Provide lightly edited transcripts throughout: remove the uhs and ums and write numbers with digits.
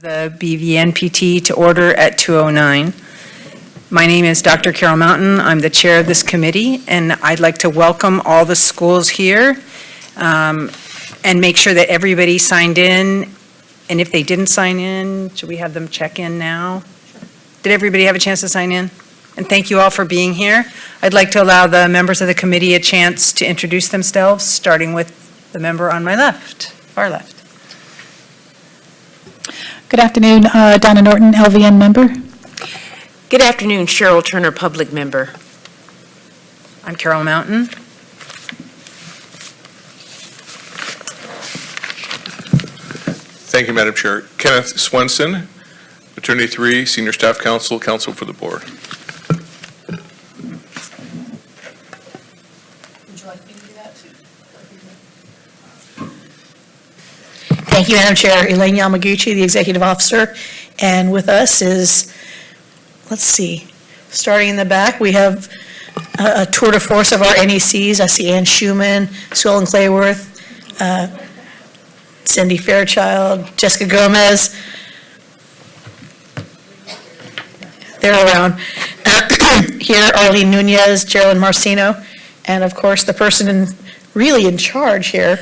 The BVNPT to order at 2:09. My name is Dr. Carol Mountain. I'm the chair of this committee, and I'd like to welcome all the schools here and make sure that everybody signed in. And if they didn't sign in, should we have them check in now? Did everybody have a chance to sign in? And thank you all for being here. I'd like to allow the members of the committee a chance to introduce themselves, starting with the member on my left, far left. Good afternoon, Donna Norton, LVN member. Good afternoon, Cheryl Turner, public member. I'm Carol Mountain. Thank you, Madam Chair. Kenneth Swenson, Attorney 3, Senior Staff Counsel, Counsel for the Board. Would you like me to do that too? Thank you, Madam Chair. Elaine Yamaguchi, the Executive Officer. And with us is, let's see, starting in the back, we have a tour de force of our NECs. I see Ann Schumann, Sue Ellen Clayworth, Cindy Fairchild, Jessica Gomez. They're around. Here, Arlene Nunez, Geraldine Marcino, and of course, the person really in charge here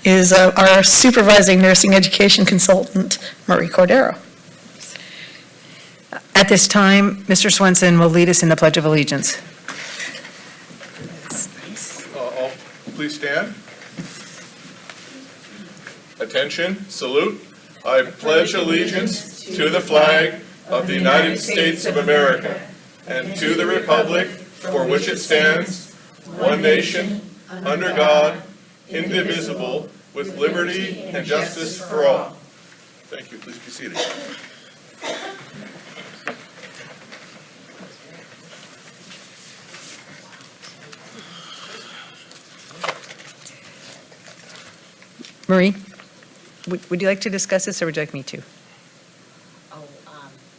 is our supervising nursing education consultant, Marie Cordero. At this time, Mr. Swenson will lead us in the Pledge of Allegiance. All please stand. Attention, salute. I pledge allegiance to the flag of the United States of America and to the republic for which it stands, one nation, under God, indivisible, with liberty and justice for all. Thank you. Please be seated. Marie, would you like to discuss this, or would you like me to?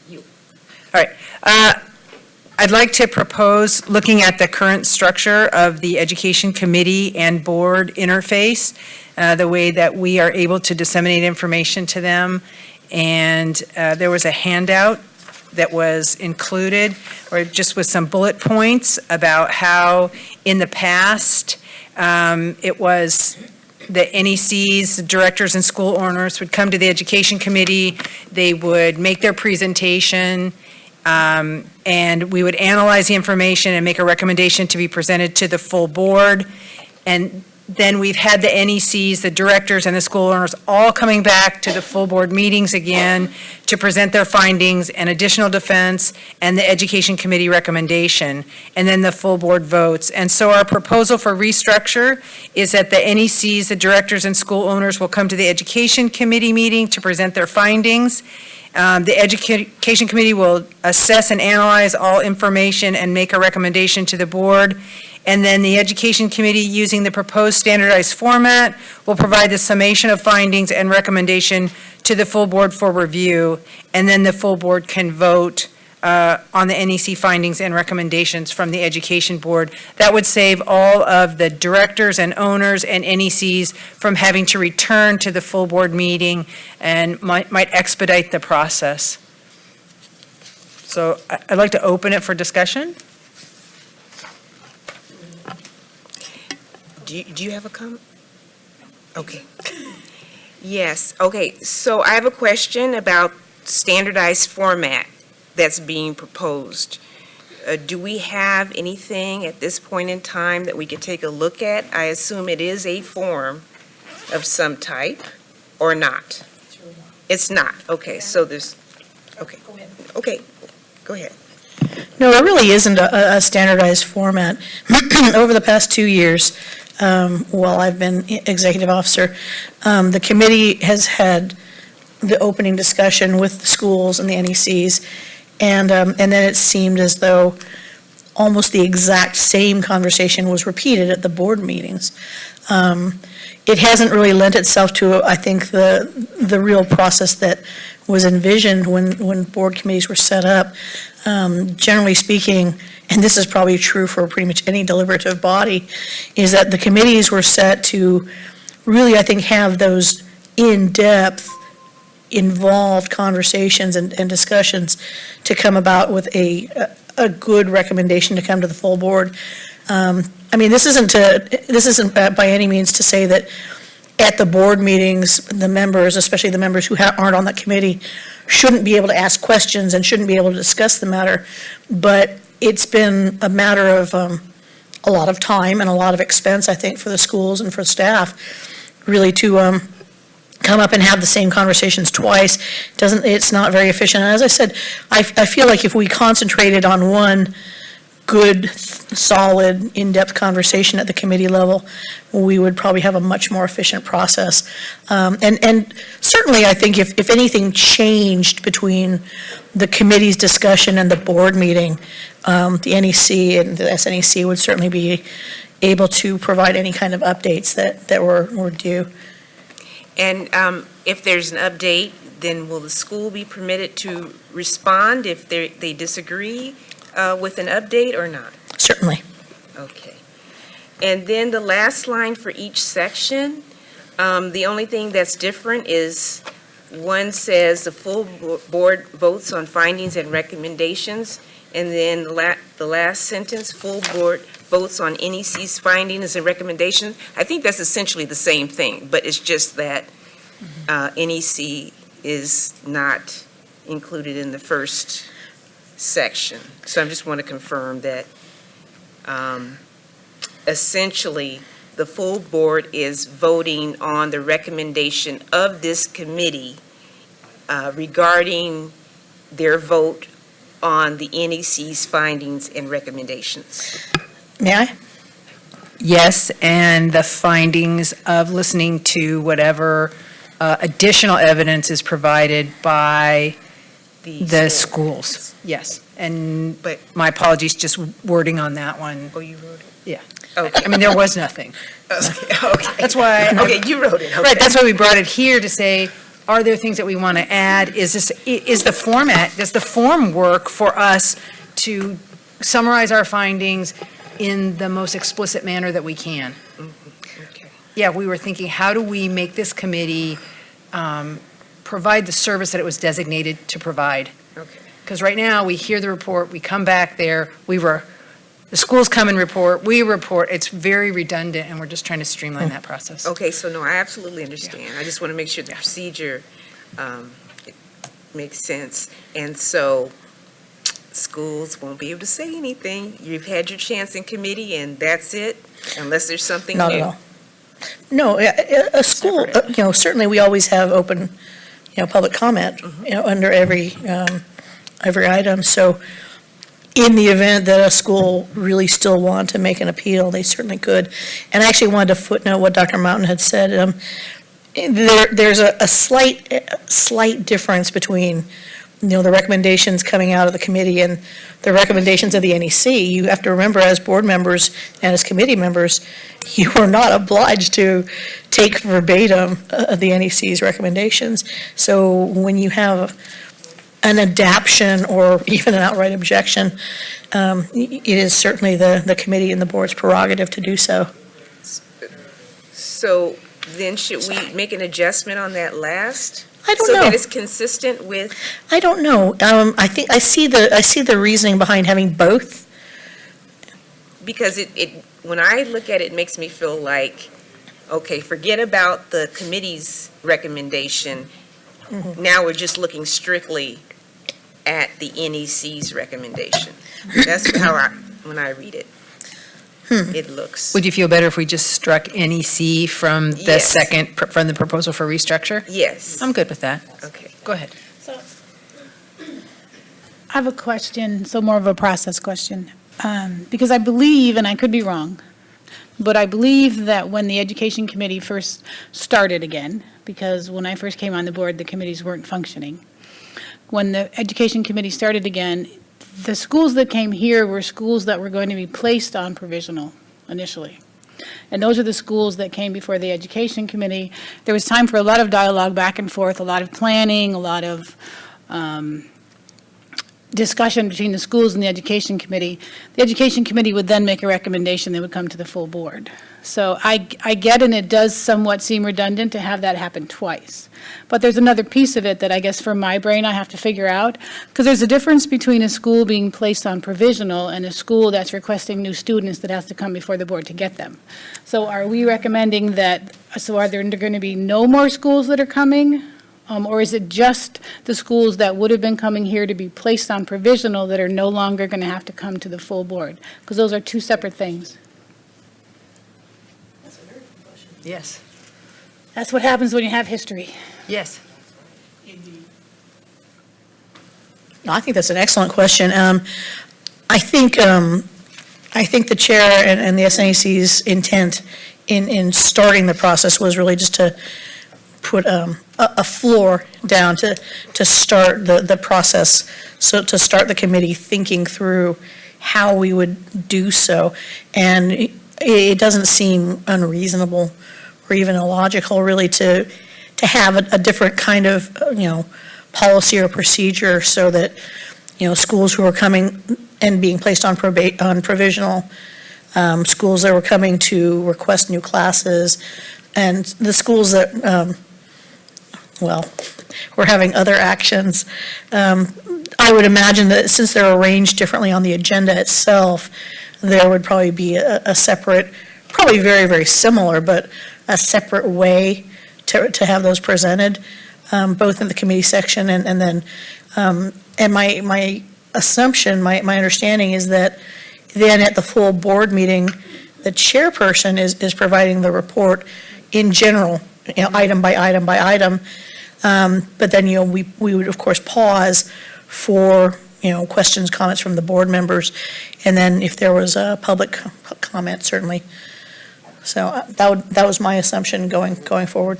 You. All right. I'd like to propose looking at the current structure of the Education Committee and Board interface, the way that we are able to disseminate information to them. And there was a handout that was included, or just with some bullet points about how in the past it was the NECs, the directors and school owners would come to the Education Committee, they would make their presentation, and we would analyze the information and make a recommendation to be presented to the full board. And then we've had the NECs, the directors, and the school owners all coming back to the full board meetings again to present their findings and additional defense and the Education Committee recommendation, and then the full board votes. And so our proposal for restructure is that the NECs, the directors, and school owners will come to the Education Committee meeting to present their findings. The Education Committee will assess and analyze all information and make a recommendation to the board. And then the Education Committee, using the proposed standardized format, will provide the summation of findings and recommendation to the full board for review. And then the full board can vote on the NEC findings and recommendations from the Education Board. That would save all of the directors and owners and NECs from having to return to the full board meeting and might expedite the process. So I'd like to open it for discussion. Do you have a comment? Okay. Yes, okay, so I have a question about standardized format that's being proposed. Do we have anything at this point in time that we could take a look at? I assume it is a form of some type, or not? It's not, okay, so there's, okay, go ahead. No, there really isn't a standardized format. Over the past 2 years, while I've been executive officer, the committee has had the opening discussion with the schools and the NECs, and then it seemed as though almost the exact same conversation was repeated at the board meetings. It hasn't really lent itself to, I think, the real process that was envisioned when board committees were set up. Generally speaking, and this is probably true for pretty much any deliberative body, is that the committees were set to really, I think, have those in-depth involved conversations and discussions to come about with a good recommendation to come to the full board. I mean, this isn't by any means to say that at the board meetings, the members, especially the members who aren't on that committee, shouldn't be able to ask questions and shouldn't be able to discuss the matter. But it's been a matter of a lot of time and a lot of expense, I think, for the schools and for staff, really to come up and have the same conversations twice. It's not very efficient. And as I said, I feel like if we concentrated on one good, solid, in-depth conversation at the committee level, we would probably have a much more efficient process. And certainly, I think if anything changed between the committee's discussion and the board meeting, the NEC and the SNEC would certainly be able to provide any kind of updates that were due. And if there's an update, then will the school be permitted to respond if they disagree with an update or not? Certainly. Okay. And then the last line for each section, the only thing that's different is one says the full board votes on findings and recommendations, and then the last sentence, full board votes on NEC's findings and recommendations. I think that's essentially the same thing, but it's just that NEC is not included in the first section. So I just want to confirm that essentially the full board is voting on the recommendation of this committee regarding their vote on the NEC's findings and recommendations. May I? Yes, and the findings of listening to whatever additional evidence is provided by the schools. Yes, and But- my apologies, just wording on that one. Oh, you wrote it? Yeah. Okay. I mean, there was nothing. Okay. That's why. Okay, you wrote it. Okay. Right, that's why we brought it here to say, are there things that we want to add? Is the format, does the form work for us to summarize our findings in the most explicit manner that we can? Okay. Yeah, we were thinking, how do we make this committee provide the service that it was designated to provide? Okay. Because right now, we hear the report, we come back there, the schools come and report, we report, it's very redundant, and we're just trying to streamline that process. Okay, so no, I absolutely understand. I just want to make sure the Yeah. procedure it makes sense. And so schools won't be able to say anything. You've had your chance in committee, and that's it, unless there's something new. Not at all. No, a school, certainly we always have open, public comment, under every item. So in the event that a school really still wanted to make an appeal, they certainly could. And I actually wanted to footnote what Dr. Mountain had said. There's a slight difference between, the recommendations coming out of the committee and the recommendations of the NEC. You have to remember, as board members and as committee members, you are not obliged to take verbatim the NEC's recommendations. So when you have an adaption or even an outright objection, it is certainly the committee and the board's prerogative to do so. So then should we make an adjustment on that last? I don't So know. that it's consistent with, I don't know. I think I see the reasoning behind having both. because when I look at it, it makes me feel like, okay, forget about the committee's recommendation. Now we're just looking strictly at the NEC's recommendation. That's how when I read it, it looks. Would you feel better if we just struck NEC from the Yes. from the proposal for restructure? Yes, I'm good with that. okay. Go ahead. I have a question, so more of a process question. Because I believe, and I could be wrong, but I believe that when the Education Committee first started again, because when I first came on the board, the committees weren't functioning. When the Education Committee started again, the schools that came here were schools that were going to be placed on provisional initially. And those are the schools that came before the Education Committee. There was time for a lot of dialogue back and forth, a lot of planning, a lot of discussion between the schools and the Education Committee. The Education Committee would then make a recommendation that would come to the full board. So I get, and it does somewhat seem redundant to have that happen twice. But there's another piece of it that I guess for my brain I have to figure out, because there's a difference between a school being placed on provisional and a school that's requesting new students that has to come before the board to get them. So are we recommending that, so are there going to be no more schools that are coming? Or is it just the schools that would have been coming here to be placed on provisional that are no longer going to have to come to the full board? Because those are two separate things. Yes. That's what happens when you have history. Yes. No, I think that's an excellent question. I think the chair and the SNAC's intent in starting the process was really just to put a floor down to start the process, so to start the committee thinking through how we would do so. And it doesn't seem unreasonable or even illogical, really, to have a different kind of, policy or procedure, so that, schools who are coming and being placed on provisional, schools that were coming to request new classes, and the schools that, we're having other actions. I would imagine that since they're arranged differently on the agenda itself, there would probably be a separate, probably very, very similar, but a separate way to have those presented, both in the committee section and then, and my assumption, my understanding is that then at the full board meeting, the chairperson is providing the report in general, item by item by item. But then, we would, of course, pause for, questions, comments from the board members, and then if there was a public comment, certainly. So that was my assumption going forward.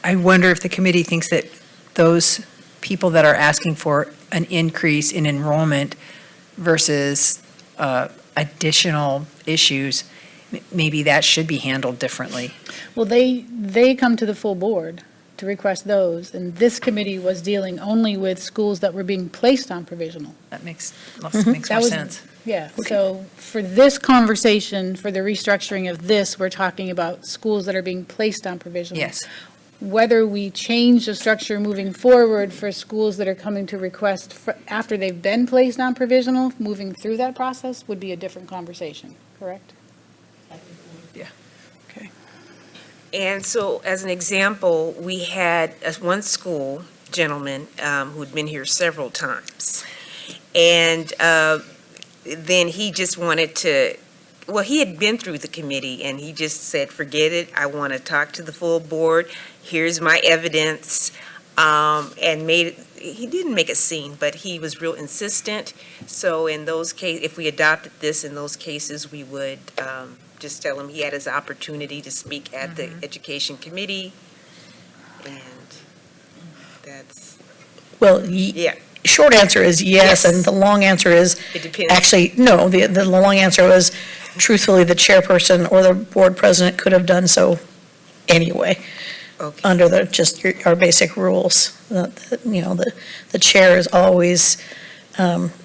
I wonder if the committee thinks that those people that are asking for an increase in enrollment versus additional issues, maybe that should be handled differently. Well, they come to the full board to request those, and this committee was dealing only with schools that were being placed on provisional. That makes That more was- sense. Yeah, so for this conversation, for the restructuring of this, we're talking about schools that are being placed on provisional. Yes. Whether we change the structure moving forward for schools that are coming to request after they've been placed on provisional, moving through that process would be a different conversation, correct? Yeah. Okay. And so, as an example, we had one school gentleman who'd been here several times. And then he just wanted to, he had been through the committee, and he just said, forget it, I want to talk to the full board, here's my evidence, and he didn't make a scene, but he was real insistent. So in those cases, if we adopted this in those cases, we would just tell him he had his opportunity to speak at the education committee, and that's, Well, yeah, short answer is yes, and the long answer is, it depends. actually, no, the long answer was, truthfully, the chairperson or the board president could have done so anyway, Okay. under our basic rules. The chair is always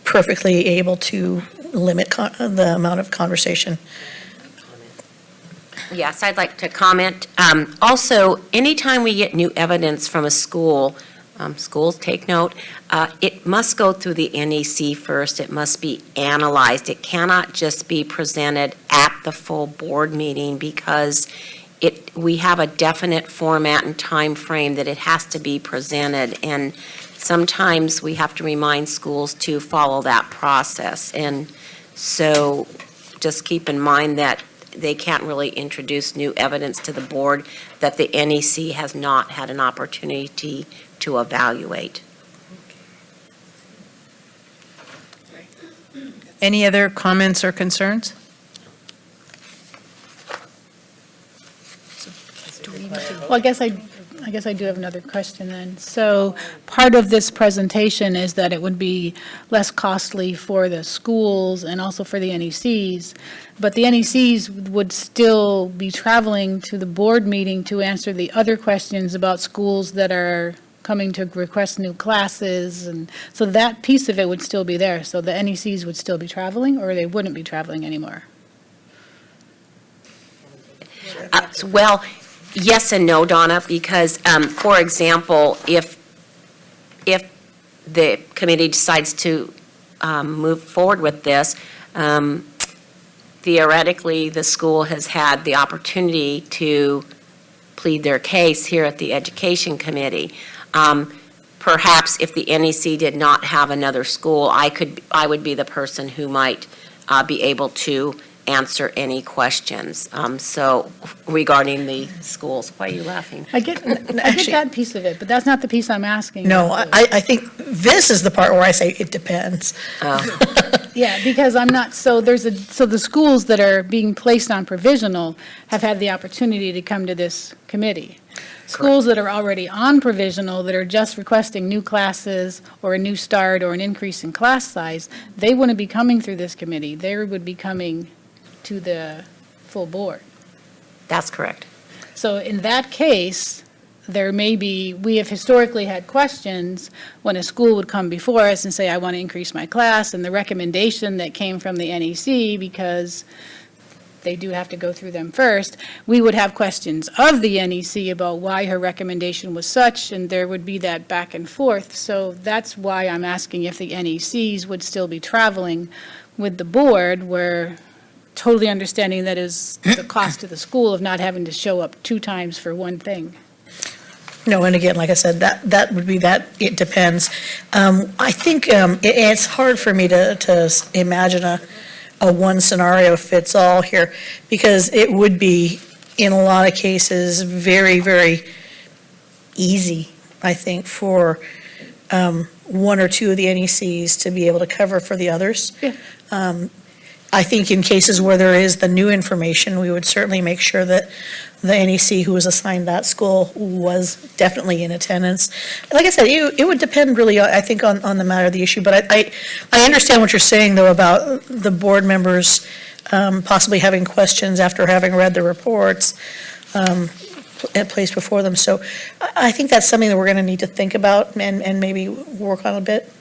perfectly able to limit the amount of conversation. Yes, I'd like to comment. Also, anytime we get new evidence from a school, schools take note, it must go through the NEC first. It must be analyzed. It cannot just be presented at the full board meeting, because we have a definite format and time frame that it has to be presented. And sometimes we have to remind schools to follow that process. And so just keep in mind that they can't really introduce new evidence to the board that the NEC has not had an opportunity to evaluate. Any other comments or concerns? Well, I guess I do have another question then. So part of this presentation is that it would be less costly for the schools and also for the NECs, but the NECs would still be traveling to the board meeting to answer the other questions about schools that are coming to request new classes, and so that piece of it would still be there. So the NECs would still be traveling, or they wouldn't be traveling anymore? Well, yes and no, Donna, because, for example, if the committee decides to move forward with this, theoretically, the school has had the opportunity to plead their case here at the Education Committee. Perhaps if the NEC did not have another school, I would be the person who might be able to answer any questions. So regarding the schools, why are you laughing? I get Actually- that piece of it, but that's not the piece I'm asking. No, about. I think this is the part where I say it depends. Yeah, because I'm not, so the schools that are being placed on provisional have had the opportunity to come to this committee. Schools that are already on provisional, that are just requesting new classes or a new start or an increase in class size, they wouldn't be coming through this committee. They would be coming to the full board. That's correct. So in that case, there may be, we have historically had questions when a school would come before us and say, I want to increase my class, and the recommendation that came from the NEC, because they do have to go through them first, we would have questions of the NEC about why her recommendation was such, and there would be that back and forth. So that's why I'm asking if the NECs would still be traveling with the board, where totally understanding that is the cost to the school of not having to show up 2 times for one thing. No, and again, like I said, that would be that, it depends. I think it's hard for me to imagine a one scenario fits all here, because it would be, in a lot of cases, very, very easy, I think, for one or two of the NECs to be able to cover for the others. Yeah. I think in cases where there is the new information, we would certainly make sure that the NEC who was assigned that school was definitely in attendance. Like I said, it would depend really, I think, on the matter of the issue, but I understand what you're saying, though, about the board members possibly having questions after having read the reports placed before them. So I think that's something that we're going to need to think about and maybe work on a bit.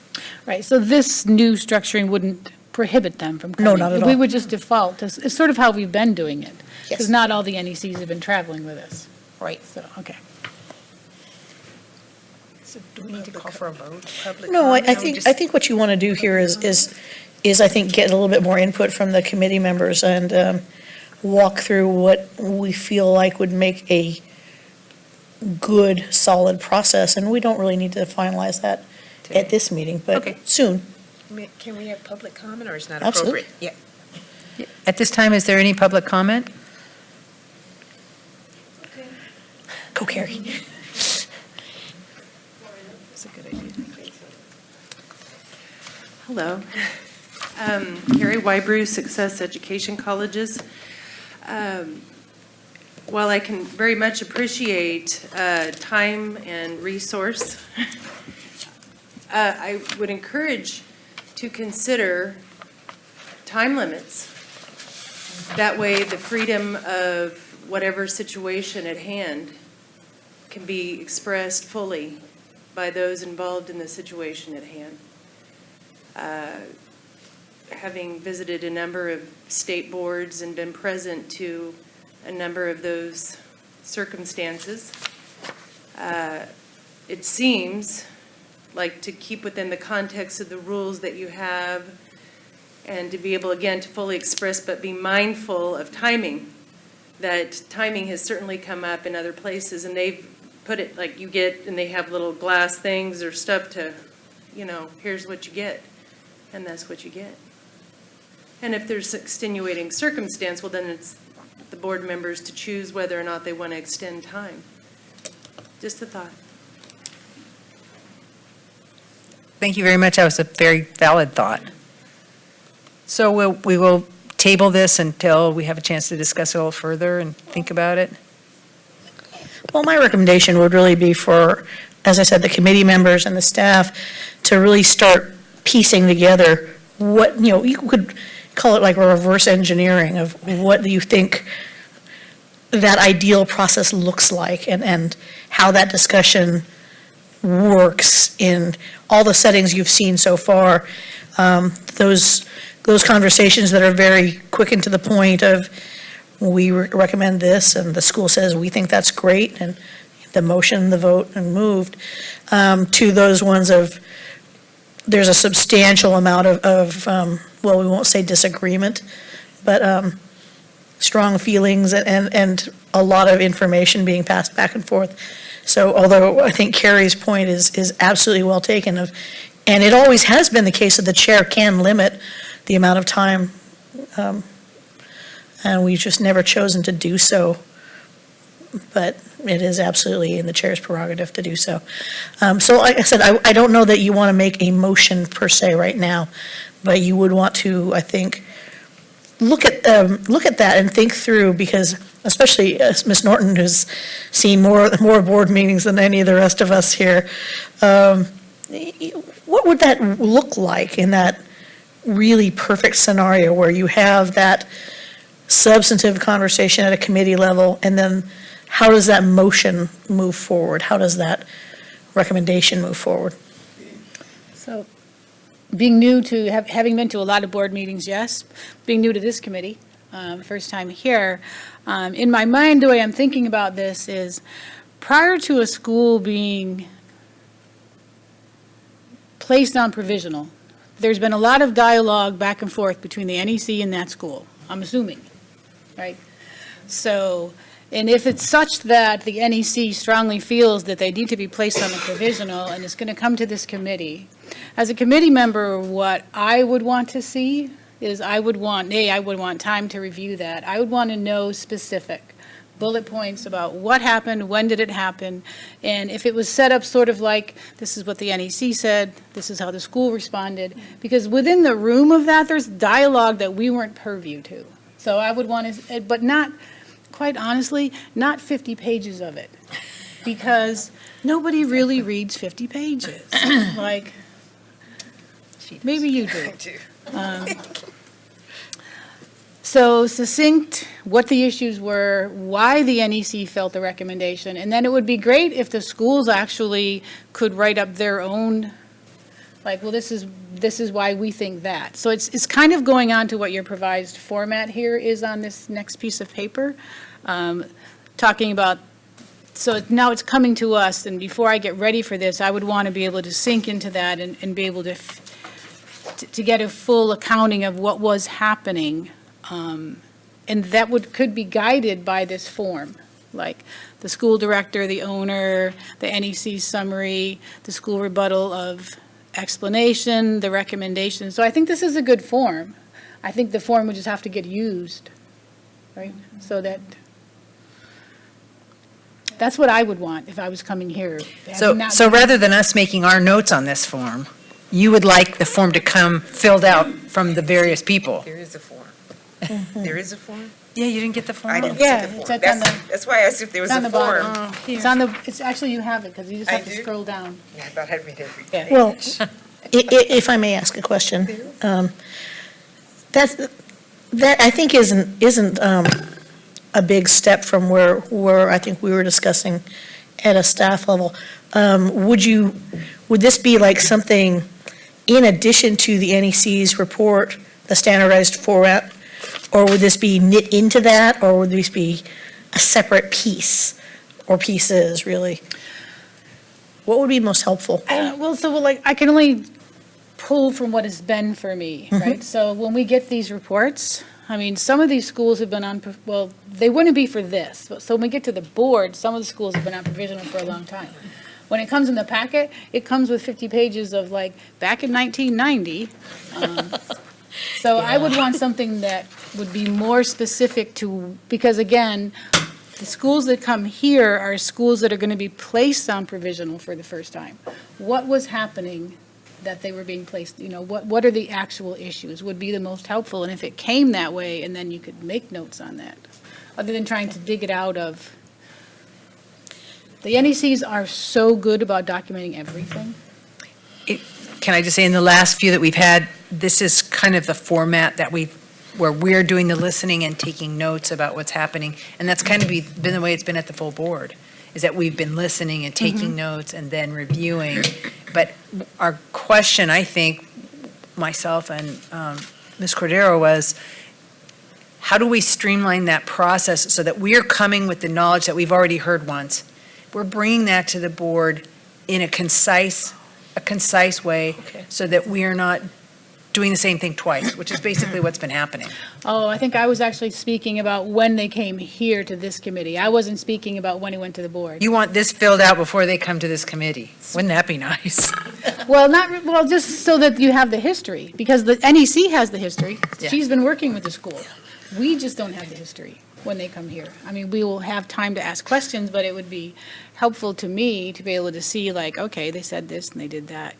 Right, so this new structuring wouldn't prohibit them from coming? No, not at all. We would just default, it's sort of how we've been doing it. Yes. Because not all the NECs have been traveling with us. Right. So, okay. So do we need to call for a vote? Public No, I comment, or we think just- what you want to do here is I think get a little bit more input from the committee members and walk through what we feel like would make a good, solid process, and we don't really need to finalize that at this meeting, but Okay. soon. Can we have public comment, or is not Absolutely. appropriate? Yeah. At this time, is there any public comment? Go, Carrie. That's a good idea. Hello. Carrie Wybrew, Success Education Colleges. While I can very much appreciate time and resource, I would encourage to consider time limits. That way, the freedom of whatever situation at hand can be expressed fully by those involved in the situation at hand. Having visited a number of state boards and been present to a number of those circumstances, it seems like to keep within the context of the rules that you have and to be able, again, to fully express but be mindful of timing. That timing has certainly come up in other places, and they've put it like you get, and they have little glass things or stuff to, here's what you get, and that's what you get. And if there's extenuating circumstance, well, then it's the board members to choose whether or not they want to extend time. Just a thought. Thank you very much. That was a very valid thought. So we will table this until we have a chance to discuss it a little further and think about it. Well, my recommendation would really be for, as I said, the committee members and the staff to really start piecing together what, you could call it like a reverse engineering of what do you think that ideal process looks like and how that discussion works in all the settings you've seen so far. Those conversations that are very quick and to the point of, we recommend this, and the school says, we think that's great, and the motion, the vote, and moved, to those ones of, there's a substantial amount of well, we won't say disagreement, but strong feelings and a lot of information being passed back and forth. So although I think Carrie's point is absolutely well taken of, and it always has been the case that the chair can limit the amount of time, and we've just never chosen to do so. But it is absolutely in the chair's prerogative to do so. So like I said, I don't know that you want to make a motion per se right now, but you would want to, I think, look at that and think through, because especially Ms. Norton, who's seen more board meetings than any of the rest of us here, what would that look like in that really perfect scenario where you have that substantive conversation at a committee level, and then how does that motion move forward? How does that recommendation move forward? So, being new to, having been to a lot of board meetings, yes. Being new to this committee, first time here, in my mind, the way I'm thinking about this is, prior to a school being placed on provisional, there's been a lot of dialogue back and forth between the NEC and that school, I'm assuming, right? So, and if it's such that the NEC strongly feels that they need to be placed on the provisional and it's going to come to this committee, as a committee member, what I would want to see is I would want time to review that. I would want to know specific bullet points about what happened, when did it happen, and if it was set up sort of like, this is what the NEC said, this is how the school responded, because within the room of that, there's dialogue that we weren't purview to. So I would want to, but not, quite honestly, not 50 pages of it, because nobody really reads 50 pages. Like, maybe you do. So succinct, what the issues were, why the NEC felt the recommendation, and then it would be great if the schools actually could write up their own, like, well, this is why we think that. So it's kind of going on to what your provised format here is on this next piece of paper, talking about, so now it's coming to us, and before I get ready for this, I would want to be able to sink into that and be able to get a full accounting of what was happening. And that could be guided by this form, like the school director, the owner, the NEC summary, the school rebuttal of explanation, the recommendation. So I think this is a good form. I think the form would just have to get used, right? So that's what I would want if I was coming here. So rather than us making our notes on this form, you would like the form to come filled out from the various people? There is a form. There is a form? Yeah, you didn't get the form? I didn't Yeah, see the it's form. on the- That's why I asked if there was It's on a the form. bottom. It's actually, you have it, because you just I have to do? scroll down. Yeah, I thought I'd read every Yeah. page. Well, if I may ask a question, that I think isn't a big step from where I think we were discussing at a staff level. Would this be like something in addition to the NEC's report, the standardized format, or would this be knit into that, or would this be a separate piece, or pieces, really? What would be most helpful? I can only pull from what has been for me, right? So when we get these reports, I mean, some of these schools have been on, well, they wouldn't be for this. So when we get to the board, some of the schools have been on provisional for a long time. When it comes in the packet, it comes with 50 pages of like, back in 1990. So I would want something that would be more specific to, because again, the schools that come here are schools that are going to be placed on provisional for the first time. What was happening that they were being placed, what are the actual issues would be the most helpful. And if it came that way, and then you could make notes on that, other than trying to dig it out of. The NECs are so good about documenting everything. Can I just say, in the last few that we've had, this is kind of the format that where we're doing the listening and taking notes about what's happening, and that's kind of been the way it's been at the full board. is that we've been listening and taking notes and then reviewing. But our question, I think, myself and Ms. Cordero was, how do we streamline that process so that we are coming with the knowledge that we've already heard once? We're bringing that to the board in a concise way so that we are not doing the same thing twice, which is basically what's been happening. Oh, I think I was actually speaking about when they came here to this committee. I wasn't speaking about when it went to the board. You want this filled out before they come to this committee. Wouldn't that be nice? Well, just so that you have the history, because the NEC has the history. Yeah. She's been working with the school. We just don't have the history when they come here. I mean, we will have time to ask questions, but it would be helpful to me to be able to see, like, okay, they said this and they did that.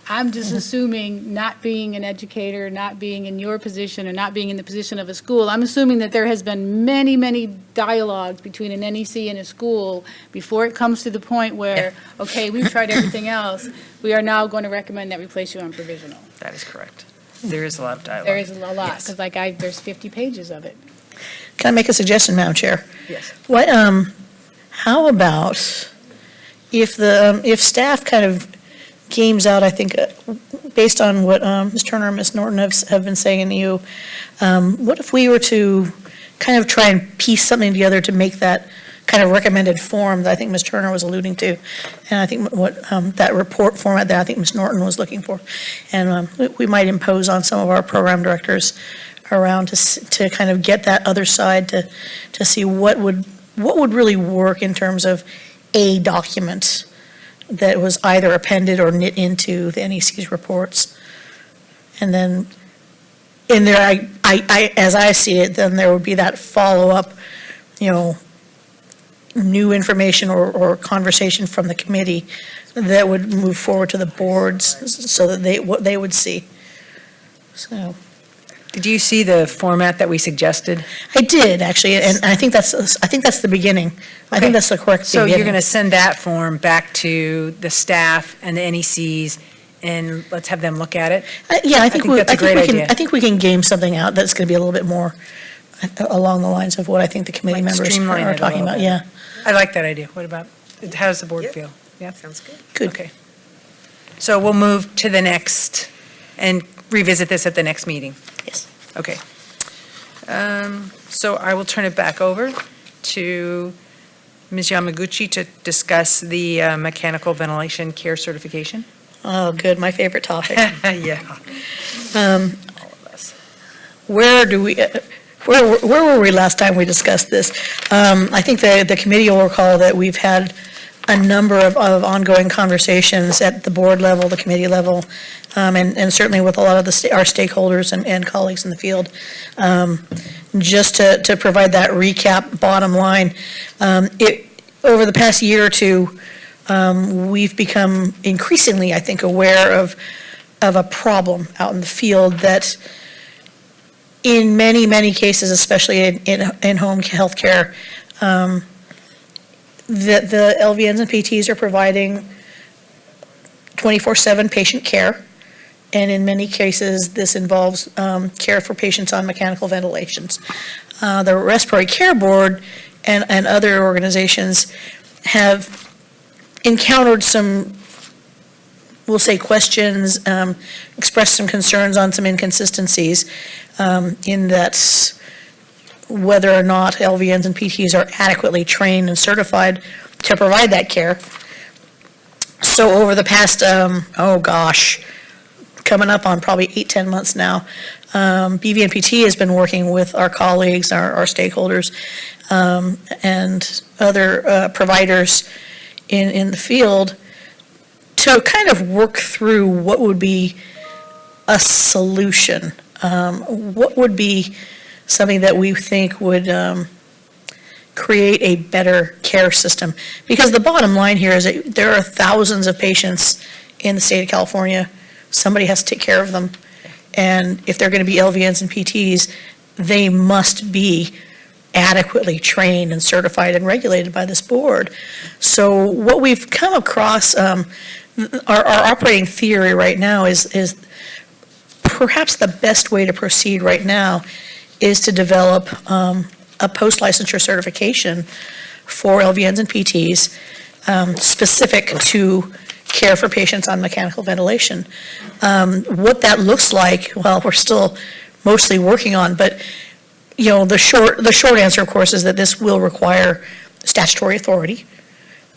I'm just assuming, not being an educator, not being in your position, or not being in the position of a school, I'm assuming that there has been many, many dialogues between an NEC and a school before it comes to the point where, okay, we've tried everything else, we are now going to recommend that we place you on provisional. That is correct. There is a lot of dialogue. There is a lot, Yes. because there's 50 pages of it. Can I make a suggestion, Madam Chair? Yes. What, how about if staff kind of games out, I think, based on what Ms. Turner and Ms. Norton have been saying to you, what if we were to kind of try and piece something together to make that kind of recommended form that I think Ms. Turner was alluding to, and I think what that report format that I think Ms. Norton was looking for, and we might impose on some of our program directors around to kind of get that other side to see what would really work in terms of a document that was either appended or knit into the NEC's reports. And then in there, I as I see it, then there would be that follow-up, new information or conversation from the committee that would move forward to the boards so that what they would see. So. Did you see the format that we suggested? I did, actually, and I think that's the beginning. I think that's the correct So beginning. you're going to send that form back to the staff and the NECs, and let's have them look at it? Yeah, I think that's a great idea. I think we can game something out that's going to be a little bit more along the lines of what I think the committee Like members streamline are it a talking little about, bit. yeah. I like that idea. What about, how does the board Yep. feel? Yeah? Sounds good. Good. Okay. So we'll move to the next and revisit this at the next meeting. Yes. Okay. So I will turn it back over to Ms. Yamaguchi to discuss the mechanical ventilation care certification. Oh, good, my favorite topic. Yeah. All of us. Where were we last time we discussed this? I think the committee will recall that we've had a number of ongoing conversations at the board level, the committee level, and certainly with a lot of our stakeholders and colleagues in the field. Just to provide that recap bottom line, over the past year or two, we've become increasingly, I think, aware of a problem out in the field that in many, many cases, especially in home healthcare, that the LVNs and PTs are providing 24/7 patient care, and in many cases, this involves care for patients on mechanical ventilations. The Respiratory Care Board and other organizations have encountered some, we'll say, questions, expressed some concerns on some inconsistencies in that whether or not LVNs and PTs are adequately trained and certified to provide that care. So over the past, coming up on probably 8-10 months now, BVNPT has been working with our colleagues, our stakeholders, and other providers in the field to kind of work through what would be a solution. What would be something that we think would create a better care system? Because the bottom line here is that there are thousands of patients in the state of California. Somebody has to take care of them. And if they're going to be LVNs and PTs, they must be adequately trained and certified and regulated by this board. So what we've come across, our operating theory right now is perhaps the best way to proceed right now is to develop a post-licensure certification for LVNs and PTs, specific to care for patients on mechanical ventilation. What that looks like, well, we're still mostly working on, but, the short answer, of course, is that this will require statutory authority,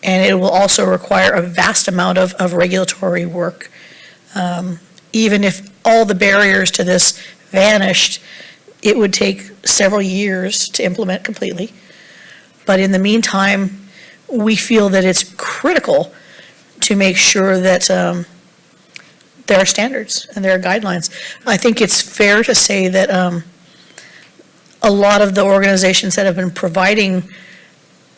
and it will also require a vast amount of regulatory work. Even if all the barriers to this vanished, it would take several years to implement completely. But in the meantime, we feel that it's critical to make sure that there are standards and there are guidelines. I think it's fair to say that a lot of the organizations that have been providing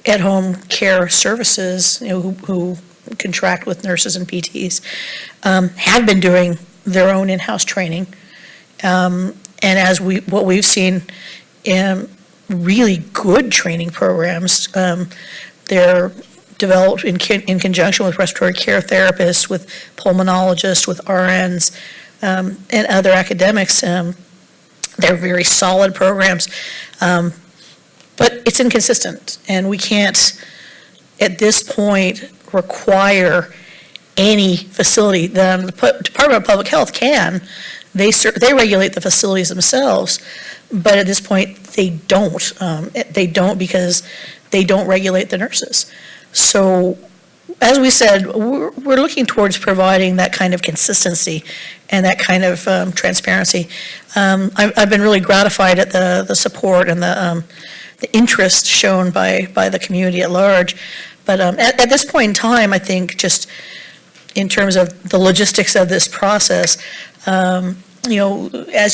at-home care services, who contract with nurses and PTs, have been doing their own in-house training. And as what we've seen in really good training programs, they're developed in conjunction with respiratory care therapists, with pulmonologists, with RNs, and other academics. They're very solid programs, but it's inconsistent, and we can't, at this point, require any facility. The Department of Public Health can. They regulate the facilities themselves, but at this point, they don't. They don't because they don't regulate the nurses. So, as we said, we're looking towards providing that kind of consistency and that kind of transparency. I've been really gratified at the support and the interest shown by the community at large. But at this point in time, I think just in terms of the logistics of this process, as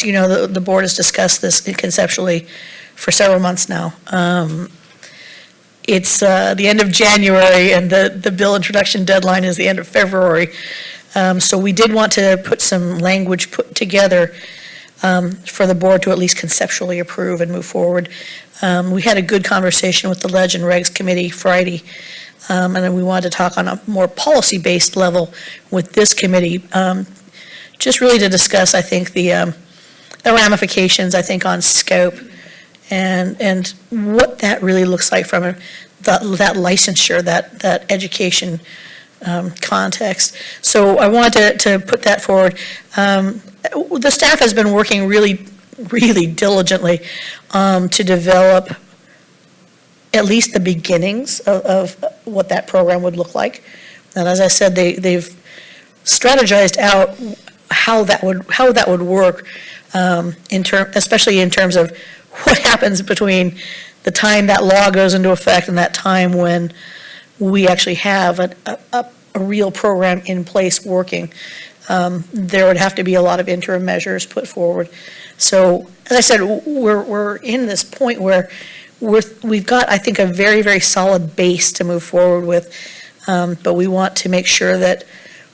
you know, the board has discussed this conceptually for several months now. It's the end of January, and the bill introduction deadline is the end of February. So we did want to put some language put together for the board to at least conceptually approve and move forward. We had a good conversation with the Leg and Regs Committee Friday, and then we wanted to talk on a more policy-based level with this committee, just really to discuss, I think, the ramifications, I think, on scope and what that really looks like from that licensure, that education context. So I wanted to put that forward. The staff has been working really, really diligently to develop at least the beginnings of what that program would look like. And as I said, they've strategized out how that would work, especially in terms of what happens between the time that law goes into effect and that time when we actually have a real program in place working. There would have to be a lot of interim measures put forward. So, as I said, we're in this point where we've got, I think, a very, very solid base to move forward with, but we want to make sure that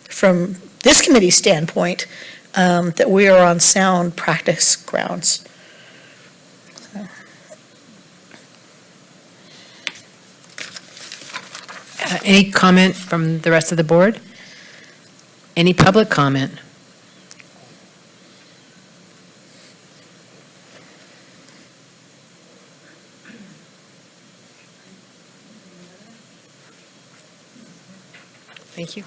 from this committee's standpoint, that we are on sound practice grounds. Any comment from the rest of the board? Any public comment? Thank you.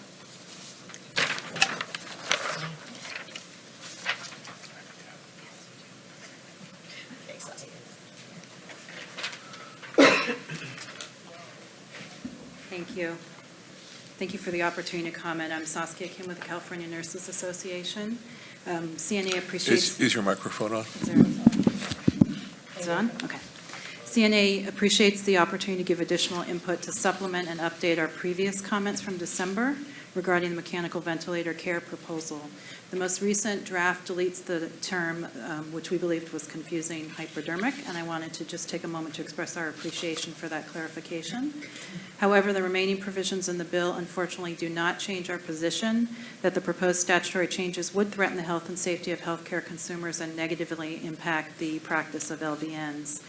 Thank you. Thank you for the opportunity to comment. I'm Saskia Kim with the California Nurses Association. CNA appreciates... Is your microphone on? Is it on? Okay. CNA appreciates the opportunity to give additional input to supplement and update our previous comments from December regarding the mechanical ventilator care proposal. The most recent draft deletes the term, which we believed was confusing, hypodermic, and I wanted to just take a moment to express our appreciation for that clarification. However, the remaining provisions in the bill unfortunately do not change our position that the proposed statutory changes would threaten the health and safety of healthcare consumers and negatively impact the practice of LVNs.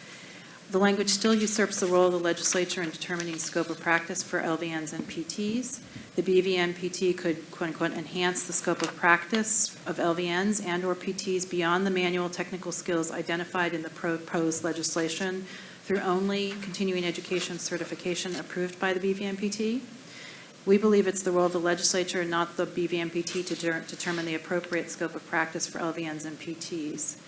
The language still usurps the role of the legislature in determining scope of practice for LVNs and PTs. The BVN PT could, quote unquote, enhance the scope of practice of LVNs and or PTs beyond the manual technical skills identified in the proposed legislation through through only continuing education certification approved by the BVMPT. We believe it's the role of the legislature, not the BVMPT, to determine the appropriate scope of practice for LVNs and PTs.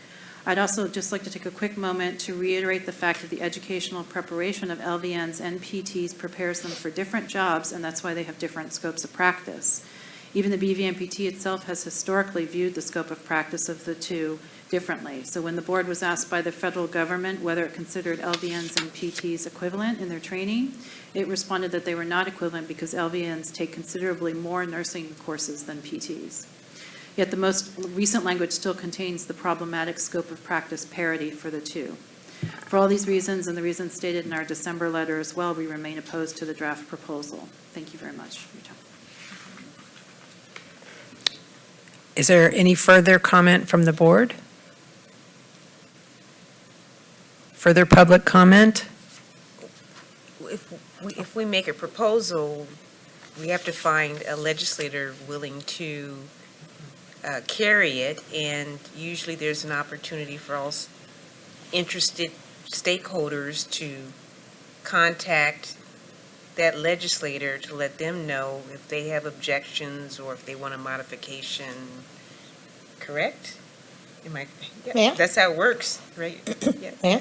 I'd also just like to take a quick moment to reiterate the fact that the educational preparation of LVNs and PTs prepares them for different jobs, and that's why they have different scopes of practice. Even the BVMPT itself has historically viewed the scope of practice of the two differently. So when the board was asked by the federal government whether it considered LVNs and PTs equivalent in their training, it responded that they were not equivalent because LVNs take considerably more nursing courses than PTs. Yet the most recent language still contains the problematic scope of practice parity for the two. For all these reasons and the reasons stated in our December letter as well, we remain opposed to the draft proposal. Thank you very much for your time. Is there any further comment from the board? Further public comment? If we make a proposal, we have to find a legislator willing to carry it, and usually there's an opportunity for all interested stakeholders to contact that legislator to let them know if they have objections or if they want a modification. Correct? Yeah. That's how it works, right? Yeah.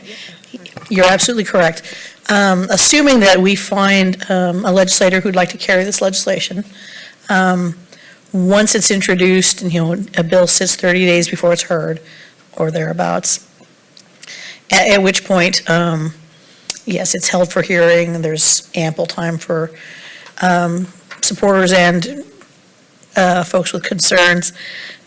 You're absolutely correct. Assuming that we find a legislator who'd like to carry this legislation, once it's introduced and, a bill sits 30 days before it's heard, or thereabouts, at which point, yes, it's held for hearing, and there's ample time for supporters and folks with concerns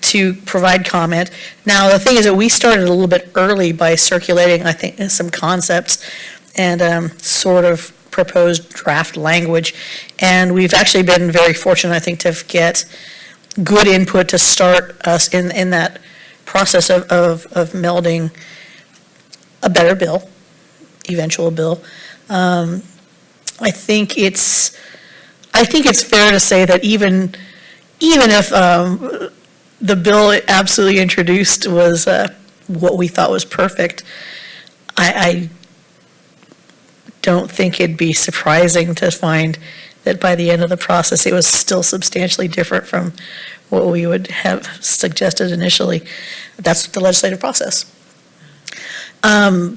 to provide comment. Now, the thing is that we started a little bit early by circulating, I think, some concepts and sort of proposed draft language. And we've actually been very fortunate, I think, to get good input to start us in that process of melding a better bill, eventual bill. I think it's fair to say that even if the bill it absolutely introduced was what we thought was perfect, I don't think it'd be surprising to find that by the end of the process, it was still substantially different from what we would have suggested initially. That's the legislative process. But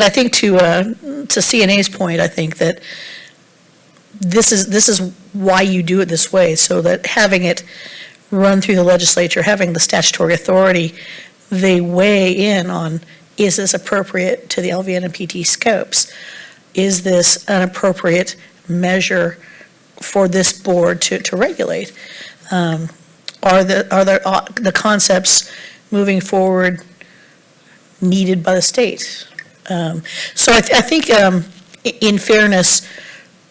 I think to CNA's point, I think that this is why you do it this way, so that having it run through the legislature, having the statutory authority, they weigh in on, is this appropriate to the LVN and PT scopes? Is this an appropriate measure for this board to regulate? Are the concepts moving forward needed by the state? So I think in fairness,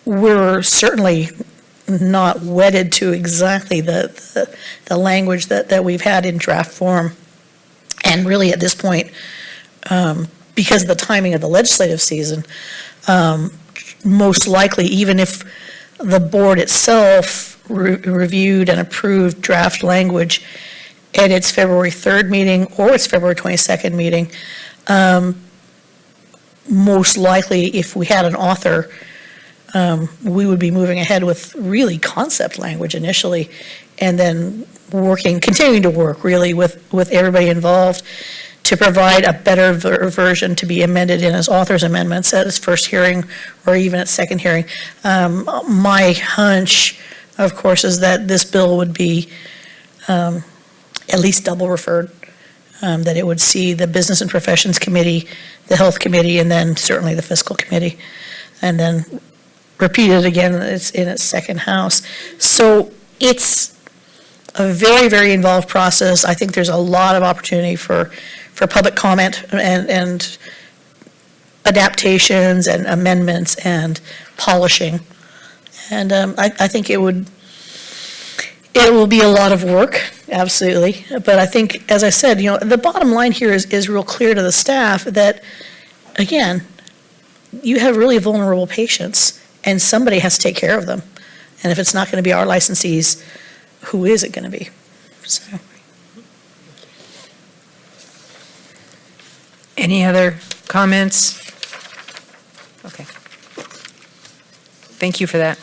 we're certainly not wedded to exactly the language that we've had in draft form. And really at this point, because of the timing of the legislative season, most likely, even if the board itself reviewed and approved draft language at its February 3rd meeting or its February 22nd meeting, most likely, if we had an author, we would be moving ahead with really concept language initially, and then continuing to work really with everybody involved to provide a better version to be amended in as author's amendments at its first hearing or even at second hearing. My hunch, of course, is that this bill would be at least double referred, that it would see the Business and Professions Committee, the Health Committee, and then certainly the Fiscal Committee, and then repeated again in its second house. So it's a very, very involved process. I think there's a lot of opportunity for public comment and adaptations and amendments and polishing. And I think it will be a lot of work, absolutely. But I think, as I said, the bottom line here is real clear to the staff that, again, you have really vulnerable patients, and somebody has to take care of them. And if it's not going to be our licensees, who is it going to be? So. Any other comments? Okay. Thank you for that.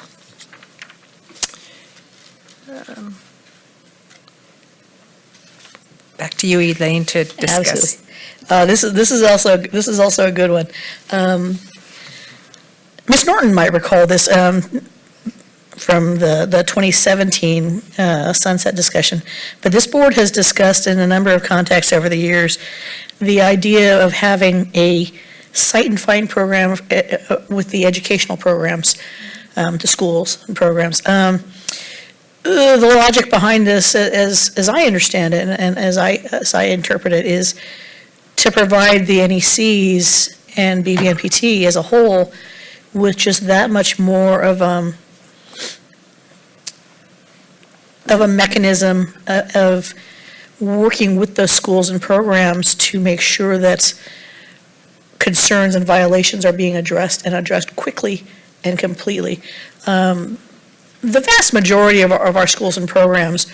Back to you, Elaine, to discuss. Absolutely. This is also a good one. Ms. Norton might recall this from the 2017 sunset discussion, but this board has discussed in a number of contexts over the years the idea of having a cite and find program with the educational programs, to schools and programs. The logic behind this, as I understand it and as I interpret it, is to provide the NECs and BVNPT as a whole with just that much more of a mechanism of working with those schools and programs to make sure that concerns and violations are being addressed and addressed quickly and completely. The vast majority of our schools and programs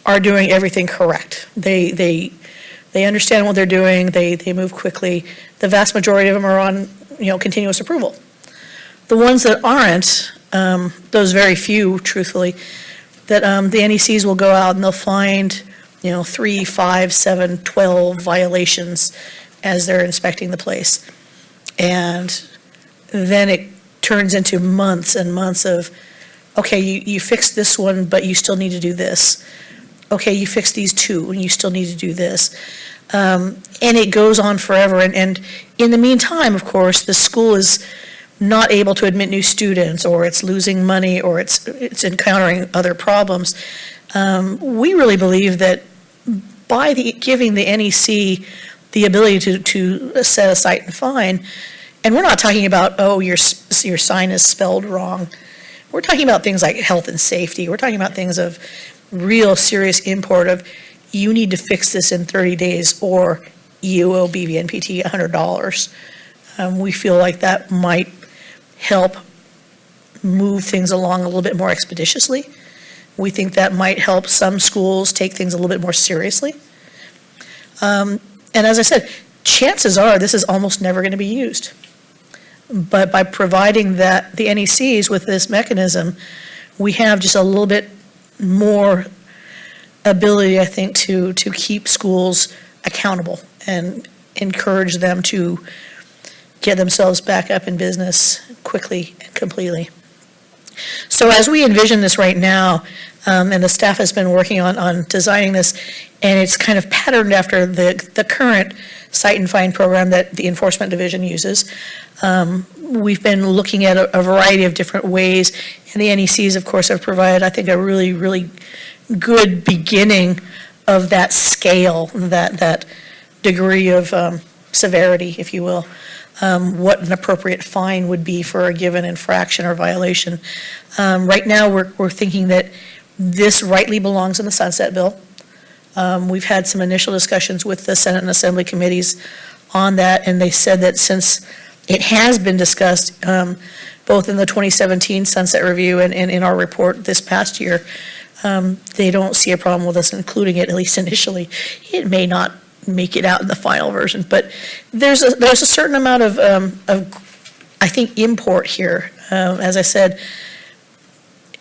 are doing everything correct. They understand what they're doing, they move quickly. The vast majority of them are on, continuous approval. The ones that aren't, those very few, truthfully, that the NECs will go out and they'll find, 3, 5, 7, 12 violations as they're inspecting the place. And then it turns into months and months of, okay, you fixed this one, but you still need to do this. Okay, you fixed these 2, and you still need to do this. And it goes on forever. And in the meantime, of course, the school is not able to admit new students, or it's losing money, or it's encountering other problems. We really believe that by giving the NEC the ability to set a cite and fine, and we're not talking about, oh, your sign is spelled wrong. We're talking about things like health and safety. We're talking about things of real serious import of, you need to fix this in 30 days, or you owe BVNPT $100. We feel like that might help move things along a little bit more expeditiously. We think that might help some schools take things a little bit more seriously. And as I said, chances are this is almost never going to be used. But by providing the NECs with this mechanism, we have just a little bit more ability, I think, to keep schools accountable and encourage them to get themselves back up in business quickly and completely. So as we envision this right now, and the staff has been working on designing this, and it's kind of patterned after the current cite and fine program that the Enforcement Division uses. We've been looking at a variety of different ways, and the NECs, of course, have provided, I think, a really, really good beginning of that scale, that degree of severity, if you will, what an appropriate fine would be for a given infraction or violation. Right now, we're thinking that this rightly belongs in the sunset bill. We've had some initial discussions with the Senate and Assembly committees on that, and they said that since it has been discussed both in the 2017 sunset review and in our report this past year, they don't see a problem with us including it, at least initially. It may not make it out in the final version, but there's a certain amount of I think, import here. As I said,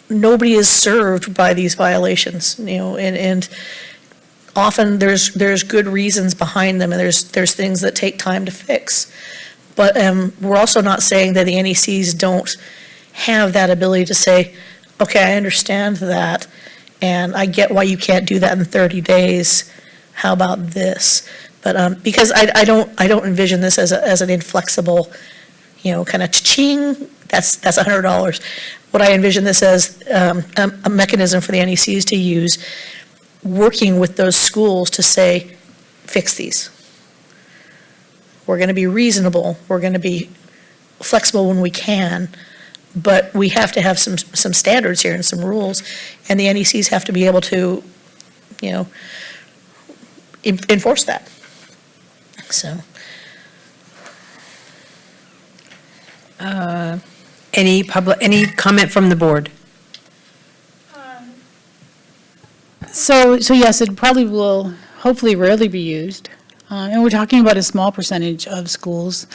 nobody is served by these violations, and often there's good reasons behind them, and there's things that take time to fix. But we're also not saying that the NECs don't have that ability to say, okay, I understand that, and I get why you can't do that in 30 days. How about this? But because I don't envision this as an inflexible, kind of cha-ching, that's $100. What I envision this as a mechanism for the NECs to use, working with those schools to say, fix these. We're going to be reasonable. We're going to be flexible when we can, but we have to have some standards here and some rules, and the NECs have to be able to, enforce that. So. Any comment from the board? So yes, it probably will hopefully rarely be used. And we're talking about a small percentage of schools,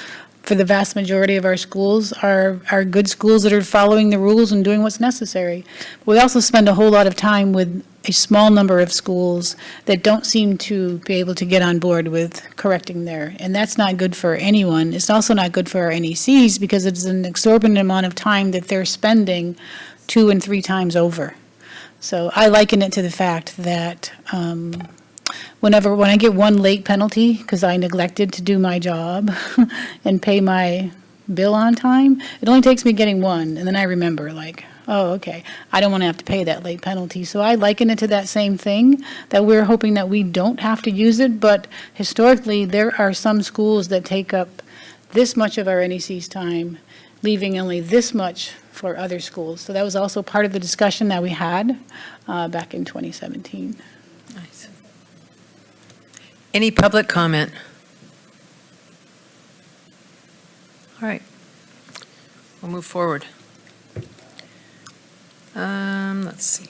for the vast majority of our schools are good schools that are following the rules and doing what's necessary. We also spend a whole lot of time with a small number of schools that don't seem to be able to get on board with correcting there. And that's not good for anyone. It's also not good for our NECs because it's an exorbitant amount of time that they're spending 2 and 3 times over. So I liken it to the fact that when I get one late penalty because I neglected to do my job and pay my bill on time, it only takes me getting one, and then I remember, like, oh, okay, I don't want to have to pay that late penalty. So I liken it to that same thing, that we're hoping that we don't have to use it, but historically, there are some schools that take up this much of our NEC's time, leaving only this much for other schools. So that was also part of the discussion that we had back in 2017. Nice. Any public comment? All right. We'll move forward. Let's see.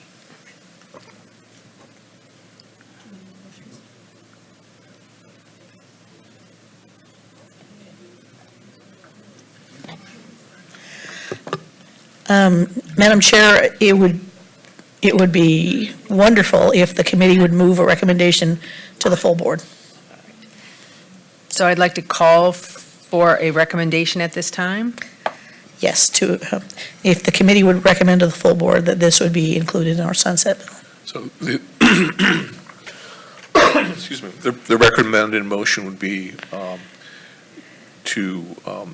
Madam Chair, it would be wonderful if the committee would move a recommendation to the full board. So I'd like to call for a recommendation at this time. Yes, if the committee would recommend to the full board that this would be included in our sunset bill. So excuse me, the recommended motion would be to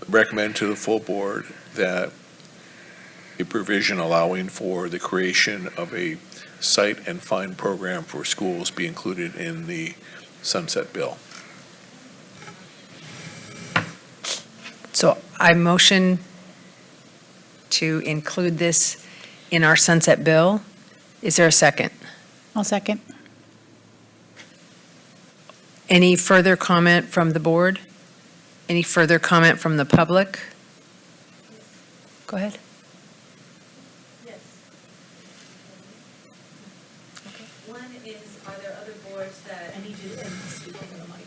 recommend to the full board that a provision allowing for the creation of a cite and fine program for schools be included in the sunset bill. So I motion to include this in our sunset bill. Is there a second? I'll second. Any further comment from the board? Any further comment from the public? Go ahead. One is, are there other boards that, I need you to speak into the mic.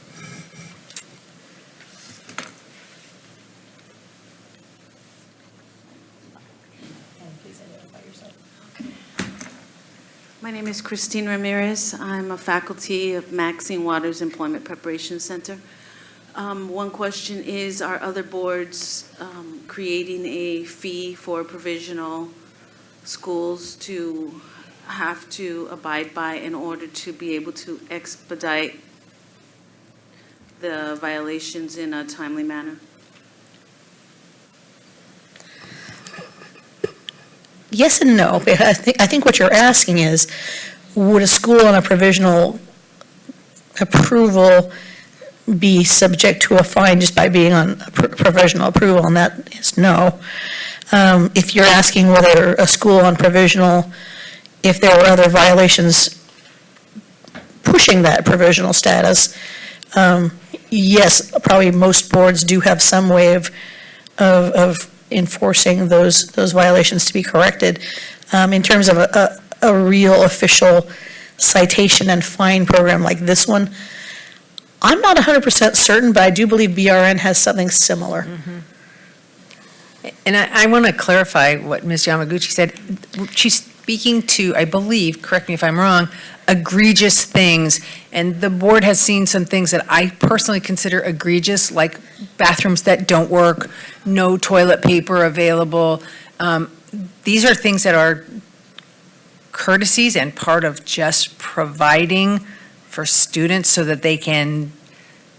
And please identify yourself. My name is Christine Ramirez. I'm a faculty of Maxine Waters Employment Preparation Center. One question is, are other boards creating a fee for provisional schools to have to abide by in order to be able to expedite the violations in a timely manner? Yes and no. I think what you're asking is, would a school on a provisional approval be subject to a fine just by being on a provisional approval? And that is no. If you're asking whether a school on provisional, if there were other violations pushing that provisional status, yes, probably most boards do have some way of enforcing those violations to be corrected. In terms of a real official citation and fine program like this one, I'm not 100% certain, but I do believe BRN has something similar. Mm-hmm. And I want to clarify what Ms. Yamaguchi said. She's speaking to, I believe, correct me if I'm wrong, egregious things. And the board has seen some things that I personally consider egregious, like bathrooms that don't work, no toilet paper available. These are things that are courtesies and part of just providing for students so that they can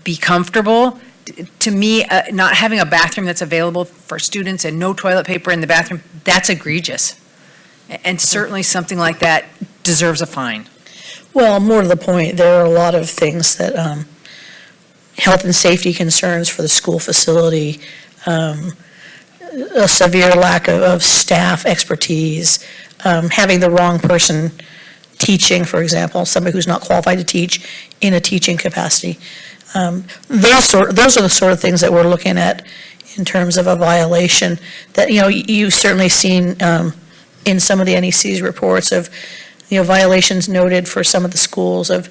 be comfortable. To me, not having a bathroom that's available for students and no toilet paper in the bathroom, that's egregious. And certainly something like that deserves a fine. Well, more to the point, there are a lot of things that, health and safety concerns for the school facility, a severe lack of staff expertise, having the wrong person teaching, for example, somebody who's not qualified to teach in a teaching capacity. Those are the sort of things that we're looking at in terms of a violation that, you've certainly seen in some of the NEC's reports of, violations noted for some of the schools of,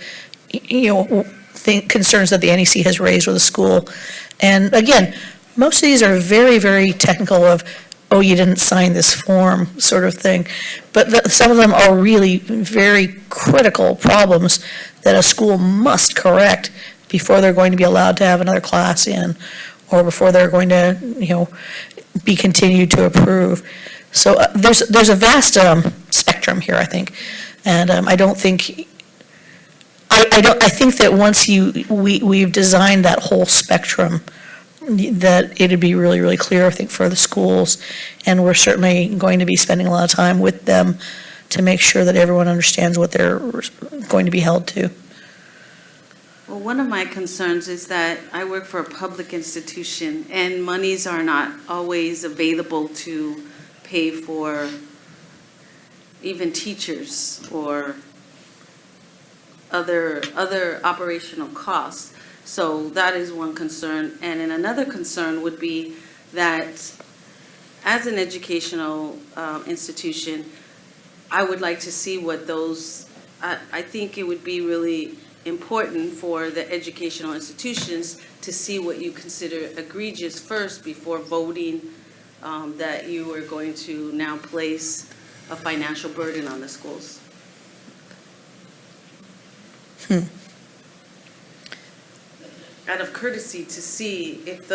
concerns that the NEC has raised with the school. And again, most of these are very, very technical of, oh, you didn't sign this form, sort of thing. But some of them are really very critical problems that a school must correct before they're going to be allowed to have another class in, or before they're going to, be continued to approve. So there's a vast spectrum here, I think. And I don't think, I think that once we've designed that whole spectrum, that it'd be really, really clear, I think, for the schools. And we're certainly going to be spending a lot of time with them to make sure that everyone understands what they're going to be held to. Well, one of my concerns is that I work for a public institution, and monies are not always available to pay for even teachers or other operational costs. So that is one concern. And then another concern would be that as an educational institution, I would like to see what those, I think it would be really important for the educational institutions to see what you consider egregious first before voting that you are going to now place a financial burden on the schools. Out of courtesy to see if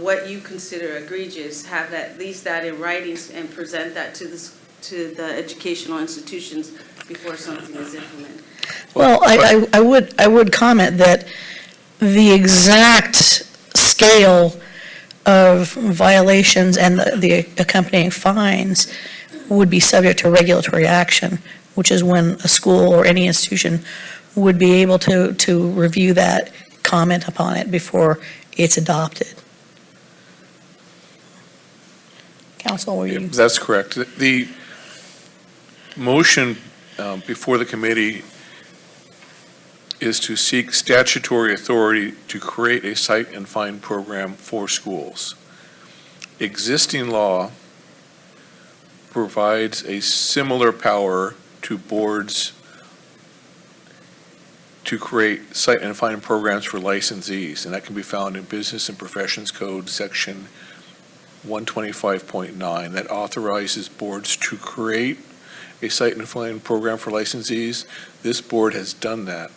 what you consider egregious, have at least that in writing and present that to the educational institutions before something is implemented. Well, I would comment that the exact scale of violations and the accompanying fines would be subject to regulatory action, which is when a school or any institution would be able to review that, comment upon it before it's adopted. Council, were you? That's correct. The motion before the committee is to seek statutory authority to create a cite and fine program for schools. Existing law provides a similar power to boards to create cite and fine programs for licensees, and that can be found in Business and Professions Code, Section 125.9, that authorizes boards to create a cite and fine program for licensees. This board has done that.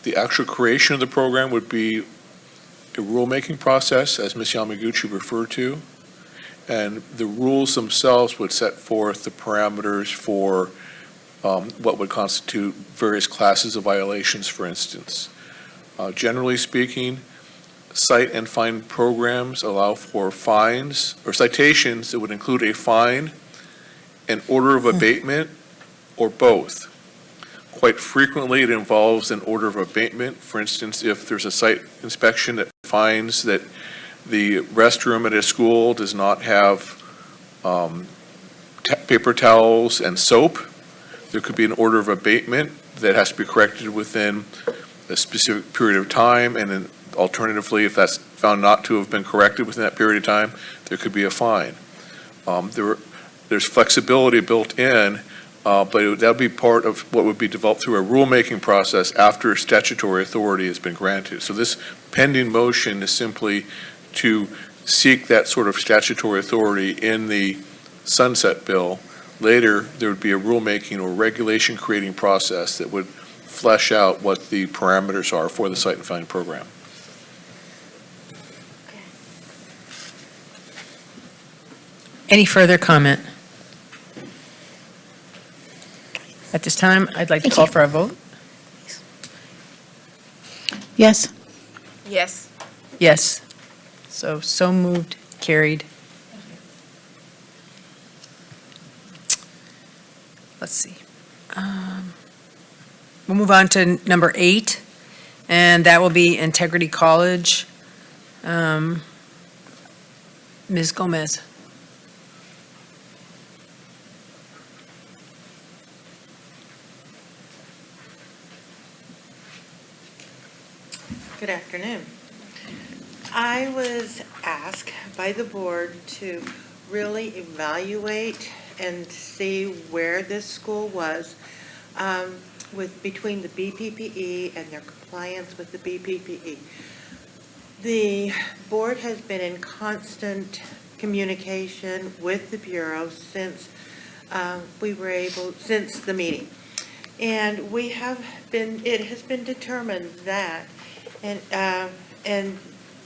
The actual creation of the program would be a rulemaking process, as Ms. Yamaguchi referred to, and the rules themselves would set forth the parameters for what would constitute various classes of violations, for instance. Generally speaking, cite and fine programs allow for fines or citations that would include a fine, an order of abatement, or both. Quite frequently, it involves an order of abatement. For instance, if there's a site inspection that finds that the restroom at a school does not have paper towels and soap, there could be an order of abatement that has to be corrected within a specific period of time, and then alternatively, if that's found not to have been corrected within that period of time, there could be a fine. There's flexibility built in, but that would be part of what would be developed through a rulemaking process after statutory authority has been granted. So this pending motion is simply to seek that sort of statutory authority in the sunset bill. Later, there would be a rulemaking or regulation creating process that would flesh out what the parameters are for the cite and fine program. Any further comment? At this time, I'd like to call for a vote. Yes. Yes. Yes. So moved, carried. Let's see. We'll move on to number 8, and that will be Integrity College. Ms. Gomez. Good afternoon. I was asked by the board to really evaluate and see where this school was between the BPPE and their compliance with the BPPE. The board has been in constant communication with the Bureau since since the meeting. And it has been determined that, and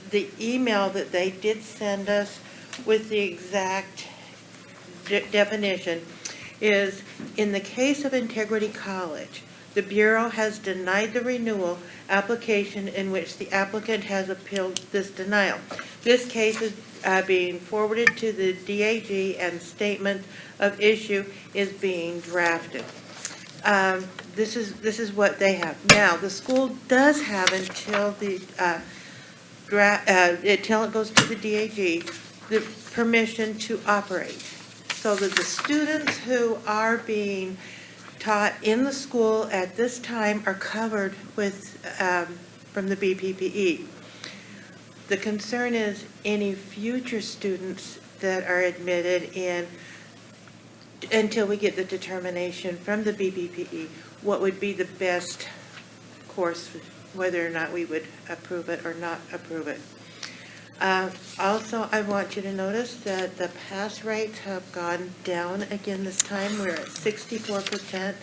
the email that they did send us with the exact definition is, in the case of Integrity College, the Bureau has denied the renewal application in which the applicant has appealed this denial. This case is being forwarded to the DAG and statement of issue is being drafted. This is what they have. Now, the school does have until until it goes to the DAG, the permission to operate. So that the students who are being taught in the school at this time are covered with, from the BPPE. The concern is any future students that are admitted in, until we get the determination from the BPPE, what would be the best course, whether or not we would approve it or not approve it. Also, I want you to notice that the pass rates have gone down again this time. We're at 64%,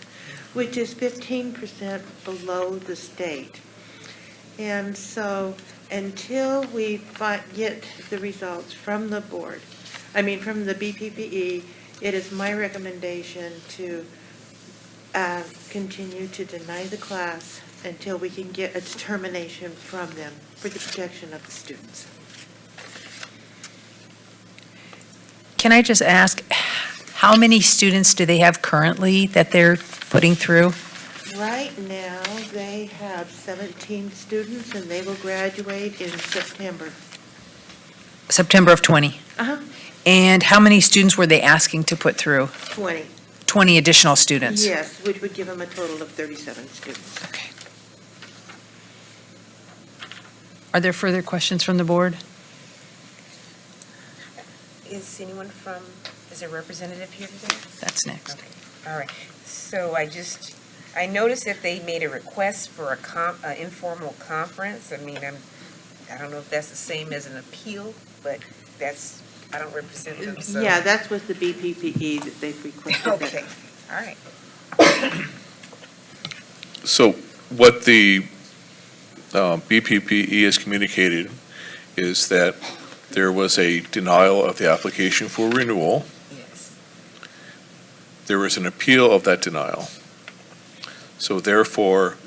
which is 15% below the state. And so until we get the results from the board, from the BPPE, it is my recommendation to continue to deny the class until we can get a determination from them for the protection of the students. Can I just ask, how many students do they have currently that they're putting through? Right now, they have 17 students, and they will graduate in September. September of 20. Uh-huh, And how many students were they asking to put through? 20. 20 additional students? Yes, which would give them a total of 37 students. Okay. Are there further questions from the board? Is is a representative here today? That's next. Okay, all right. So I noticed that they made a request for an informal conference. I don't know if that's the same as an appeal, but I don't represent them, so. Yeah, that's with the BPPE that they've requested. Okay, all right. So what the BPPE has communicated is that there was a denial of the application for renewal. Yes. There was an appeal of that denial. So therefore,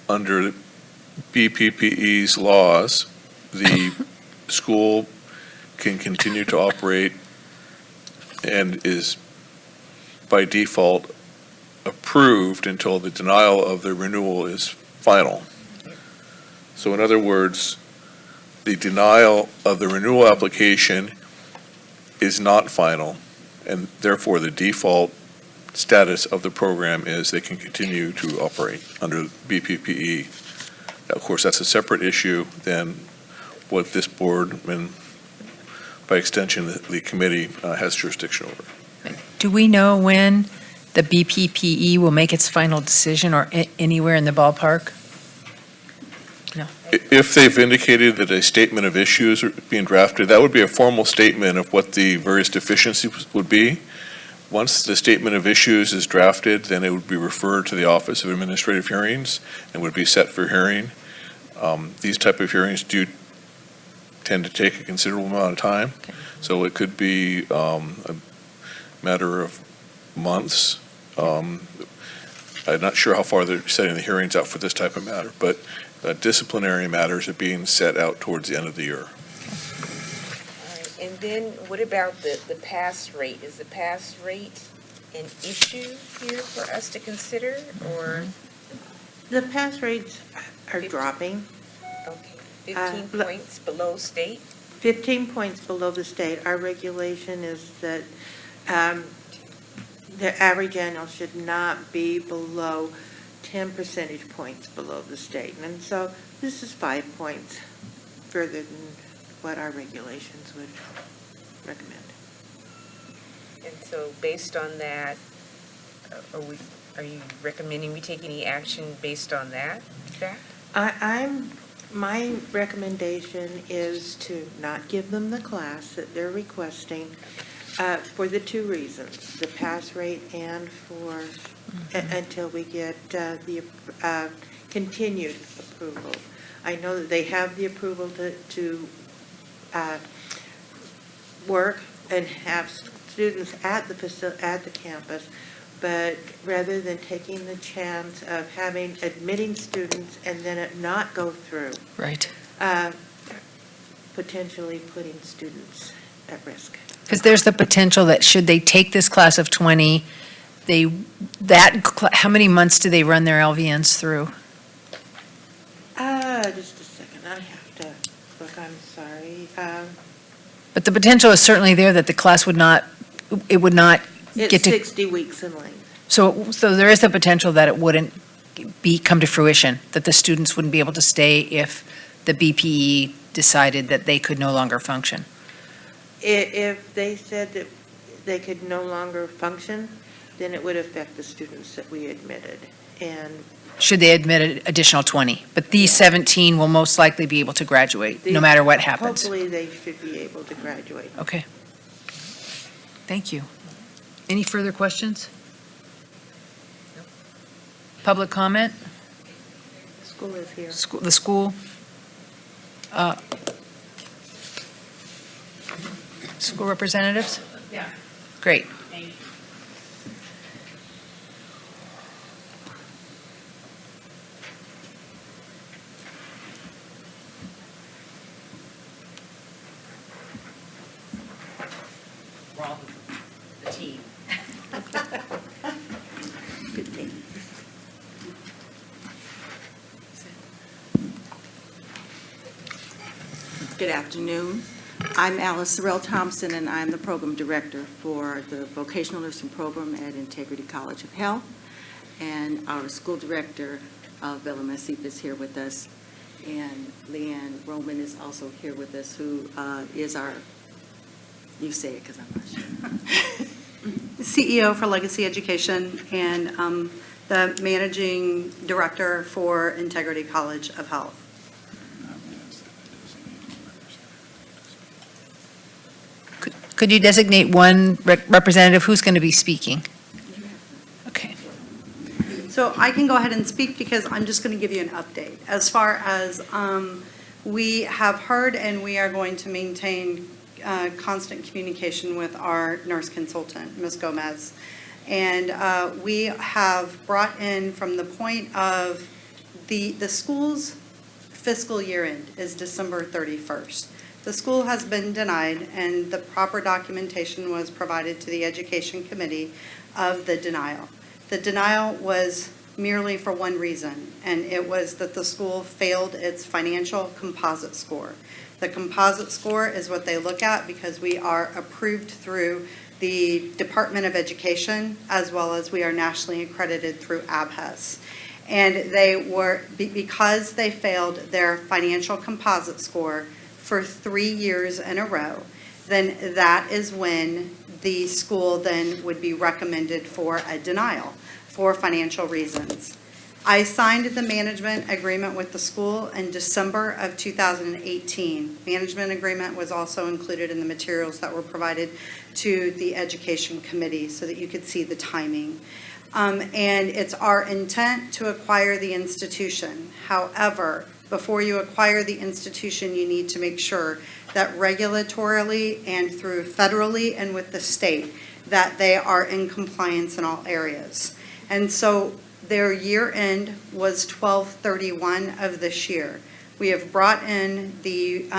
under BPPE's laws, the school can continue to operate and is by default approved until the denial of the renewal is final. So in other words, the denial of the renewal application is not final, and therefore the default status of the program is they can continue to operate under BPPE. Of course, that's a separate issue than what this board, and by extension, the committee has jurisdiction over. Do we know when the BPPE will make its final decision, or anywhere in the ballpark? If they've indicated that a statement of issues are being drafted, that would be a formal statement of what the various deficiencies would be. Once the statement of issues is drafted, then it would be referred to the Office of Administrative Hearings and would be set for hearing. These type of hearings do tend to take a considerable amount of time, so it could be a matter of months. I'm not sure how far they're setting the hearings out for this type of matter, but disciplinary matters are being set out towards the end of the year. All right, and then what about the pass rate? Is the pass rate an issue here for us to consider, or? The pass rates are dropping. Okay, 15 points below state? 15 points below the state. Our regulation is that the average annual should not be below 10 percentage points below the state. And so this is 5 points further than what our regulations would recommend. And so based on that, are you recommending we take any action based on that fact? I'm My recommendation is to not give them the class that they're requesting for the two reasons, the pass rate and for, until we get the continued approval. I know that they have the approval to work and have students at the campus, but rather than taking the chance of admitting students and then it not go through, Right. potentially putting students at risk. Because there's the potential that should they take this class of 20, how many months do they run their LVNs through? Just a second, I have to look, I'm sorry. But the potential is certainly there that the class would not It's get to, 60 weeks in length. so there is the potential that it wouldn't come to fruition, that the students wouldn't be able to stay if the BPE decided that they could no longer function. If they said that they could no longer function, then it would affect the students that we admitted. And Should they admit an additional 20? But these 17 will most likely be able to graduate, no matter what happens. hopefully they should be able to graduate. Okay. Thank you. Any further questions? Public comment? School is here. The school? School representatives? Yeah. Great. Thank you. Wrong, the team. Good thing. Good afternoon. I'm Alice Sorrell Thompson, and I'm the program director for the Vocational Nursing Program at Integrity College of Health. And our school director, Bella Masip, is here with us. And Leanne Roman is also here with us, who is our, you say it because I'm not sure. CEO for Legacy Education and the managing director for Integrity College of Health. Could you designate one representative who's going to be speaking? Okay. So I can go ahead and speak because I'm just going to give you an update. As far as we have heard and we are going to maintain constant communication with our nurse consultant, Ms. Gomez. And we have brought in from the point of the school's fiscal year end is December 31st. The school has been denied, and the proper documentation was provided to the Education Committee of the denial. The denial was merely for one reason, and it was that the school failed its financial composite score. The composite score is what they look at because we are approved through the Department of Education, as well as we are nationally accredited through ABHES. And they were, because they failed their financial composite score for 3 years in a row, then that is when the school then would be recommended for a denial for financial reasons. I signed the management agreement with the school in December of 2018. Management agreement was also included in the materials that were provided to the Education Committee so that you could see the timing. And it's our intent to acquire the institution. However, before you acquire the institution, you need to make sure that regulatorily and through federally and with the state, that they are in compliance in all areas. And so their year end was 12/31 of this year. We have brought in the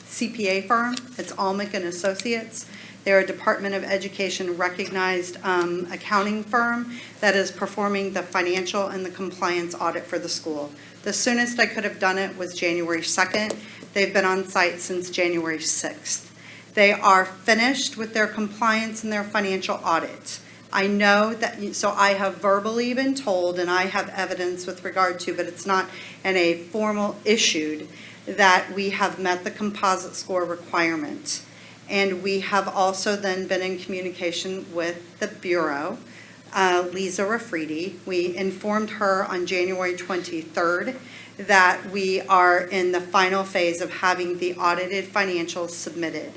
CPA firm. It's Almec and Associates. They're a Department of Education recognized accounting firm that is performing the financial and the compliance audit for the school. The soonest I could have done it was January 2nd. They've been on site since January 6th. They are finished with their compliance and their financial audit. I know that, so I have verbally been told, and I have evidence with regard to, but it's not in a formal issued, that we have met the composite score requirement. And we have also then been in communication with the Bureau, Lisa Raffredi. We informed her on January 23rd that we are in the final phase of having the audited financials submitted.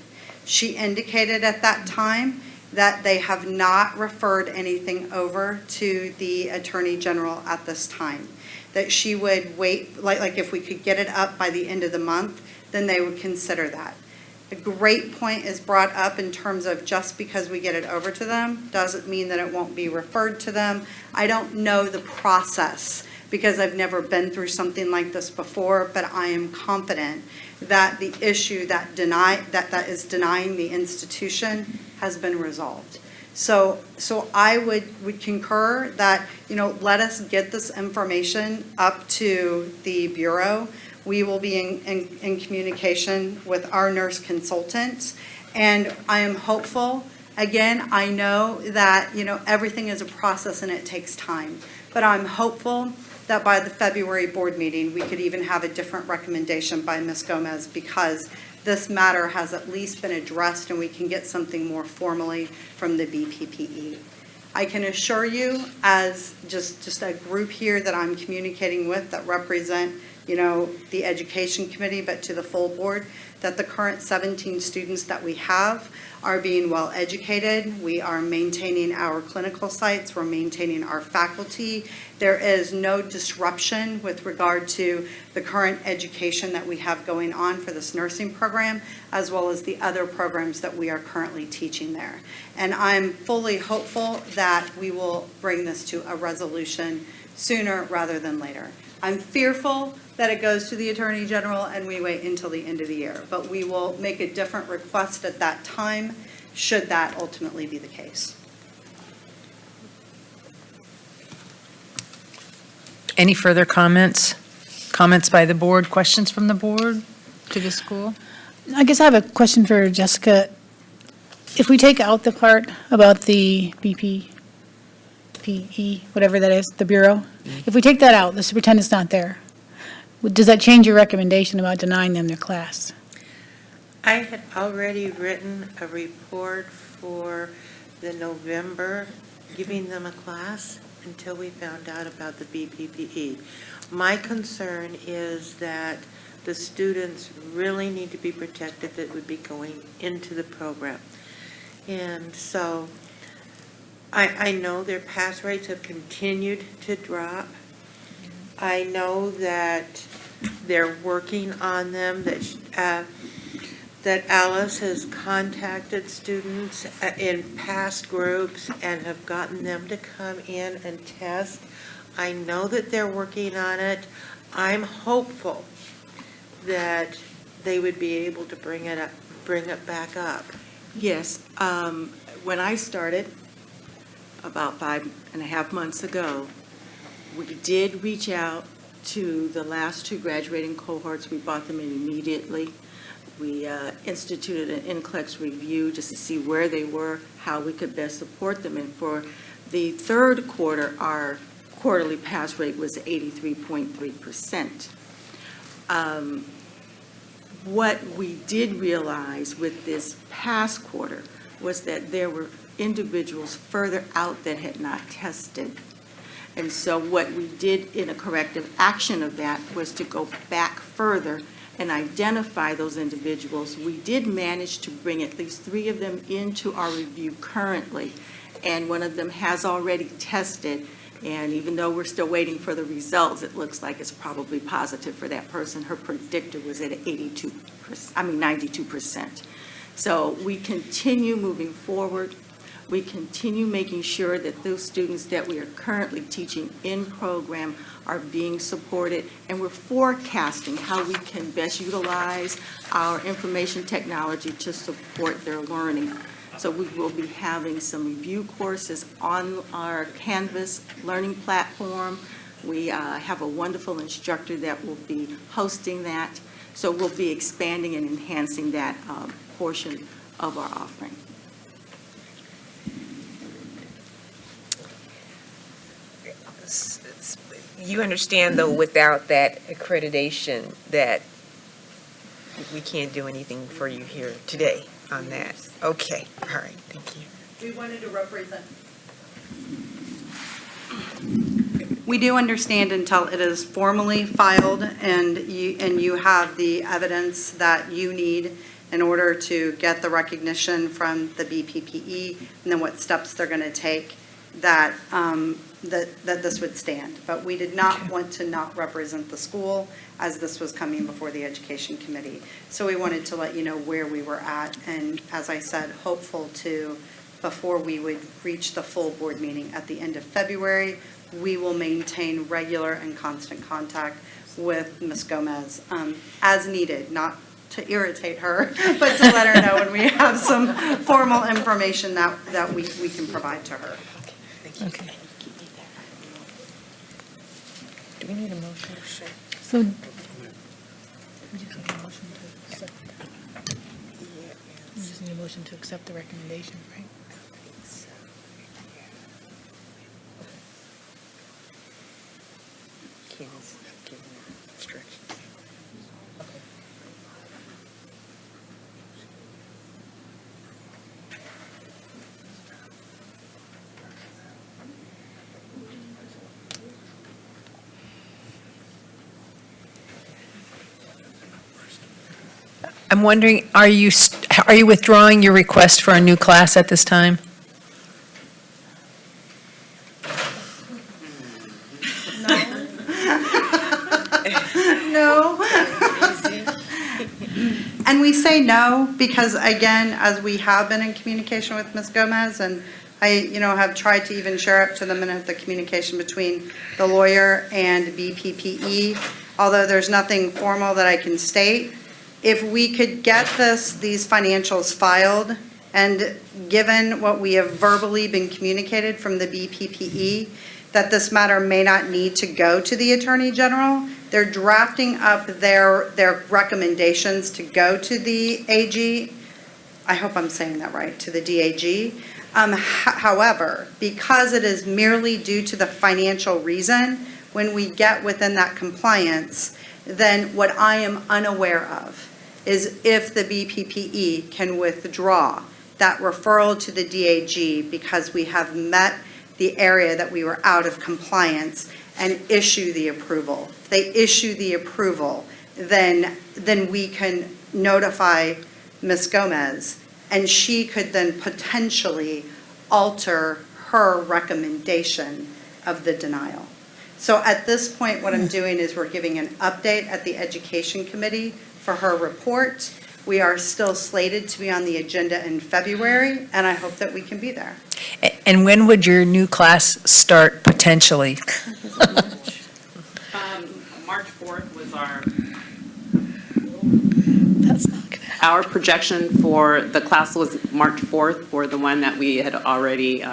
She indicated at that time that they have not referred anything over to the Attorney General at this time, that she would wait, like if we could get it up by the end of the month, then they would consider that. A great point is brought up in terms of just because we get it over to them doesn't mean that it won't be referred to them. I don't know the process because I've never been through something like this before, but I am confident that the issue that is denying the institution has been resolved. So I would concur that, let us get this information up to the Bureau. We will be in communication with our nurse consultants, and I am hopeful. Again, I know that, everything is a process and it takes time, but I'm hopeful that by the February board meeting, we could even have a different recommendation by Ms. Gomez, because this matter has at least been addressed and we can get something more formally from the BPPE. I can assure you, as just a group here that I'm communicating with that represent, the education committee, but to the full board, that the current 17 students that we have are being well educated. We are maintaining our clinical sites. We're maintaining our faculty. There is no disruption with regard to the current education that we have going on for this nursing program, as well as the other programs that we are currently teaching there. And I'm fully hopeful that we will bring this to a resolution sooner rather than later. I'm fearful that it goes to the Attorney General and we wait until the end of the year, but we will make a different request at that time, should that ultimately be the case. Any further comments? Comments by the board, questions from the board to the school? I guess I have a question for Jessica. If we take out the part about the BPPE, whatever that is, the Bureau, if we take that out, let's pretend it's not there, does that change your recommendation about denying them their class? I had already written a report for the November, giving them a class until we found out about the BPPE. My concern is that the students really need to be protected that would be going into the program. And so I know their pass rates have continued to drop. I know that they're working on them, that Alice has contacted students in past groups and have gotten them to come in and test. I know that they're working on it. I'm hopeful that they would be able to bring it back up. Yes, when I started about 5.5 months ago, we did reach out to the last 2 graduating cohorts. We brought them in immediately. We instituted an NCLEX review just to see where they were, how we could best support them. And for the third quarter, our quarterly pass rate was 83.3%. What we did realize with this past quarter was that there were individuals further out that had not tested. And so what we did in a corrective action of that was to go back further and identify those individuals. We did manage to bring at least 3 of them into our review currently, and one of them has already tested. And even though we're still waiting for the results, it looks like it's probably positive for that person. Her predictor was at 92%. So we continue moving forward. We continue making sure that those students that we are currently teaching in program are being supported, and we're forecasting how we can best utilize our information technology to support their learning. So we will be having some review courses on our Canvas learning platform. We have a wonderful instructor that will be hosting that. So we'll be expanding and enhancing that portion of our offering. You understand, though, without that accreditation, that we can't do anything for you here today on that? Okay, all right, thank you. We wanted to represent. We do understand until it is formally filed and you have the evidence that you need in order to get the recognition from the BPPE, and then what steps they're going to take, that this would stand. But we did not want to not represent the school as this was coming before the Education Committee. So we wanted to let you know where we were at, and as I said, hopeful to, before we would reach the full board meeting at the end of February, we will maintain regular and constant contact with Ms. Gomez as needed, not to irritate her, but to let her know when we have some formal information that we can provide to her. Okay. Do we need a motion? So, We just need a motion to accept. We just need a motion to accept the recommendation, right? Ken's giving instructions. I'm wondering, are you withdrawing your request for a new class at this time? No. And we say no because, again, as we have been in communication with Ms. Gomez, and I, have tried to even share up to the minute the communication between the lawyer and BPPE, although there's nothing formal that I can state. If we could get these financials filed, and given what we have verbally been communicated from the BPPE, that this matter may not need to go to the Attorney General, they're drafting up their recommendations to go to the AG. I hope I'm saying that right, to the DAG. However, because it is merely due to the financial reason, when we get within that compliance, then what I am unaware of is if the BPPE can withdraw that referral to the DAG because we have met the area that we were out of compliance and issue the approval. If they issue the approval, then we can notify Ms. Gomez, and she could then potentially alter her recommendation of the denial. So at this point, what I'm doing is we're giving an update at the Education Committee for her report. We are still slated to be on the agenda in February, and I hope that we can be there. And when would your new class start potentially? March 4th was our that's not going to happen. our projection for the class was March 4th for the one that we had already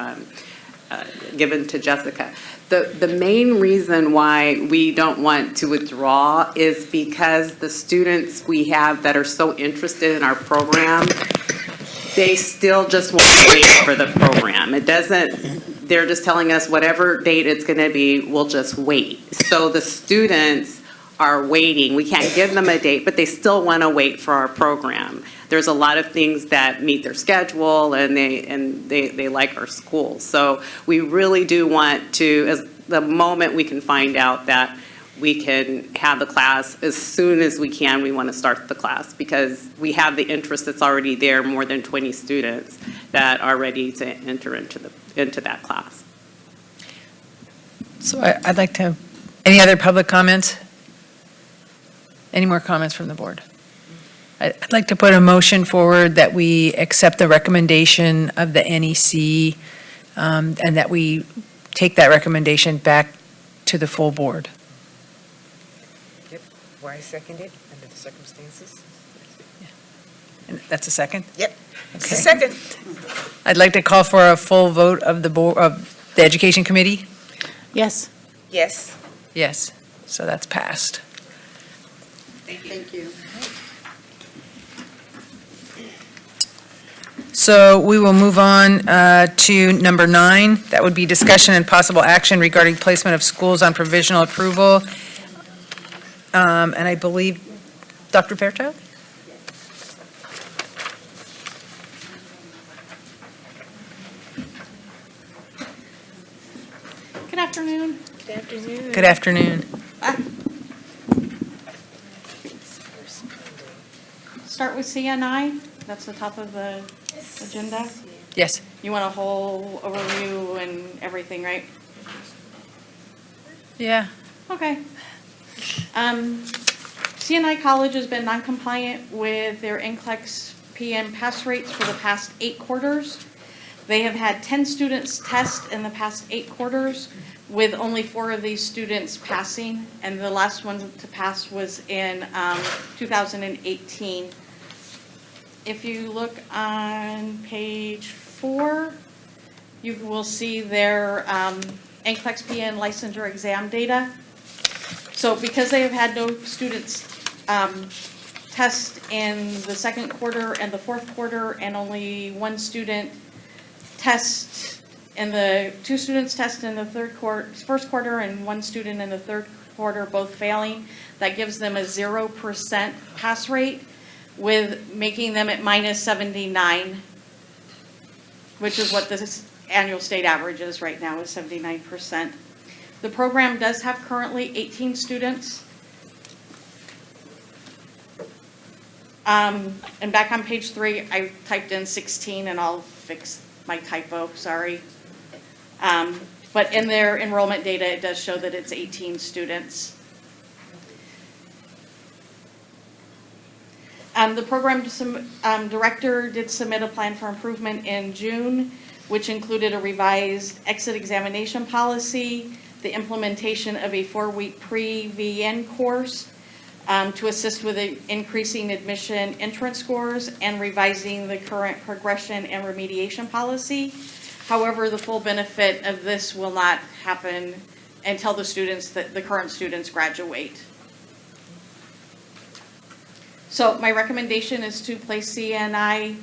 given to Jessica. The main reason why we don't want to withdraw is because the students we have that are so interested in our program, they still just want to wait for the program. They're just telling us whatever date it's going to be, we'll just wait. So the students are waiting. We can't give them a date, but they still want to wait for our program. There's a lot of things that meet their schedule, and they like our school. So we really do want to, as the moment we can find out that we can have the class, as soon as we can, we want to start the class because we have the interest that's already there, more than 20 students that are ready to enter into that class. So I'd like to, any other public comments? Any more comments from the board? I'd like to put a motion forward that we accept the recommendation of the NEC and that we take that recommendation back to the full board. Yep, where I seconded, under the circumstances. And that's a second? Yep, it's a Okay. second. I'd like to call for a full vote of the board, of the Education Committee. Yes. Yes. Yes, so that's passed. Thank you. So we will move on to number 9. That would be discussion and possible action regarding placement of schools on provisional approval. And I believe, Dr. Fairchild? Good afternoon. Good afternoon. Good afternoon. Start with CNI, that's the top of the agenda. Yes. You want a whole overview and everything, right? Yeah. Okay. CNI College has been non-compliant with their NCLEX PM pass rates for the past 8 quarters. They have had 10 students test in the past 8 quarters, with only 4 of these students passing, and the last one to pass was in 2018. If you look on page 4, you will see their NCLEX PN licensure exam data. So because they have had no students test in the second quarter and the fourth quarter, and only 1 student test in the 2 students test in the first quarter, and 1 student in the third quarter, both failing, that gives them a 0% pass rate, with making them at minus 79, which is what this annual state average is right now, is 79%. The program does have currently 18 students. And back on page 3, I typed in 16, and I'll fix my typo, sorry. But in their enrollment data, it does show that it's 18 students. The program director did submit a plan for improvement in June, which included a revised exit examination policy, the implementation of a 4-week pre-VN course to assist with increasing admission entrance scores, and revising the current progression and remediation policy. However, the full benefit of this will not happen until the current students graduate. So my recommendation is to place CNI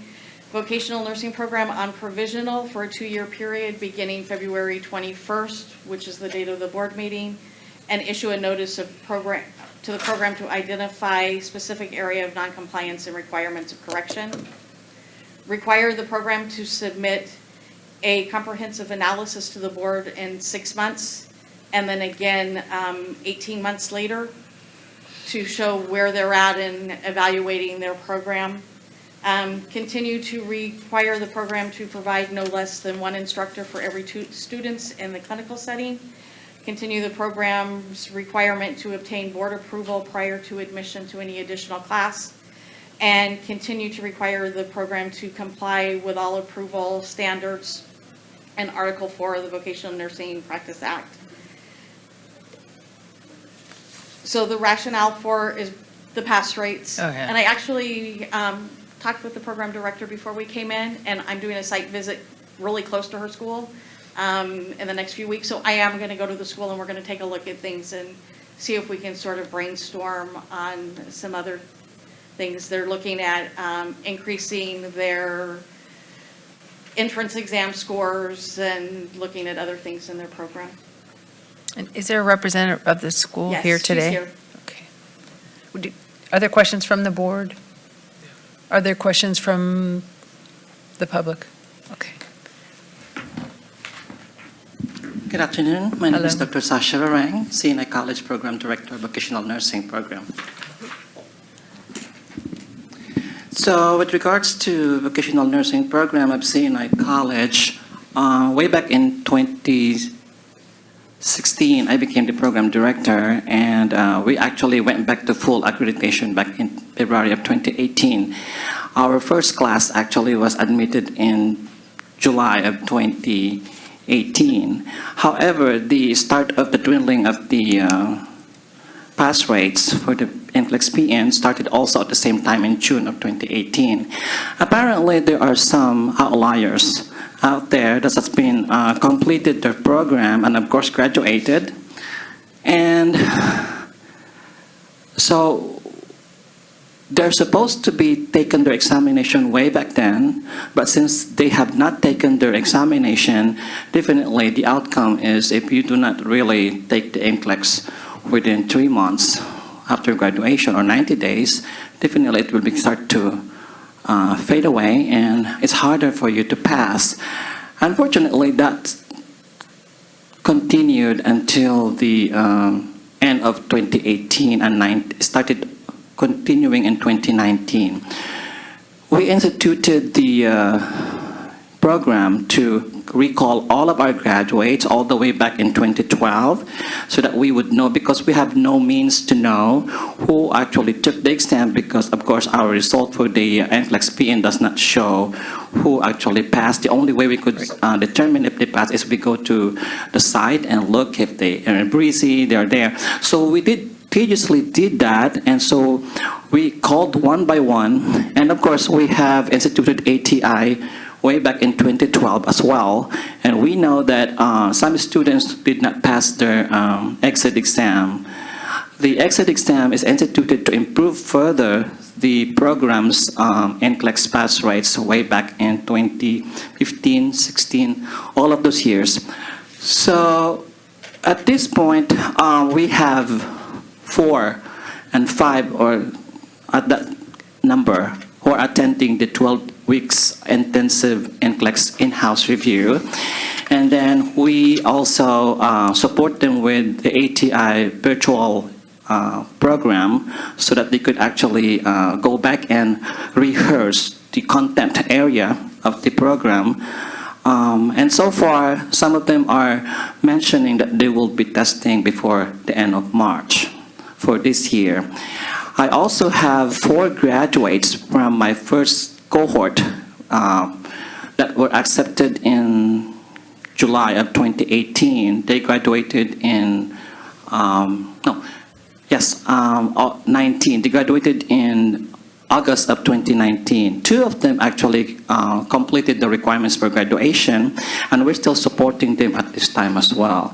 Vocational Nursing Program on provisional for a 2-year period beginning February 21st, which is the date of the board meeting, and issue a notice of program to the program to identify specific area of noncompliance and requirements of correction. Require the program to submit a comprehensive analysis to the board in 6 months, and then again 18 months later, to show where they're at in evaluating their program. Continue to require the program to provide no less than 1 instructor for every 2 students in the clinical setting. Continue the program's requirement to obtain board approval prior to admission to any additional class. And continue to require the program to comply with all approval standards and Article 4 of the Vocational Nursing Practice Act. So the rationale for is the pass rates. Oh, yeah. And I actually talked with the program director before we came in, and I'm doing a site visit really close to her school in the next few weeks. So I am going to go to the school, and we're going to take a look at things and see if we can sort of brainstorm on some other things. They're looking at increasing their entrance exam scores and looking at other things in their program. And is there a representative of the school Yes, here she's today? here. Okay. Are there questions from the board? Are there questions from the public? Okay. Good afternoon. My name is Hello. Dr. Sasha Rarang, CNI College Program Director, Vocational Nursing Program. So with regards to Vocational Nursing Program of CNI College, way back in 2016, I became the Program Director, and we actually went back to full accreditation back in February of 2018. Our first class actually was admitted in July of 2018. However, the start of the dwindling of the pass rates for the NCLEX PN started also at the same time in June of 2018. Apparently, there are some outliers out there that has been completed their program and of course graduated. And so they're supposed to be taken their examination way back then, but since they have not taken their examination, definitely the outcome is if you do not really take the NCLEX within 3 months after graduation or 90 days, definitely it will start to fade away, and it's harder for you to pass. Unfortunately, that continued until the end of 2018 and started continuing in 2019. We instituted the program to recall all of our graduates all the way back in 2012 so that we would know, because we have no means to know who actually took the exam, because of course our result for the NCLEX PN does not show who actually passed. The only way we could determine if they passed is we go to the site and look if they are breezy, they're there. So we previously did that, and so we called one by one, and of course we have instituted ATI way back in 2012 as well, and we know that some students did not pass their exit exam. The exit exam is instituted to improve further the program's NCLEX pass rates way back in 2015, 16, all of those years. So at this point, we have 4 and 5, or at that number, who are attending the 12 weeks intensive NCLEX in-house review. And then we also support them with the ATI virtual program so that they could actually go back and rehearse the content area of the program. And so far, some of them are mentioning that they will be testing before the end of March for this year. I also have 4 graduates from my first cohort that were accepted in July of 2018. They graduated in, 19. They graduated in August of 2019. 2 of them actually completed the requirements for graduation, and we're still supporting them at this time as well.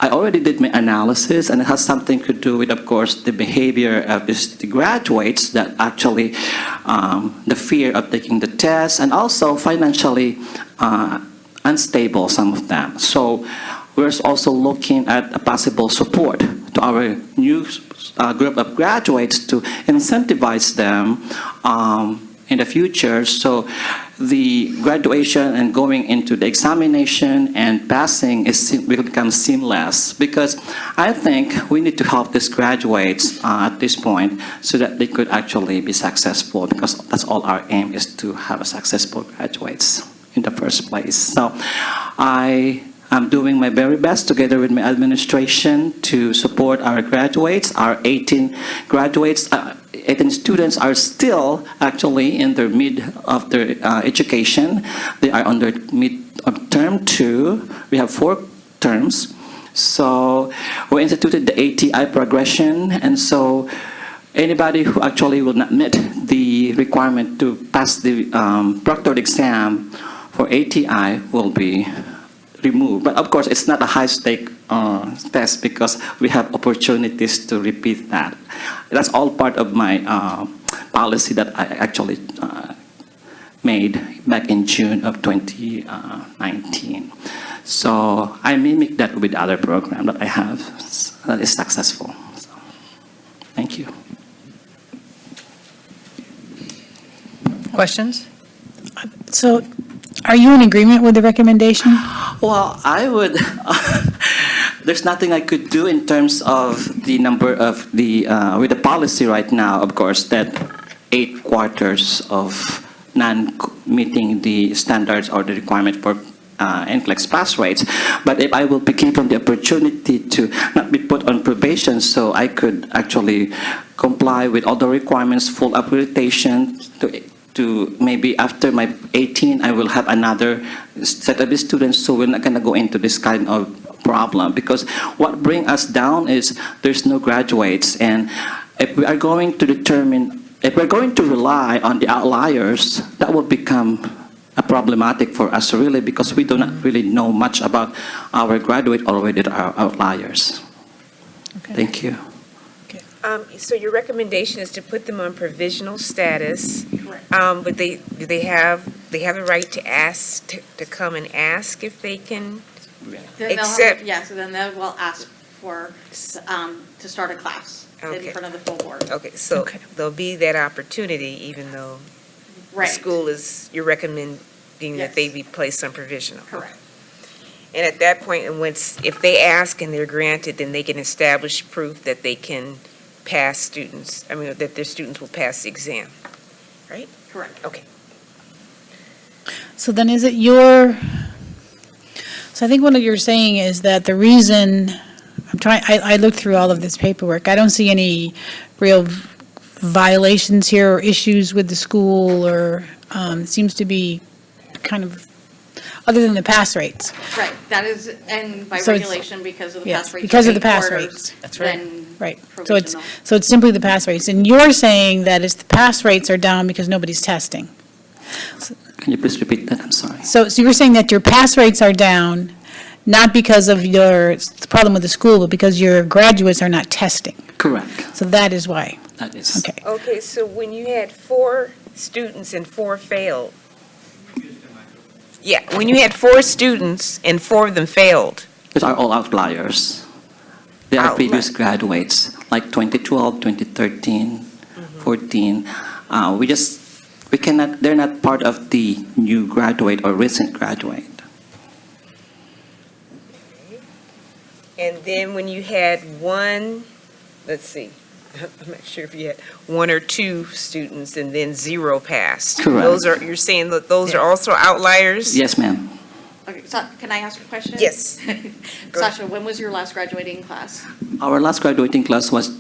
I already did my analysis, and it has something to do with, of course, the behavior of the graduates, that actually the fear of taking the test, and also financially unstable, some of them. So we're also looking at a possible support to our new group of graduates to incentivize them in the future, so the graduation and going into the examination and passing will become seamless. Because I think we need to help these graduates at this point so that they could actually be successful, because that's all our aim is to have a successful graduates in the first place. So I'm doing my very best together with my administration to support our graduates. Our 18 graduates, 18 students are still actually in their mid of their education. They are on their mid of term 2. We have 4 terms. So we instituted the ATI progression, and so anybody who actually will not meet the requirement to pass the proctored exam for ATI will be removed. But of course, it's not a high-stake test, because we have opportunities to repeat that. That's all part of my policy that I actually made back in June of 2019. So I mimic that with other program that I have that is successful. So, thank you. Questions? So are you in agreement with the recommendation? Well, I would, there's nothing I could do in terms of the number of the, with the policy right now, of course, that 8 quarters of non-meeting the standards or the requirement for NCLEX pass rates. But if I will be given the opportunity to not be put on probation, so I could actually comply with all the requirements, full accreditation, to maybe after my 18, I will have another set of students, so we're not going to go into this kind of problem. Because what brings us down is there's no graduates, and if we are going to determine, if we're going to rely on the outliers, that will become a problematic for us really, because we do not really know much about our graduate already that are outliers. Okay. Thank you. So your recommendation is to put them on provisional status. Correct. But they have the right to ask, to come and ask if they can accept? So then they will ask for, to start a class in front of the full board. Okay, so there'll be that opportunity, even though the Right. school is, you're recommending Yes. that they be placed on provisional. Correct. And at that point, and if they ask and they're granted, then they can establish proof that they can pass students, that their students will pass the exam, right? Correct. Okay. So then so I think what you're saying is that the reason, I looked through all of this paperwork, I don't see any real violations here or issues with the school, or it seems to be kind of, other than the pass rates. Right, that is, and by So it's- regulation, because of the Yes, pass rates. because of the 8 pass quarters, rates. That's right. then Right. provisional. So it's simply the pass rates. And you're saying that it's the pass rates are down because nobody's testing. Can you please repeat that? I'm sorry. So you're saying that your pass rates are down, not because of your problem with the school, but because your graduates are not testing. Correct. So that is why. That is. Okay. Okay, so when you had 4 students and 4 failed. Yeah, when you had 4 students and 4 of them failed. These are all outliers. They are Outlier. previous graduates, like 2012, 2013, 14. They're not part of the new graduate or recent graduate. And then when you had one, let's see, I'm not sure if you had 1 or 2 students and then 0 passed. Correct. You're saying that those are also outliers? Yes, ma'am. Okay, so can I ask a question? Yes. Go Sasha, when was your last graduating class? Our last graduating class was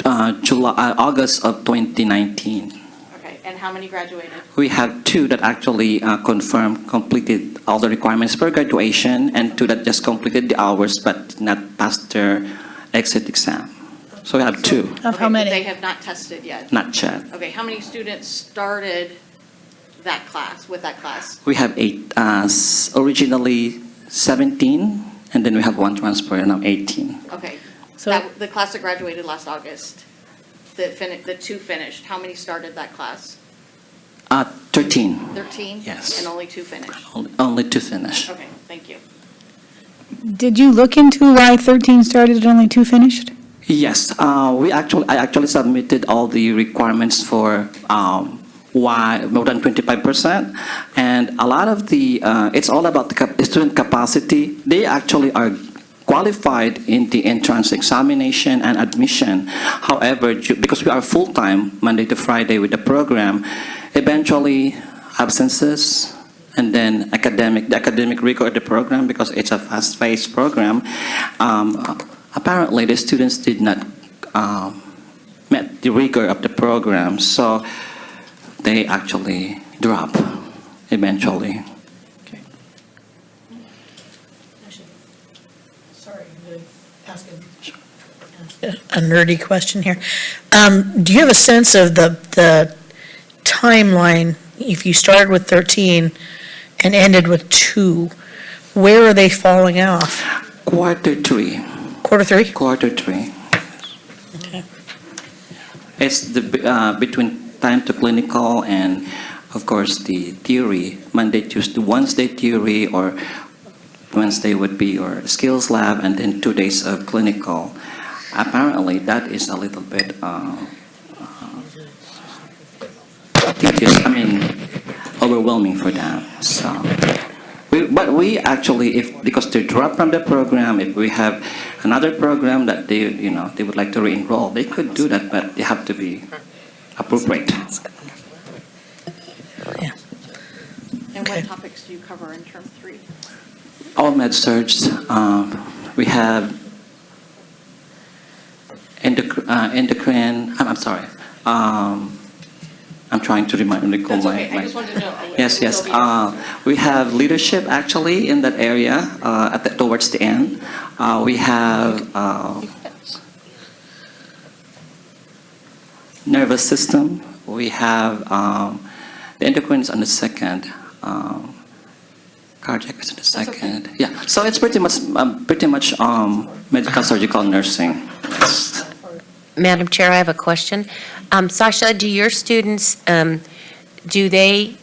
August of 2019. Okay, and how many graduated? We have 2 that actually completed all the requirements for graduation, and 2 that just completed the hours but not passed their exit exam. So we have 2, Of how Okay, but many? They have not tested yet? not yet. Okay, how many students started that class, with that class? We have 8, originally 17, and then we have 1 transfer, and now 18. Okay, So the class that graduated last August, the 2 finished, how many started that class? 13, 13? Yes. And only 2 finished? only to finish. Okay, thank you. did you look into why 13 started and only 2 finished? Yes, I actually submitted all the requirements for why more than 25%, and a lot of it's all about the student capacity. They actually are qualified in the entrance examination and admission. However, because we are full-time, Monday to Friday with the program, eventually absences, and then the academic rigor of the program, because it's a fast-paced program, apparently the students did not met the rigor of the program, so they actually drop eventually. Sorry, ask a nerdy question here. Do you have a sense of the timeline, if you started with 13 and ended with 2, where are they falling off? Quarter 3. Quarter 3? Quarter 3. Okay. It's between time to clinical and, of course, the theory. Monday, Tuesday, Wednesday theory, or Wednesday would be your skills lab, and then 2 days of clinical. Apparently, that is a little bit overwhelming for them. So, but we actually, because they drop from the program, if we have another program that they would like to re-enroll, they could do that, but they have to be appropriate. And what topics do you cover in term 3? All med surgs. We have endocrine. I'm sorry. I'm trying to recall That's okay, I just wanted to know. Yes. We have leadership actually in that area towards the end. We have nervous system. We have the endocrine is on the second. Cardiac is on the second. Okay. Yeah. So it's pretty much medical surgical nursing. Yes. Madam Chair, I have a question. Sasha, do your students, do they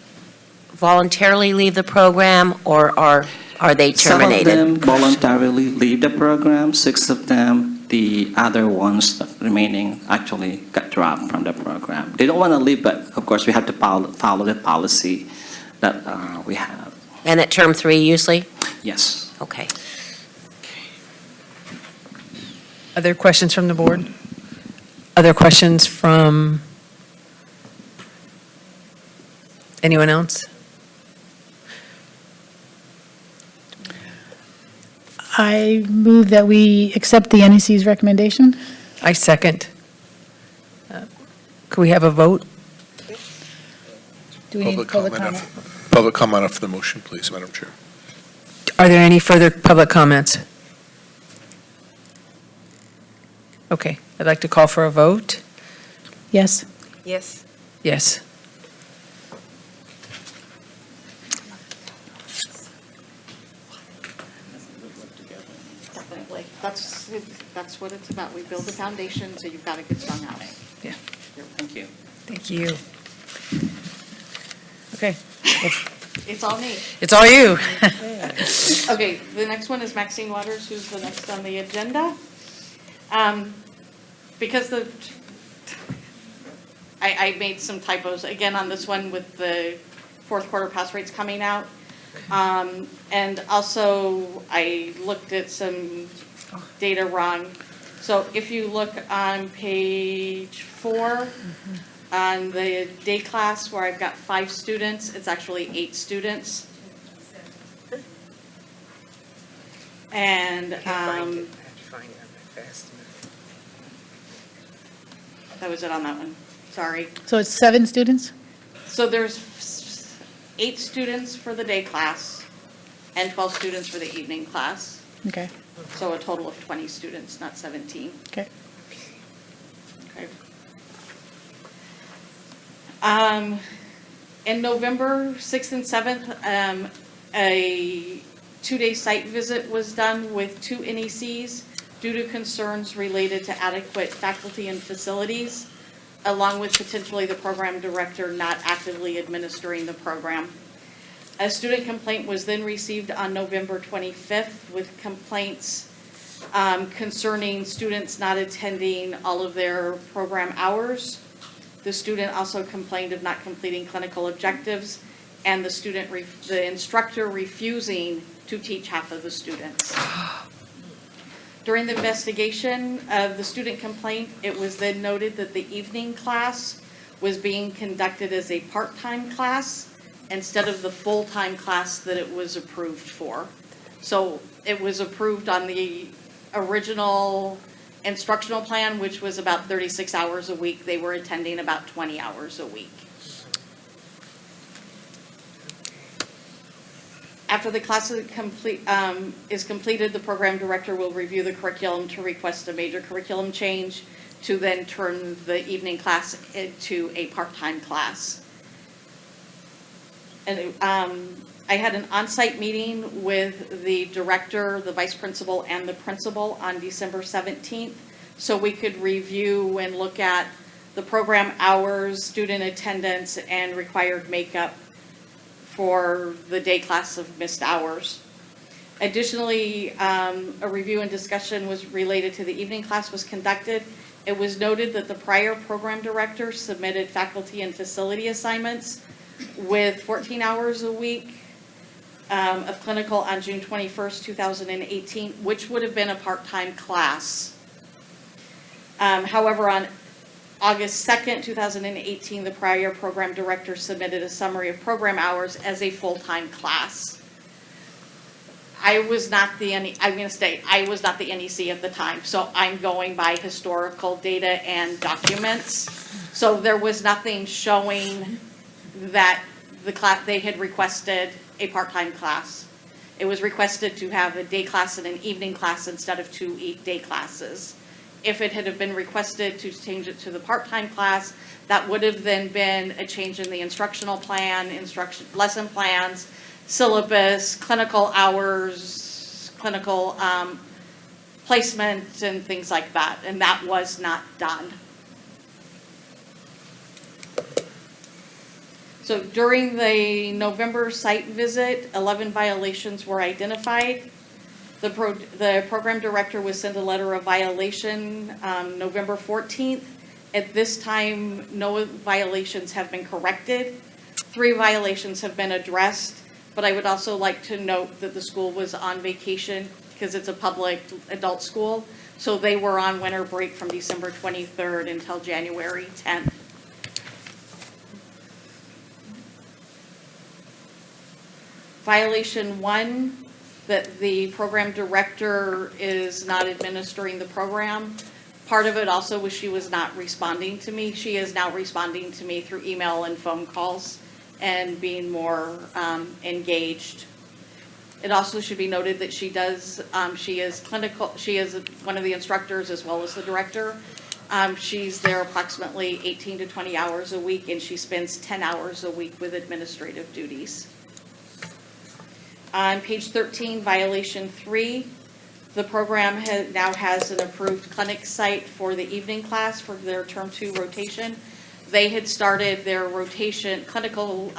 voluntarily leave the program, or are they terminated? Some of them voluntarily leave the program. 6 of them, the other ones remaining, actually got dropped from the program. They don't want to leave, but of course we have to follow the policy that we have. And at term 3 usually? Yes. Okay. Other questions from the board? Other questions from anyone else? I move that we accept the NEC's recommendation. I second. Could we have a vote? Do we need public comment? Public comment of the motion, please, Madam Chair. Are there any further public comments? Okay, I'd like to call for a vote. Yes. Yes. Yes. Definitely. That's what it's about. We build the foundation, so you've got a good strong house. Yeah. Thank you. Thank you. Okay. It's all me. It's all you. Okay, the next one is Maxine Waters, who's the next on the agenda. Because I made some typos again on this one with the fourth quarter pass rates coming out. And also I looked at some data wrong. So if you look on page 4, on the day class where I've got 5 students, it's actually 8 students. And that was it on that one. Sorry. So it's 7 students? So there's 8 students for the day class and 12 students for the evening class. Okay. So a total of 20 students, not 17. Okay. Okay. In November 6th and 7th, a 2-day site visit was done with 2 NECs due to concerns related to adequate faculty and facilities, along with potentially the program director not actively administering the program. A student complaint was then received on November 25th with complaints concerning students not attending all of their program hours. The student also complained of not completing clinical objectives, and the instructor refusing to teach half of the students. During the investigation of the student complaint, it was then noted that the evening class was being conducted as a part-time class instead of the full-time class that it was approved for. So it was approved on the original instructional plan, which was about 36 hours a week. They were attending about 20 hours a week. After the class is completed, the program director will review the curriculum to request a major curriculum change to then turn the evening class into a part-time class. And I had an on-site meeting with the director, the vice principal, and the principal on December 17th, so we could review and look at the program hours, student attendance, and required makeup for the day class of missed hours. Additionally, a review and discussion was related to the evening class was conducted. It was noted that the prior program director submitted faculty and facility assignments with 14 hours a week of clinical on June 21st, 2018, which would have been a part-time class. However, on August 2nd, 2018, the prior program director submitted a summary of program hours as a full-time class. I was not the NEC at the time, so I'm going by historical data and documents. So there was nothing showing that they had requested a part-time class. It was requested to have a day class and an evening class instead of 2 day classes. If it had been requested to change it to the part-time class, that would have then been a change in the instructional plan, lesson plans, syllabus, clinical hours, clinical placement, and things like that, and that was not done. So during the November site visit, 11 violations were identified. The program director was sent a letter of violation November 14th. At this time, no violations have been corrected. 3 violations have been addressed. but I would also like to note that the school was on vacation because it's a public adult school. So they were on winter break from December 23rd until January 10th. Violation 1, that the program director is not administering the program. Part of it also was she was not responding to me. She is now responding to me through email and phone calls and being more engaged. It also should be noted that she is clinical, she is one of the instructors as well as the director. She's there approximately 18 to 20 hours a week, and she spends 10 hours a week with administrative duties. On page 13, violation 3, the program now has an approved clinic site for the evening class for their term 2 rotation. They had started their clinical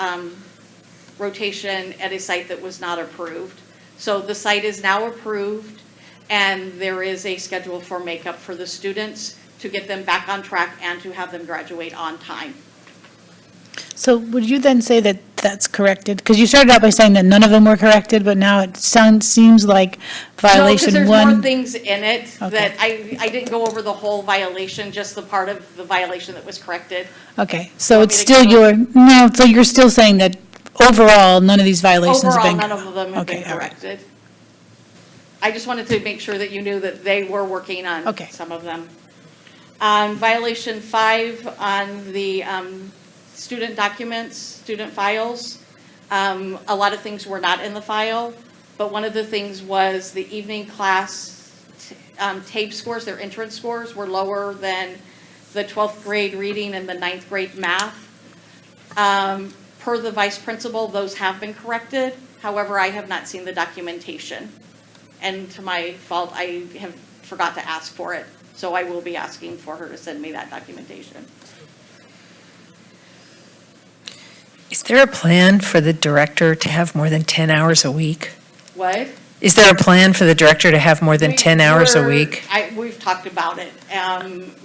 rotation at a site that was not approved. So the site is now approved, and there is a schedule for makeup for the students to get them back on track and to have them graduate on time. So would you then say that that's corrected? Because you started out by saying that none of them were corrected, but now it seems like violation No, because there's 1. more things in it Okay. that I didn't go over the whole violation, just the part of the violation that was corrected. Okay, so Want it's me to still go- so you're still saying that overall, none of these violations have Overall, been. none of them have been Okay, all right. corrected. I just wanted to make sure that you knew that they were working on Okay. some of them. Violation 5 on the student documents, student files. A lot of things were not in the file, but one of the things was the evening class TABE scores, their entrance scores, were lower than the 12th grade reading and the 9th grade math. Per the vice principal, those have been corrected. However, I have not seen the documentation. And to my fault, I have forgot to ask for it. So I will be asking for her to send me that documentation. Is there a plan for the director to have more than 10 hours a week? What? Is there a plan for the director to have more than 10 hours a week? We've talked about it.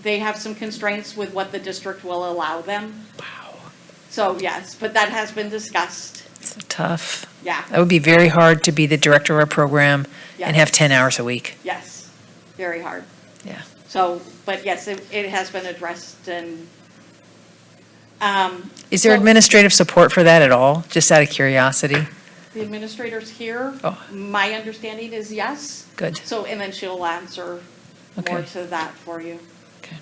They have some constraints with what the district will allow them. Wow. So yes, but that has been discussed. It's tough. Yeah. That would be very hard to be the director of a program and Yes. have 10 hours a week. Yes, very hard. Yeah. So, but yes, it has been addressed and. Is there so administrative support for that at all, just out of curiosity? The administrators here, Oh. my understanding is yes. Good. So, and then she'll answer more Okay. to that for you. Okay.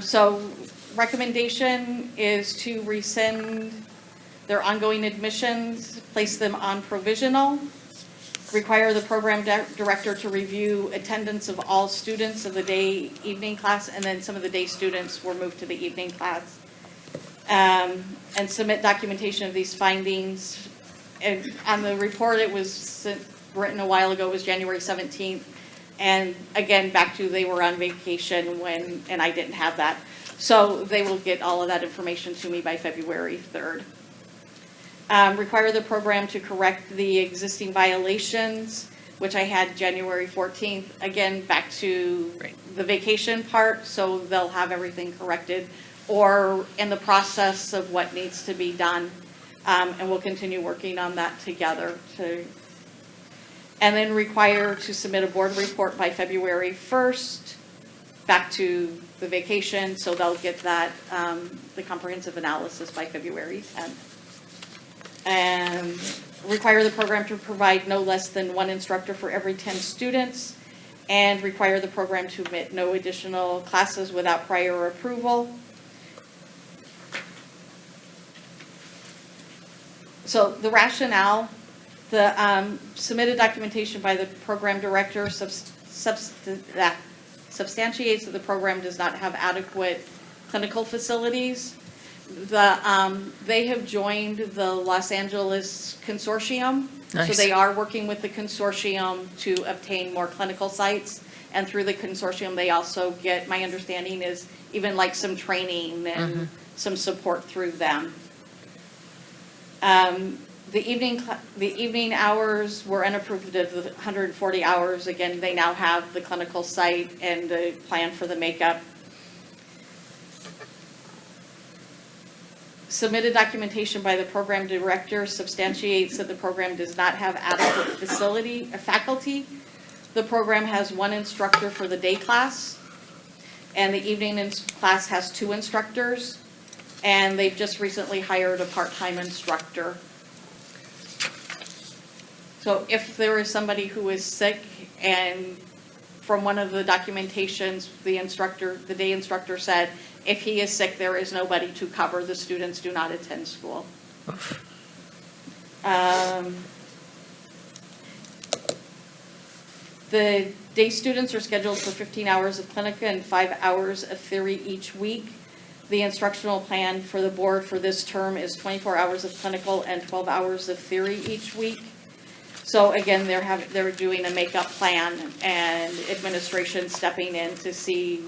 So recommendation is to rescind their ongoing admissions, place them on provisional, require the program director to review attendance of all students of the day evening class, and then some of the day students were moved to the evening class. And submit documentation of these findings. And on the report, it was written a while ago, it was January 17th. And again, back to they were on vacation and I didn't have that. So they will get all of that information to me by February 3rd. Require the program to correct the existing violations, which I had January 14th. Again, back to the vacation part, so they'll have everything corrected or in the process of what needs to be done. And we'll continue working on that together. And then require to submit a board report by February 1st, back to the vacation, so they'll get that, the comprehensive analysis by February 10th. And require the program to provide no less than one instructor for every 10 students, and require the program to admit no additional classes without prior approval. So the rationale, the submitted documentation by the program director substantiates that the program does not have adequate clinical facilities. They have joined the Los Angeles Consortium. Nice. So they are working with the consortium to obtain more clinical sites. And through the consortium, they also get, my understanding is even like some training and some support through them. The evening hours were unapproved of the 140 hours. Again, they now have the clinical site and the plan for the makeup. Submitted documentation by the program director substantiates that the program does not have adequate faculty. The program has one instructor for the day class, and the evening class has 2 instructors, and they've just recently hired a part-time instructor. So if there is somebody who is sick, and from one of the documentations, the day instructor said, if he is sick, there is nobody to cover, the students do not attend school. The day students are scheduled for 15 hours of clinical and 5 hours of theory each week. The instructional plan for the board for this term is 24 hours of clinical and 12 hours of theory each week. So again, they're doing a makeup plan, and administration stepping in to see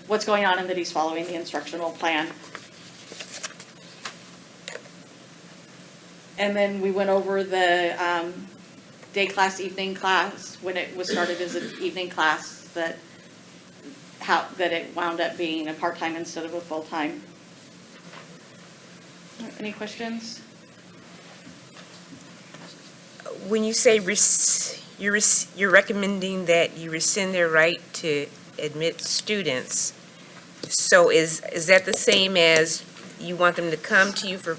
what's going on and that he's following the instructional plan. And then we went over the day class, evening class, when it was started as an evening class, that it wound up being a part-time instead of a full-time. Any questions? When you say you're recommending that you rescind their right to admit students, so is that the same as you want them to come to you for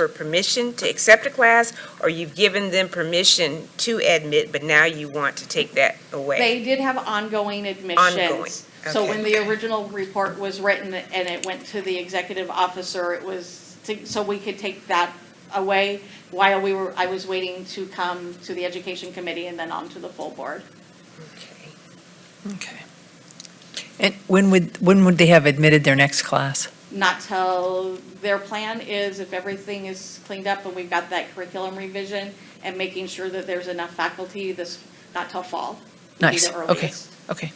permission to accept a class, or you've given them permission to admit, but now you want to take that away? They did have ongoing admissions. Ongoing, So okay. when the original report was written and it went to the executive officer, it was so we could take that away while I was waiting to come to the education committee and then on to the full board. Okay. And when would they have admitted their next class? Not till, their plan is if everything is cleaned up and we've got that curriculum revision and making sure that there's enough faculty, not till fall. Would be Nice, the okay, earliest. okay.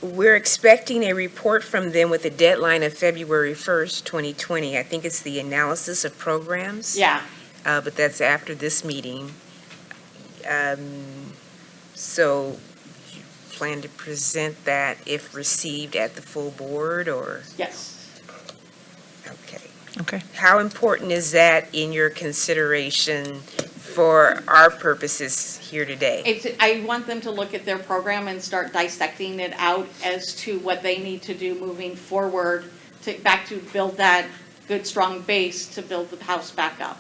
We're expecting a report from them with a deadline of February 1st, 2020. I think it's the analysis of programs. Yeah. But that's after this meeting. So you plan to present that if received at the full board, or? Yes. Okay. Okay. How important is that in your consideration for our purposes here today? I want them to look at their program and start dissecting it out as to what they need to do moving forward to build that good, strong base to build the house back up.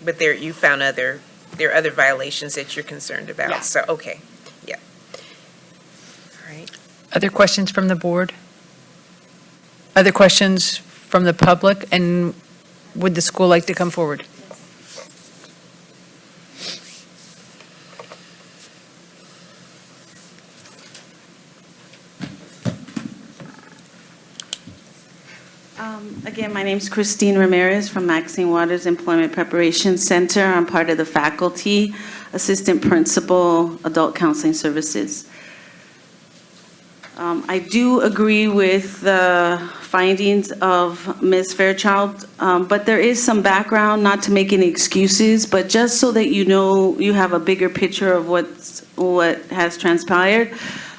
But you found there are other violations that you're concerned about? Yeah. So, okay, yeah. All right. Other questions from the board? Other questions from the public? And would the school like to come forward? Again, my name is Christine Ramirez from Maxine Waters Employment Preparation Center. I'm part of the faculty, assistant principal, adult counseling services. I do agree with the findings of Ms. Fairchild, but there is some background, not to make any excuses, but just so that you know, you have a bigger picture of what has transpired.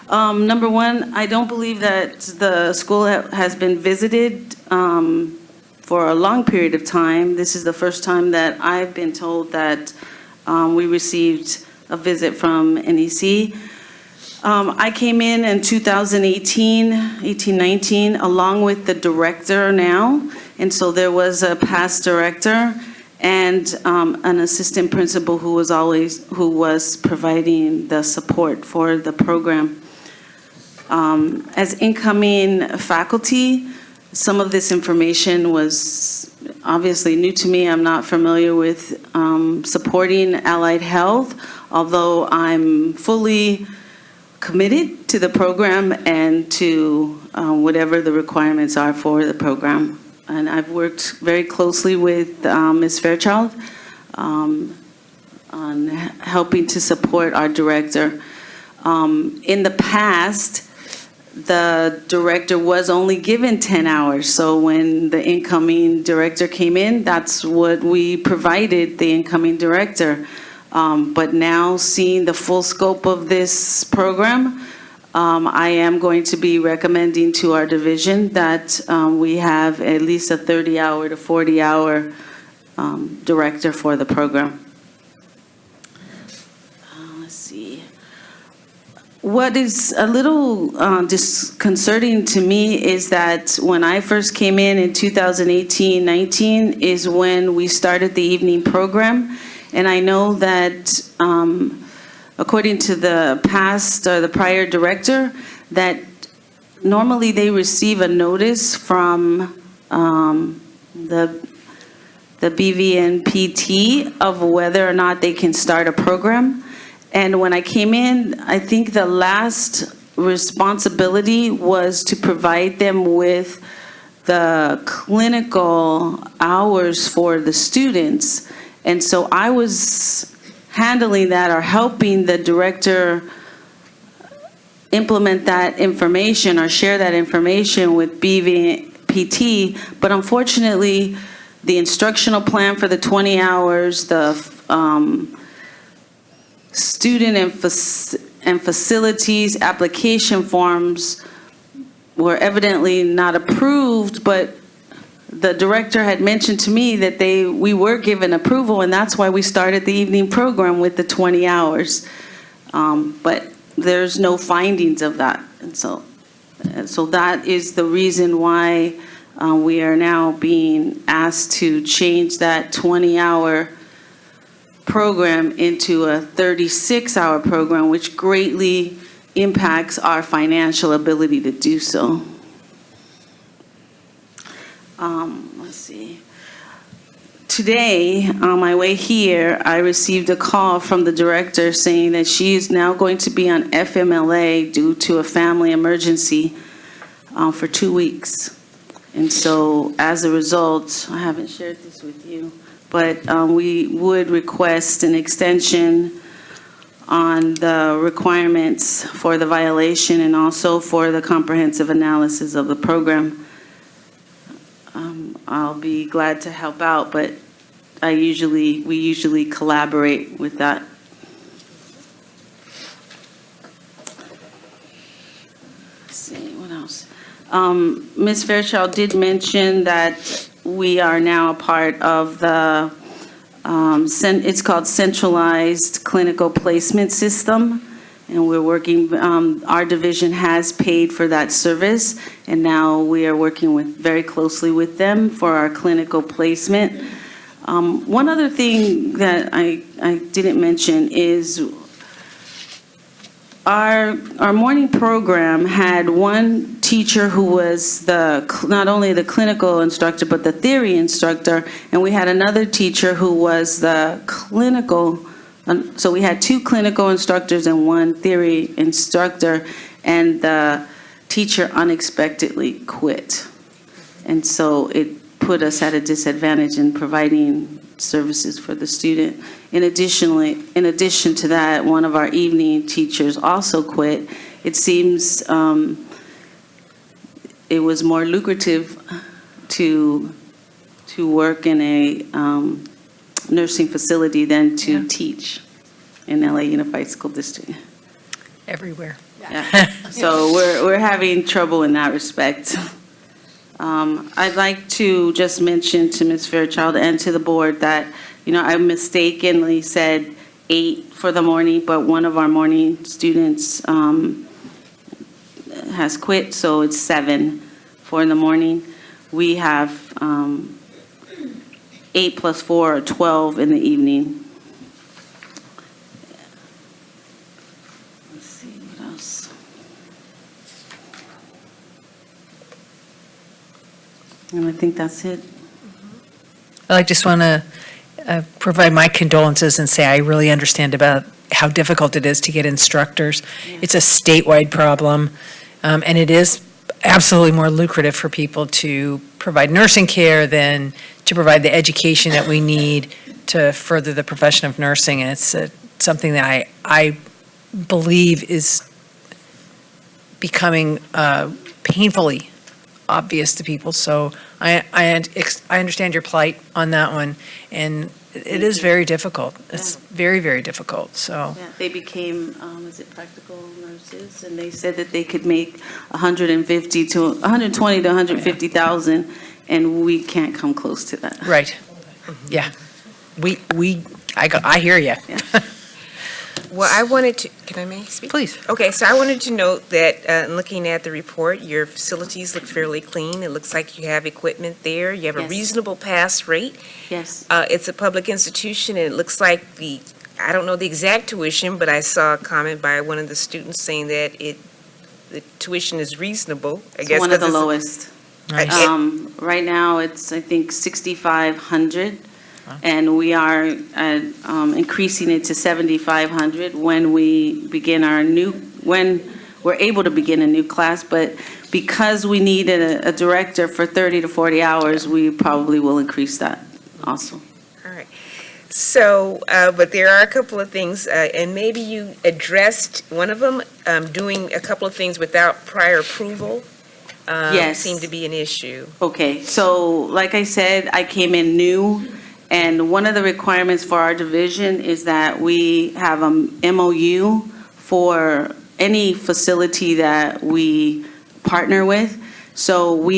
Number one, I don't believe that the school has been visited for a long period of time. This is the first time that I've been told that we received a visit from NEC. I came in 2018-19, along with the director now, and so there was a past director and an assistant principal who was providing the support for the program. As incoming faculty, some of this information was obviously new to me. I'm not familiar with supporting allied health, although I'm fully committed to the program and to whatever the requirements are for the program. And I've worked very closely with Ms. Fairchild on helping to support our director. In the past, the director was only given 10 hours. So when the incoming director came in, that's what we provided the incoming director. But now seeing the full scope of this program, I am going to be recommending to our division that we have at least a 30-hour to 40-hour director for the program. Let's see. What is a little disconcerting to me is that when I first came in 2018-19 is when we started the evening program. And I know that according to the past or the prior director, that normally they receive a notice from the BVNPT of whether or not they can start a program. And when I came in, I think the last responsibility was to provide them with the clinical hours for the students. And so I was handling that or helping the director implement that information or share that information with BVNPT. But unfortunately, the instructional plan for the 20 hours, the student and facilities application forms were evidently not approved, but the director had mentioned to me that we were given approval, and that's why we started the evening program with the 20 hours. But there's no findings of that. And so that is the reason why we are now being asked to change that 20-hour program into a 36-hour program, which greatly impacts our financial ability to do so. Let's see. Today, on my way here, I received a call from the director saying that she is now going to be on FMLA due to a family emergency for 2 weeks. And so, as a result, I haven't shared this with you, but we would request an extension on the requirements for the violation and also for the comprehensive analysis of the program. I'll be glad to help out, but we usually collaborate with that. Let's see, what else? Ms. Fairchild did mention that we are now a part of the, it's called Centralized Clinical Placement System. And we're working, our division has paid for that service, and now we are working very closely with them for our clinical placement. One other thing that I didn't mention is our morning program had one teacher who was not only the clinical instructor, but the theory instructor, and we had another teacher who was the clinical. So we had 2 clinical instructors and 1 theory instructor, and the teacher unexpectedly quit. And so it put us at a disadvantage in providing services for the student. In addition to that, one of our evening teachers also quit. It seems it was more lucrative to work in a nursing facility than to teach in LA Unified School District. Everywhere. Yeah. So we're having trouble in that respect. I'd like to just mention to Ms. Fairchild and to the board that, I mistakenly said 8 for the morning, but one of our morning students has quit, so it's 7 for the morning. We have 8 plus 4 or 12 in the evening. Let's see, what else? And I think that's it. I just want to provide my condolences and say I really understand about how difficult it is to get instructors. It's a statewide problem, and it is absolutely more lucrative for people to provide nursing care than to provide the education that we need to further the profession of nursing. And it's something that I believe is becoming painfully obvious to people. So I understand your plight on that one. And it is very difficult. It's very, very difficult, so. Yeah, they became, is it practical nurses? And they said that they could make 150 to 120 to 150,000, and we can't come close to that. Right. Yeah. I hear you. Well, I wanted to, can I speak? Please. Okay, so I wanted to note that, looking at the report, your facilities look fairly clean. It looks like you have equipment there. You have a Yes. reasonable pass rate. Yes. It's a public institution, and it looks like I don't know the exact tuition, but I saw a comment by one of the students saying that the tuition is reasonable. I It's guess one of the 'cause it's- lowest. Nice. Right now, it's, I think, 6,500, and we are increasing it to 7,500 when when we're able to begin a new class, but because we need a director for 30 to 40 hours, we probably will increase that also. All right. So, but there are a couple of things, and maybe you addressed one of them, doing a couple of things without prior approval. Yes. Seemed to be an issue. Okay, so like I said, I came in new, and one of the requirements for our division is that we have a MOU for any facility that we partner with. So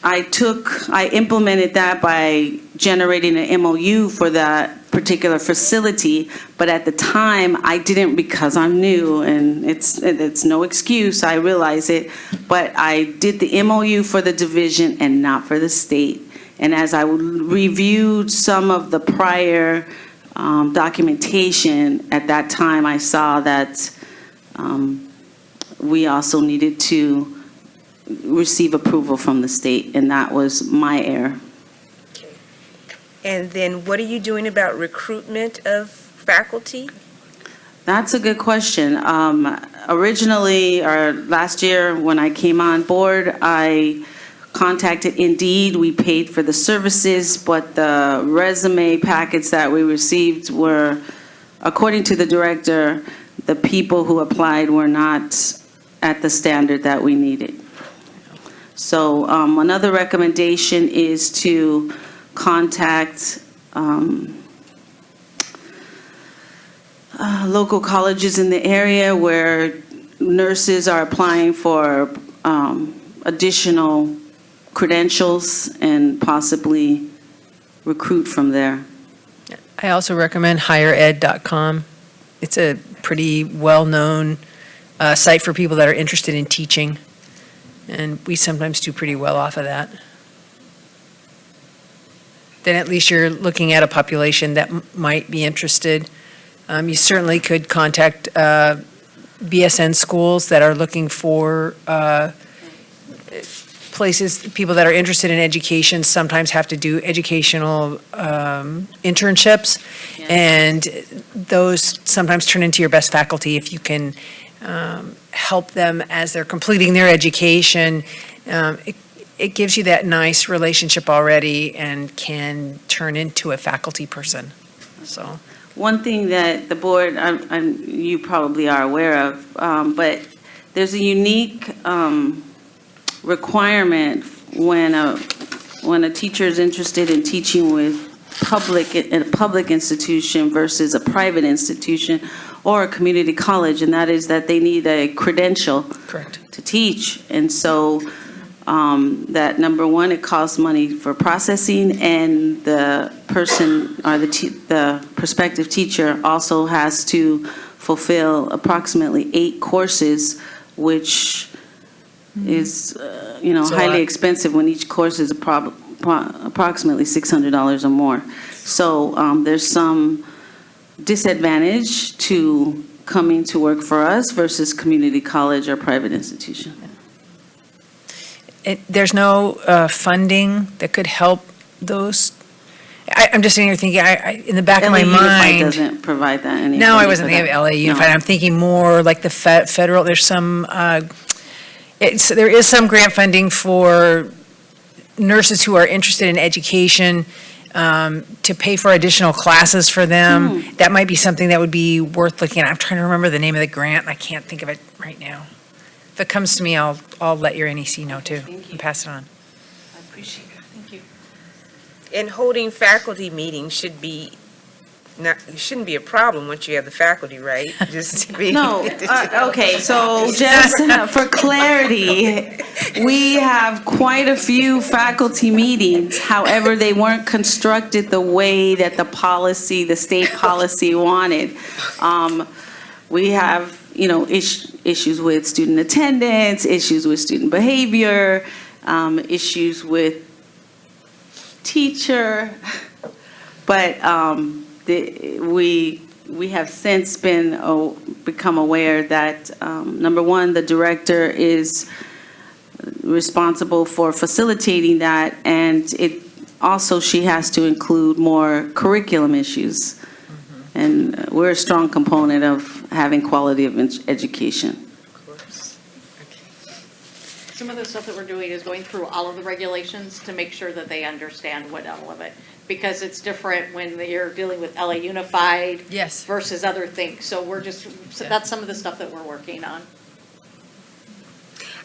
I implemented that by generating an MOU for that particular facility, but at the time, I didn't, because I'm new, and it's no excuse, I realize it, but I did the MOU for the division and not for the state. And as I reviewed some of the prior documentation, at that time, I saw that we also needed to receive approval from the state, and that was my error. And then what are you doing about recruitment of faculty? That's a good question. Originally, or last year, when I came on board, I contacted Indeed. We paid for the services, but the resume packets that we received were, according to the director, the people who applied were not at the standard that we needed. So another recommendation is to contact local colleges in the area where nurses are applying for additional credentials and possibly recruit from there. I also recommend highered.com. It's a pretty well-known site for people that are interested in teaching, and we sometimes do pretty well off of that. Then at least you're looking at a population that might be interested. You certainly could contact BSN schools that are looking for places, people that are interested in education sometimes have to do educational internships, and those sometimes turn into your best faculty if you can help them as they're completing their education. It gives you that nice relationship already and can turn into a faculty person, so. One thing that the board, you probably are aware of, but there's a unique requirement when a teacher is interested in teaching in a public institution versus a private institution or a community college, and that is that they need a credential. Correct. To teach. And so that, number one, it costs money for processing, and the person or the prospective teacher also has to fulfill approximately 8 courses, which is, highly expensive when each course is approximately $600 or more. So there's some disadvantage to coming to work for us versus community college or private institution. There's no funding that could help those. I'm just sitting here thinking, in the back of my LA Unified mind. doesn't provide that. any No, I funding wasn't for thinking of that. LA Unified. No. I'm thinking more like the federal, there's some, there is some grant funding for nurses who are interested in education, to pay for additional classes for them. That might be something that would be worth looking at. I'm trying to remember the name of the grant, and I can't think of it right now. If it comes to me, I'll let your NEC know too, and pass it on. I appreciate it. Thank you. And holding faculty meetings shouldn't be a problem once you have the faculty, right? Just to be. No, okay, so just for clarity, we have quite a few faculty meetings. However, they weren't constructed the way that the state policy wanted. We have, issues with student attendance, issues with student behavior, issues with teacher, but we have since become aware that, number one, the director is responsible for facilitating that, and she has to include more curriculum issues. And we're a strong component of having quality of education. Some of the stuff that we're doing is going through all of the regulations to make sure that they understand what all of it, because it's different when you're dealing with LA Unified versus other things. So that's some of the stuff that we're working on.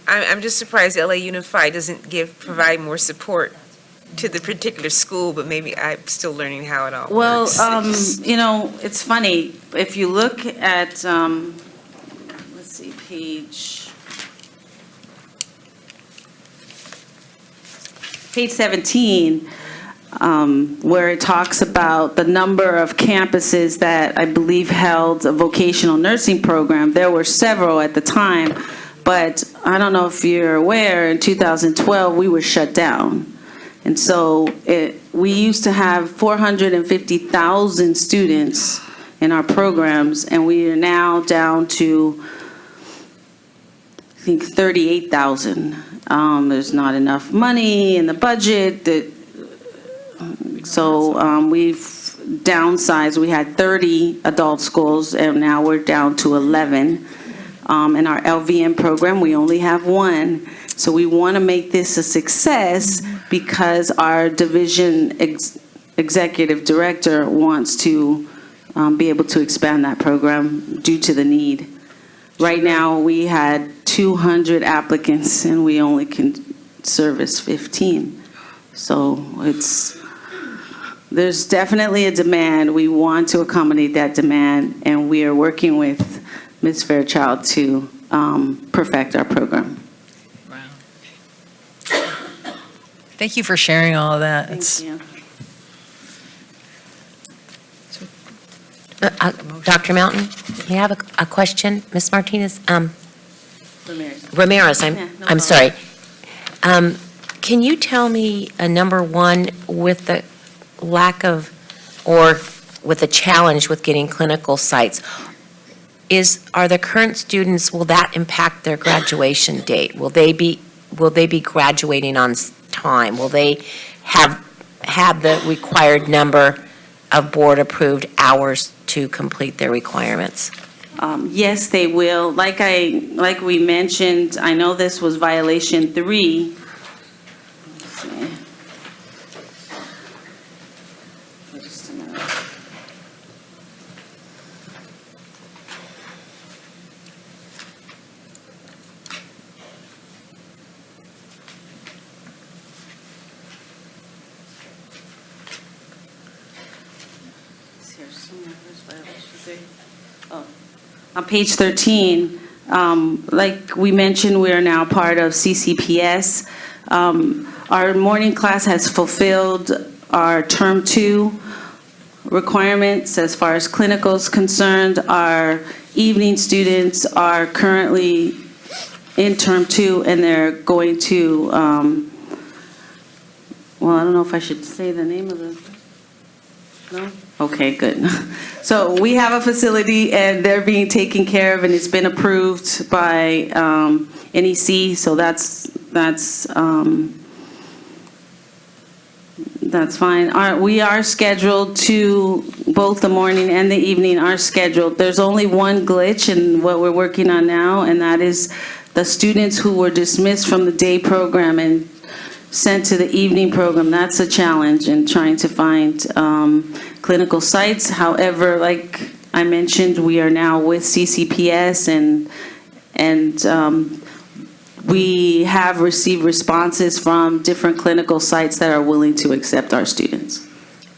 I'm just surprised LA Unified doesn't provide more support to the particular school, but maybe I'm still learning how it all works. Well, it's funny. If you look at, let's see, page 17, where it talks about the number of campuses that I believe held a vocational nursing program. There were several at the time, but I don't know if you're aware, in 2012, we were shut down. And so we used to have 450,000 students in our programs, and we are now down to, I think, 38,000. There's not enough money in the budget. So we've downsized. We had 30 adult schools, and now we're down to 11. In our LVN program, we only have 1. So we want to make this a success because our division executive director wants to be able to expand that program due to the need. Right now, we had 200 applicants and we only can service 15. So there's definitely a demand. We want to accommodate that demand, and we are working with Ms. Fairchild to perfect our program. Thank you for sharing all of that. Thank you. Dr. Mountain, you have a question? Ms. Martinez? Ramirez, I'm sorry. Can you tell me, number one, with the lack of, or with the challenge with getting clinical sites, are the current students, will that impact their graduation date? Will they be graduating on time? Will they have the required number of board-approved hours to complete their requirements? Yes, they will. Like we mentioned, I know this was violation 3. Let's see. Just a minute. On page 13, like we mentioned, we are now part of CCPS. Our morning class has fulfilled our term 2 requirements as far as clinical is concerned. Our evening students are currently in term 2, and they're going to, well, I don't know if I should say the name of the, no? Okay, good. So we have a facility, and they're being taken care of, and it's been approved by NEC, so that's fine. We are scheduled to, both the morning and the evening are scheduled. There's only one glitch in what we're working on now, and that is the students who were dismissed from the day program and sent to the evening program. That's a challenge in trying to find clinical sites. However, like I mentioned, we are now with CCPS, and we have received responses from different clinical sites that are willing to accept our students.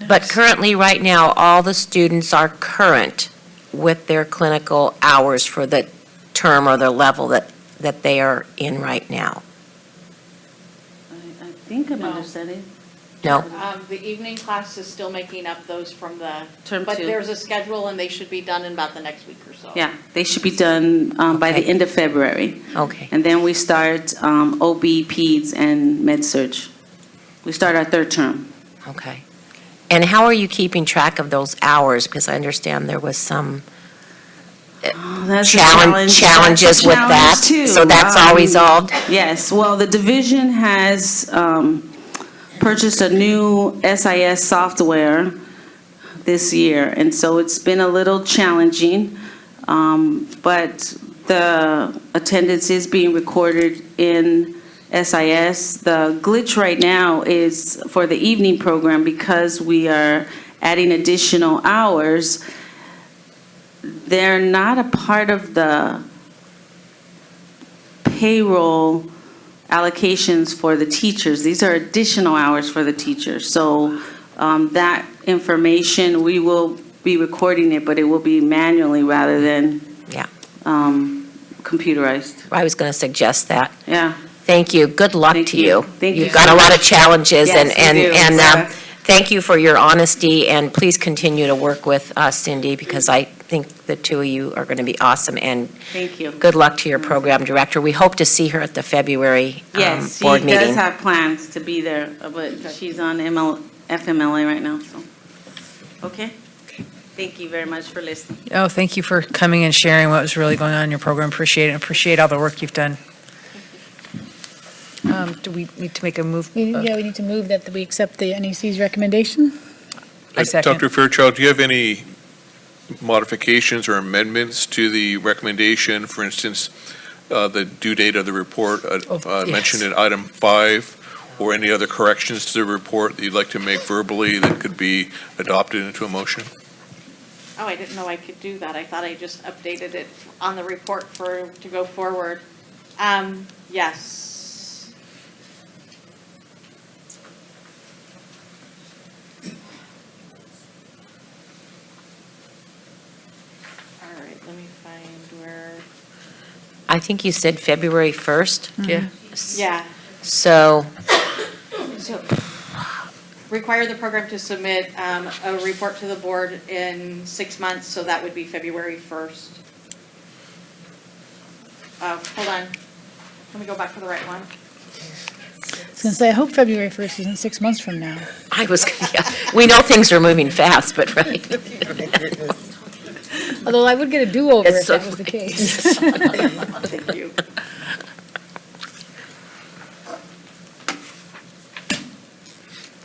But currently, right now, all the students are current with their clinical hours for the term or the level that they are in right now. I think I'm No. understanding. No? The evening class is still making up those from the, Term but 2. there's a schedule and they should be done in about the next week or so. Yeah, they should be done by the Okay. end of February. Okay. And then we start OB, Peds, and Med-Surg. We start our third term. Okay. And how are you keeping track of those hours? Because I understand there was some That's a challenge. challenges That's a with challenge, that. too. So that's all resolved? Yes, well, the division has purchased a new SIS software this year, and so it's been a little challenging, but the attendance is being recorded in SIS. The glitch right now is for the evening program, because we are adding additional hours, they're not a part of the payroll allocations for the teachers. These are additional hours for the teachers. So that information, we will be recording it, but it will be manually rather than computerized. I was going to suggest that. Yeah. Thank you. Good luck to you. Thank you You've got so a lot much. of challenges, Yes, we do. and thank you for your honesty, and please continue to work with us, Cindy, because I think the two of you are going to be awesome, and Thank you. good luck to your program director. We hope to see her at the February Yes, board she meeting. does have plans to be there, but she's on FMLA right now, so. Okay? Thank you very much for listening. Oh, thank you for coming and sharing what was really going on in your program. Appreciate it. Appreciate all the work you've done. Do we need to make a move? Yeah, we need to move that we accept the NEC's recommendation. I second. Dr. Fairchild, do you have any modifications or amendments to the recommendation? For instance, the due date of the report mentioned in item 5, or any other corrections to the report that you'd like to make verbally that could be adopted into a motion? Oh, I didn't know I could do that. I thought I just updated it on the report to go forward. Yes. All right, let me find where. I think you said February 1st? Yeah. Yeah. So, So, require the program to submit a report to the board in 6 months, so that would be February 1st. Hold on. Let me go back to the right one. I was going to say, I hope February 1st isn't 6 months from now. we know things are moving fast, but right. Although I would get a do-over if It's that so- was the case. Thank you.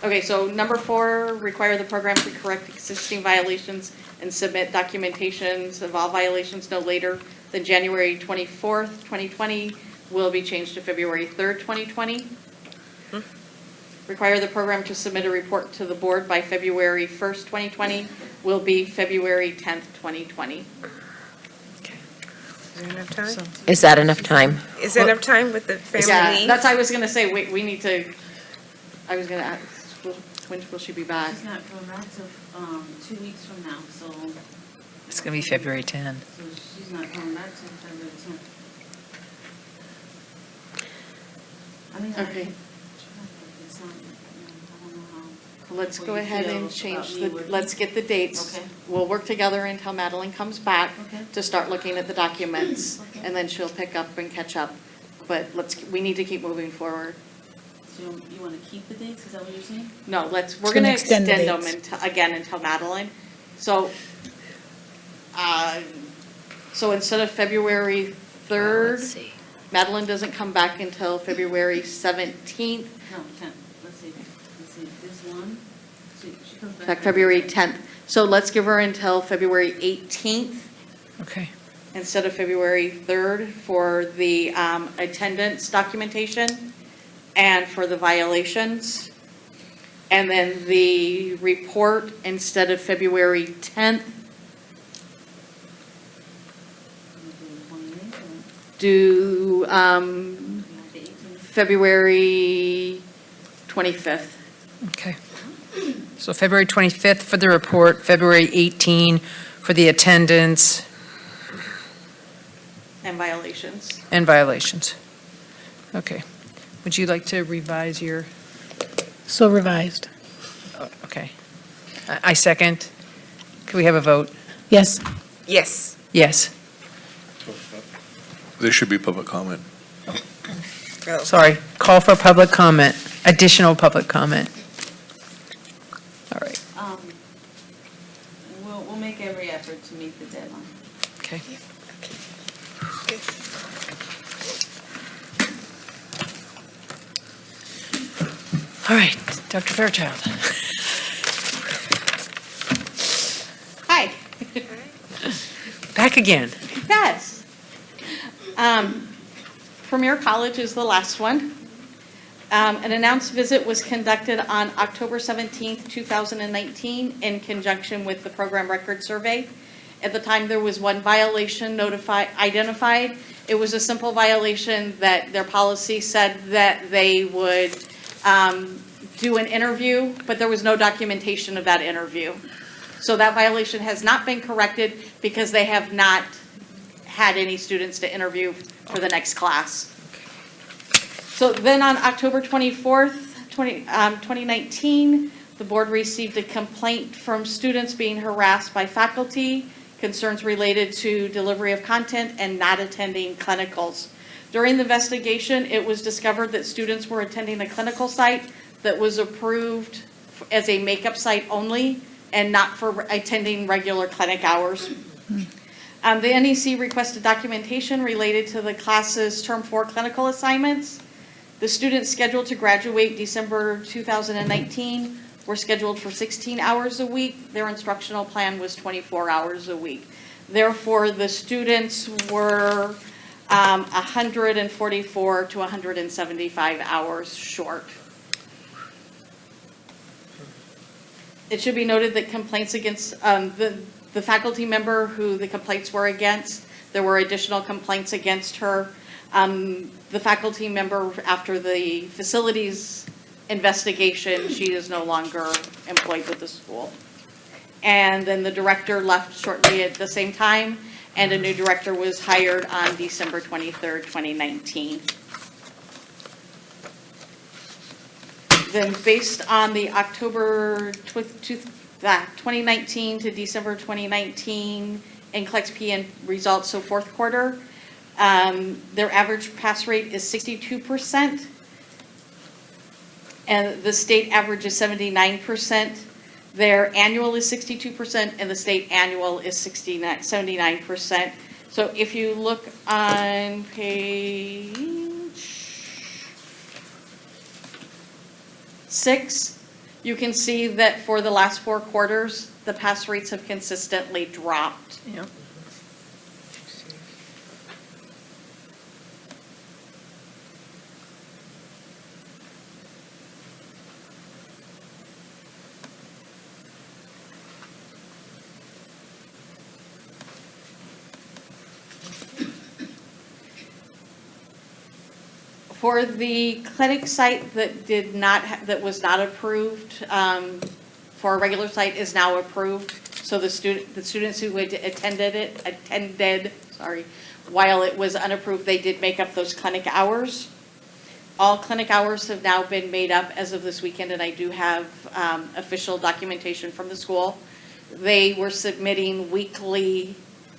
Okay, so number 4, require the program to correct existing violations and submit documentations of all violations no later than January 24th, 2020, will be changed to February 3rd, 2020. Require the program to submit a report to the board by February 1st, 2020, will be February 10th, 2020. Is there enough time? Is that enough time? Is there enough time with the family Yeah, leave? that's, I was gonna say, we need to, I was gonna ask, when will she be back? She's not coming back till 2 weeks from now, so It's going to be February 10. she's not coming back till February 10th. I mean, Okay. it's not, I don't know how. Let's what go you ahead feel and change about me the, working. let's get the dates. Okay. We'll work together until Madeline comes back Okay. to start looking at the documents, Okay. and then she'll pick up and catch up. But we need to keep moving forward. So you want to keep the dates, is that what you're saying? No, we're Just gonna gonna extend extend the them dates. until Madeline. So, so instead of February 3rd, Let's see. Madeline doesn't come back until February 17th. No, 10th, let's see, this one, she comes back. Back February 10th. So let's give her until February 18th Okay. instead of February 3rd for the attendance documentation and for the violations. And then the report instead of February 10th, do February 25th. Okay. So February 25th for the report, February 18 for the attendance And violations. and violations. Okay. Would you like to revise your, So revised. okay. I second. Could we have a vote? Yes. Yes. Yes. There should be public comment. Sorry. Call for public comment, additional public comment. All right. We'll make every effort to meet the deadline. Okay. All right, Dr. Fairchild. Hi. Back again. Yes. Premier College is the last one. An announced visit was conducted on October 17th, 2019, in conjunction with the program record survey. At the time, there was one violation identified. It was a simple violation that their policy said that they would do an interview, but there was no documentation of that interview. So that violation has not been corrected because they have not had any students to interview for the next class. So then on October 24th, 2019, the board received a complaint from students being harassed by faculty, concerns related to delivery of content and not attending clinicals. During the investigation, it was discovered that students were attending a clinical site that was approved as a makeup site only and not for attending regular clinic hours. The NEC requested documentation related to the class's Term 4 clinical assignments. The students scheduled to graduate December 2019 were scheduled for 16 hours a week. Their instructional plan was 24 hours a week. Therefore, the students were 144 to 175 hours short. It should be noted that complaints against the faculty member who the complaints were against, there were additional complaints against her. The faculty member, after the facilities investigation, she is no longer employed with the school. And then the director left shortly at the same time, and a new director was hired on December 23rd, 2019. Then based on the October 2019 to December 2019 NCLEX PN results, so fourth quarter, their average pass rate is 62%, and the state average is 79%. Their annual is 62%, and the state annual is 79%. So if you look on page 6, you can see that for the last 4 quarters, the pass rates have consistently dropped. Yep. For the clinic site that did not, that was not approved, for a regular site is now approved. So the students who had attended, while it was unapproved, they did make up those clinic hours. All clinic hours have now been made up as of this weekend, and I do have official documentation from the school. They were submitting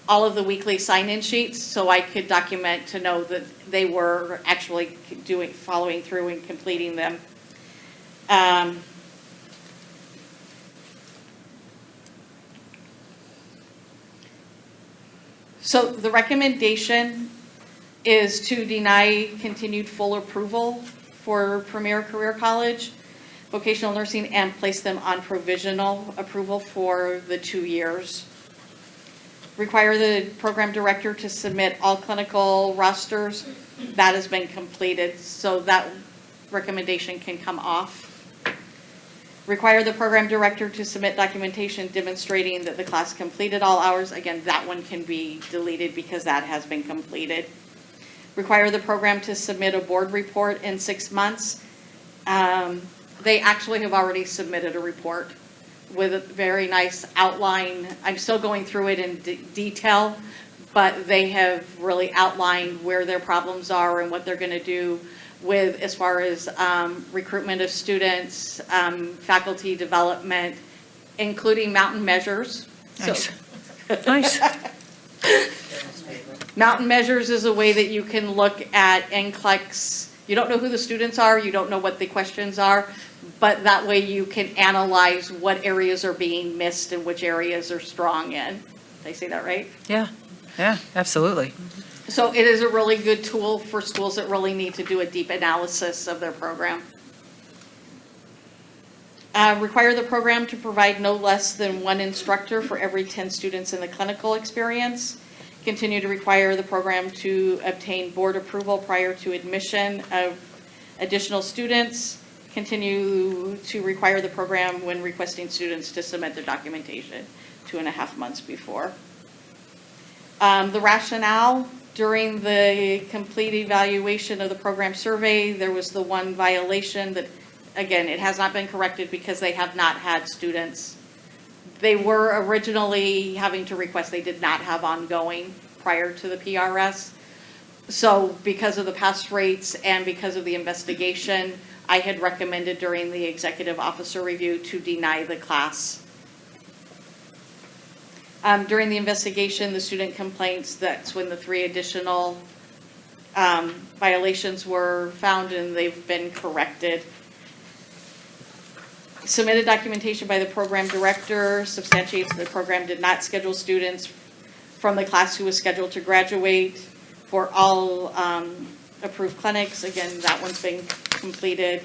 all of the weekly sign-in sheets, so I could document to know that they were actually following through and completing them. So the recommendation is to deny continued full approval for Premier Career College, Vocational Nursing, and place them on provisional approval for the 2 years. Require the program director to submit all clinical rosters. That has been completed, so that recommendation can come off. Require the program director to submit documentation demonstrating that the class completed all hours. Again, that one can be deleted because that has been completed. require the program to submit a board report in 6 months. They actually have already submitted a report with a very nice outline. I'm still going through it in detail, but they have really outlined where their problems are and what they're going to do with as far as recruitment of students, faculty development, including mountain measures. Nice. Nice. Mountain measures is a way that you can look at NCLEX. You don't know who the students are, you don't know what the questions are, but that way you can analyze what areas are being missed and which areas are strong in. Did I say that right? Yeah, absolutely. So it is a really good tool for schools that really need to do a deep analysis of their program. Require the program to provide no less than 1 instructor for every 10 students in the clinical experience. Continue to require the program to obtain board approval prior to admission of additional students. Continue to require the program when requesting students to submit their documentation 2.5 months before. The rationale: during the complete evaluation of the program survey, there was the one violation that, again, it has not been corrected because they have not had students. They were originally having to request, they did not have ongoing prior to the PRS. So because of the pass rates and because of the investigation, I had recommended during the executive officer review to deny the class. During the investigation, the student complaints, that's when the 3 additional violations were found and they've been corrected. Submitted documentation by the program director substantiates that the program did not schedule students from the class who was scheduled to graduate for all approved clinics. Again, that one's been completed.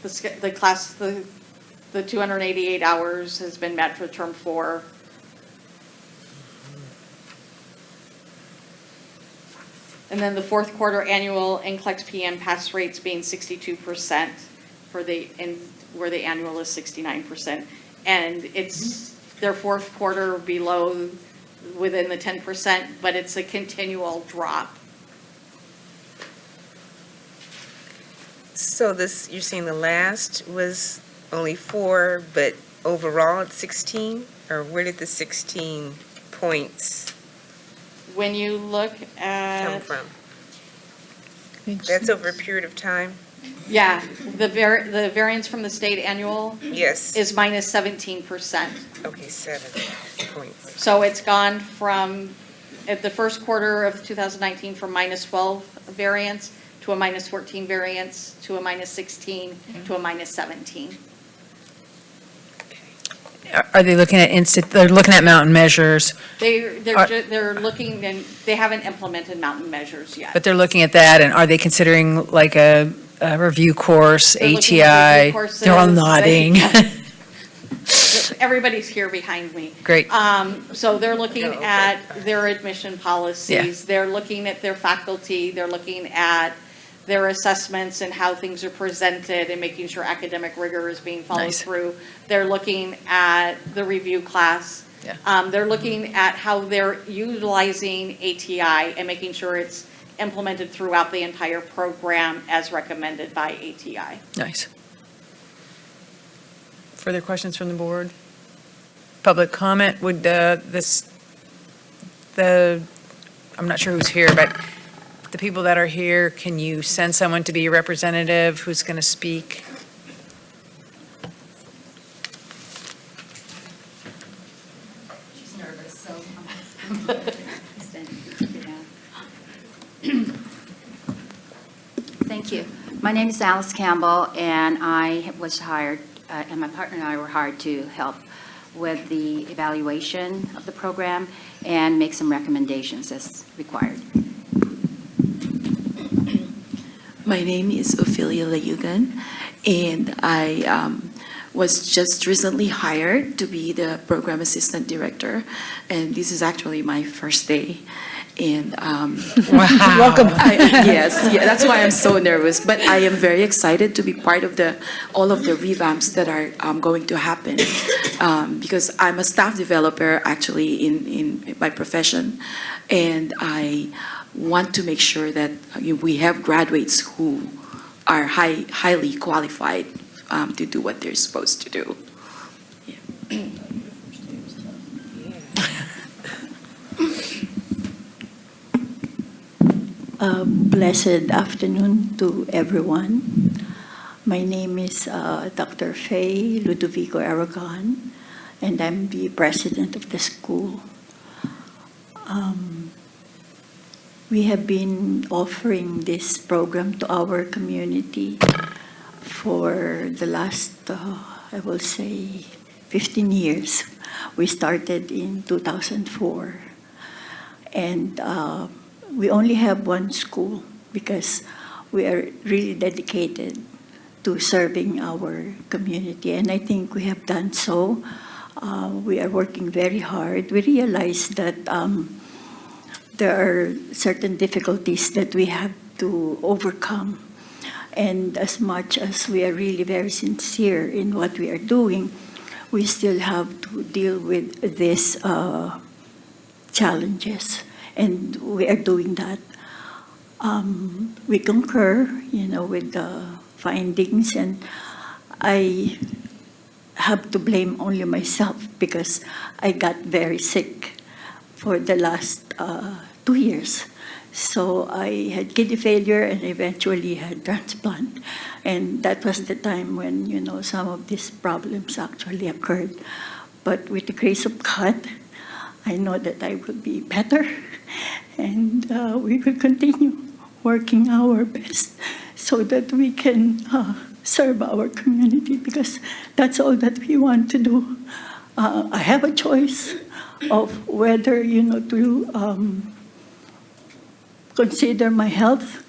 The class, the 288 hours has been met for term 4. And then the 4th quarter annual NCLEX PM pass rates being 62% for where the annual is 69%. And it's their 4th quarter below within the 10%, but it's a continual drop. So this, you're saying the last was only 4, but overall it's 16? Or where did the 16 points When you look at... come from? That's over a period of time? Yeah, the variance from the state annual Yes. is minus 17%. Okay, 7 points. So it's gone from, at the 1st quarter of 2019, from minus 12 variance to a minus 14 variance to a minus 16 to a minus 17. Are they looking at they're looking at mountain measures, They're looking, and they haven't implemented mountain measures yet. but they're looking at that, and are they considering like a review course, They're looking ATI? at review courses. They're all nodding. Everybody's here behind me. Great. So they're looking at their admission policies. They're looking at their faculty. They're looking at their assessments and how things are presented and making sure academic rigor is being followed through. They're looking at the review class. They're looking at how they're utilizing ATI and making sure it's implemented throughout the entire program as recommended by ATI. Nice. Further questions from the board? Public comment, would I'm not sure who's here, but the people that are here, can you send someone to be a representative who's going to speak? She's nervous, so. Thank you. My name is Alice Campbell, and I was hired, and my partner and I were hired to help with the evaluation of the program and make some recommendations as required. My name is Ophelia Layugan, and I was just recently hired to be the program assistant director, and this is actually my first day. And Wow. welcome. Yes, yeah, that's why I'm so nervous. But I am very excited to be part of all of the revamps that are going to happen, because I'm a staff developer actually in my profession, and I want to make sure that we have graduates who are highly qualified to do what they're supposed to do. Blessed afternoon to everyone. My name is Dr. Faye Ludovico Aragon, and I'm the president of the school. We have been offering this program to our community for the last, I will say, 15 years. We started in 2004. And we only have one school because we are really dedicated to serving our community. And I think we have done so. We are working very hard. We realize that there are certain difficulties that we have to overcome. And as much as we are really very sincere in what we are doing, we still have to deal with these challenges. And we are doing that. We concur, with the findings, and I have to blame only myself because I got very sick for the last 2 years. So I had kidney failure and eventually had transplant. And that was the time when, some of these problems actually occurred. But with the grace of God, I know that I will be better, and we will continue working our best so that we can serve our community, because that's all that we want to do. I have a choice of whether, to consider my health,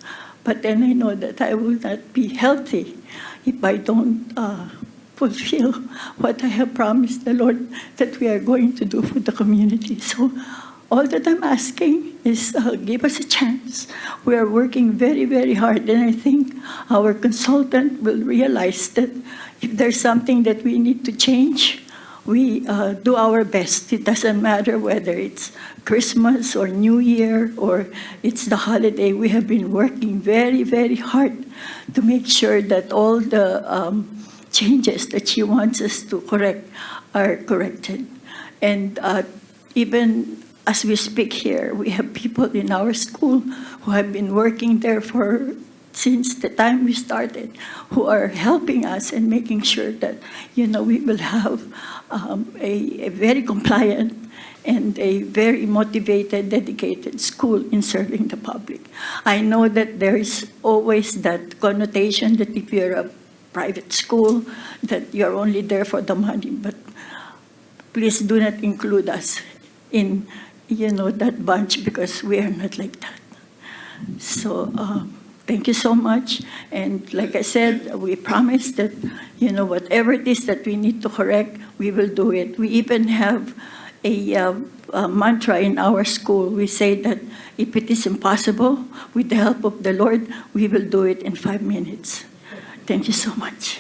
but then I know that I will not be healthy if I don't fulfill what I have promised the Lord that we are going to do for the community. So all that I'm asking is give us a chance. We are working very, very hard, and I think our consultant will realize that if there's something that we need to change, we do our best. It doesn't matter whether it's Christmas or New Year or it's the holiday. We have been working very, very hard to make sure that all the changes that she wants us to correct are corrected. And even as we speak here, we have people in our school who have been working there since the time we started, who are helping us and making sure that, we will have a very compliant and a very motivated, dedicated school in serving the public. I know that there is always that connotation that if you're a private school, that you're only there for the money, but please do not include us in, that bunch, because we are not like that. So thank you so much. And like I said, we promise that, whatever it is that we need to correct, we will do it. We even have a mantra in our school. We say that if it is impossible, with the help of the Lord, we will do it in 5 minutes. Thank you so much.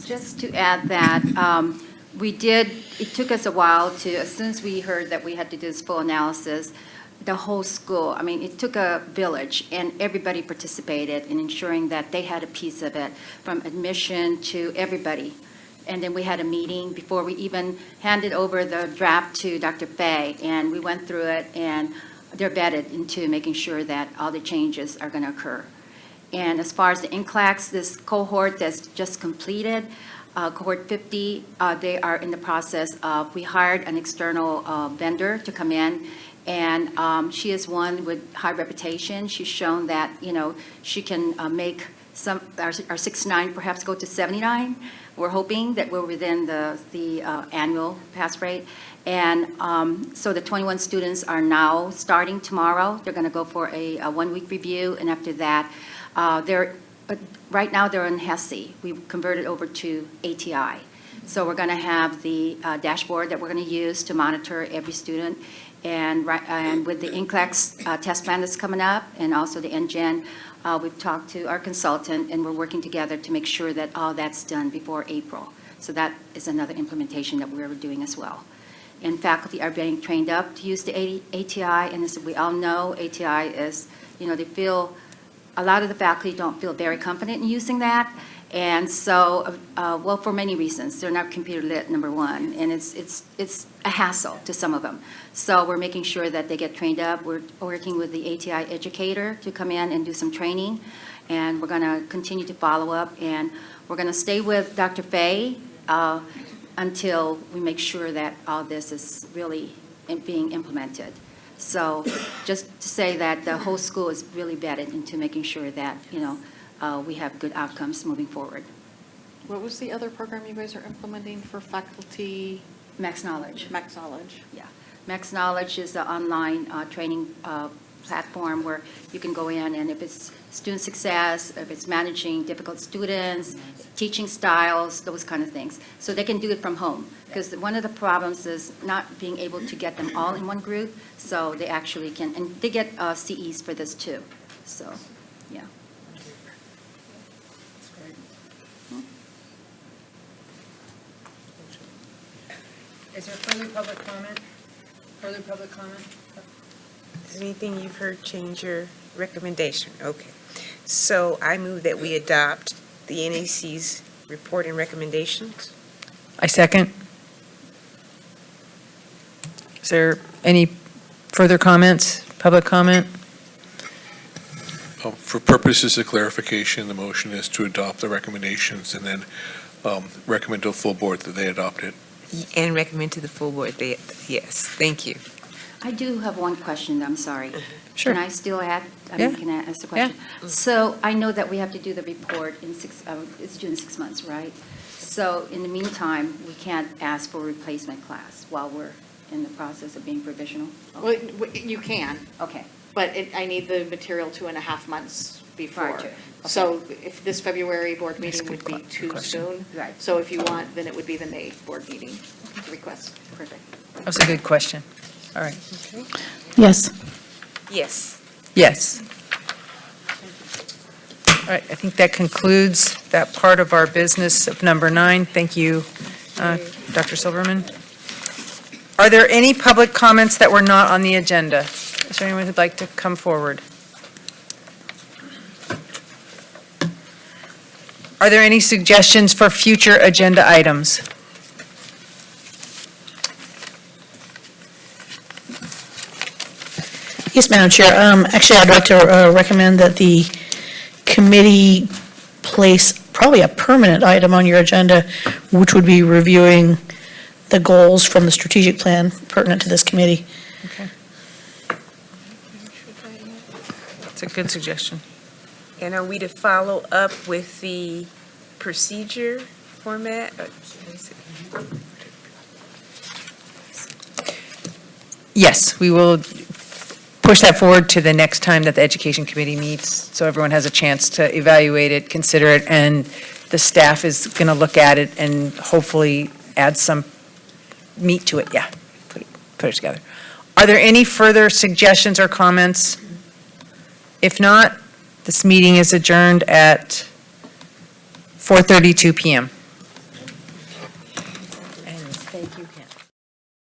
Just to add that, it took us a while as soon as we heard that we had to do this full analysis, the whole school, it took a village, and everybody participated in ensuring that they had a piece of it, from admission to everybody. And then we had a meeting before we even handed over the draft to Dr. Fay, and we went through it, and they're vetted into making sure that all the changes are going to occur. And as far as the NCLACs, this cohort that's just completed, cohort 50, they are in the process of, we hired an external vendor to come in, and she is one with high reputation. She's shown that, she can make our 69 perhaps go to 79. We're hoping that we're within the annual pass rate. And so the 21 students are now starting tomorrow. They're going to go for a 1-week review, and after that, right now they're in HESI. We've converted over to ATI. So we're going to have the dashboard that we're going to use to monitor every student. And with the NCLEX test plan that's coming up, and also the NGen, we've talked to our consultant, and we're working together to make sure that all that's done before April. So that is another implementation that we're doing as well. And faculty are being trained up to use the ATI, and as we all know, ATI is, they feel, a lot of the faculty don't feel very confident in using that. And so, well, for many reasons. They're not computer lit, number one, and it's a hassle to some of them. So we're making sure that they get trained up. We're working with the ATI educator to come in and do some training, and we're going to continue to follow up, and we're going to stay with Dr. Fay until we make sure that all this is really being implemented. So just to say that the whole school is really vetted into making sure that, we have good outcomes moving forward. What was the other program you guys are implementing for faculty? Max Knowledge. Max Knowledge. Yeah. Max Knowledge is an online training platform where you can go in, and if it's student success, if it's managing difficult students, teaching styles, those kind of things. So they can do it from home. Because one of the problems is not being able to get them all in one group. So they actually can, and they get CEs for this too. So, yeah. Is there further public comment? Further public comment? Is anything you've heard change your recommendation? Okay. So I move that we adopt the NAC's report and recommendations. I second. Is there any further comments, public comment? For purposes of clarification, the motion is to adopt the recommendations and then recommend to the full board that they adopt it. And recommend to the full board. Yes, thank you. I do have one question, I'm sorry. Sure. Can I still add? Yeah. Can I ask the question? So I know that we have to do the report in it's due in 6 months, right? So in the meantime, we can't ask for a replacement class while we're in the process of being provisional? Well, you can. Okay. But I need the material 2.5 months before. Prior to, okay. So if this February board That's a meeting would good be too question. soon. Right. So if you want, then it would be the May board meeting request. Perfect. That was a good question. All right. Yes. Yes. Yes. All right, I think that concludes that part of our business of number 9. Thank you, Dr. Silverman. Are there any public comments that were not on the agenda? Is there anyone who'd like to come forward? Are there any suggestions for future agenda items? Yes, Madam Chair. Actually, I'd like to recommend that the committee place probably a permanent item on your agenda, which would be reviewing the goals from the strategic plan pertinent to this committee. Okay. That's a good suggestion. And are we to follow up with the procedure format? Yes, we will push that forward to the next time that the Education Committee meets, so everyone has a chance to evaluate it, consider it, and the staff is going to look at it and hopefully add some meat to it. Yeah, put it together. Are there any further suggestions or comments? If not, this meeting is adjourned at 4:32 p.m.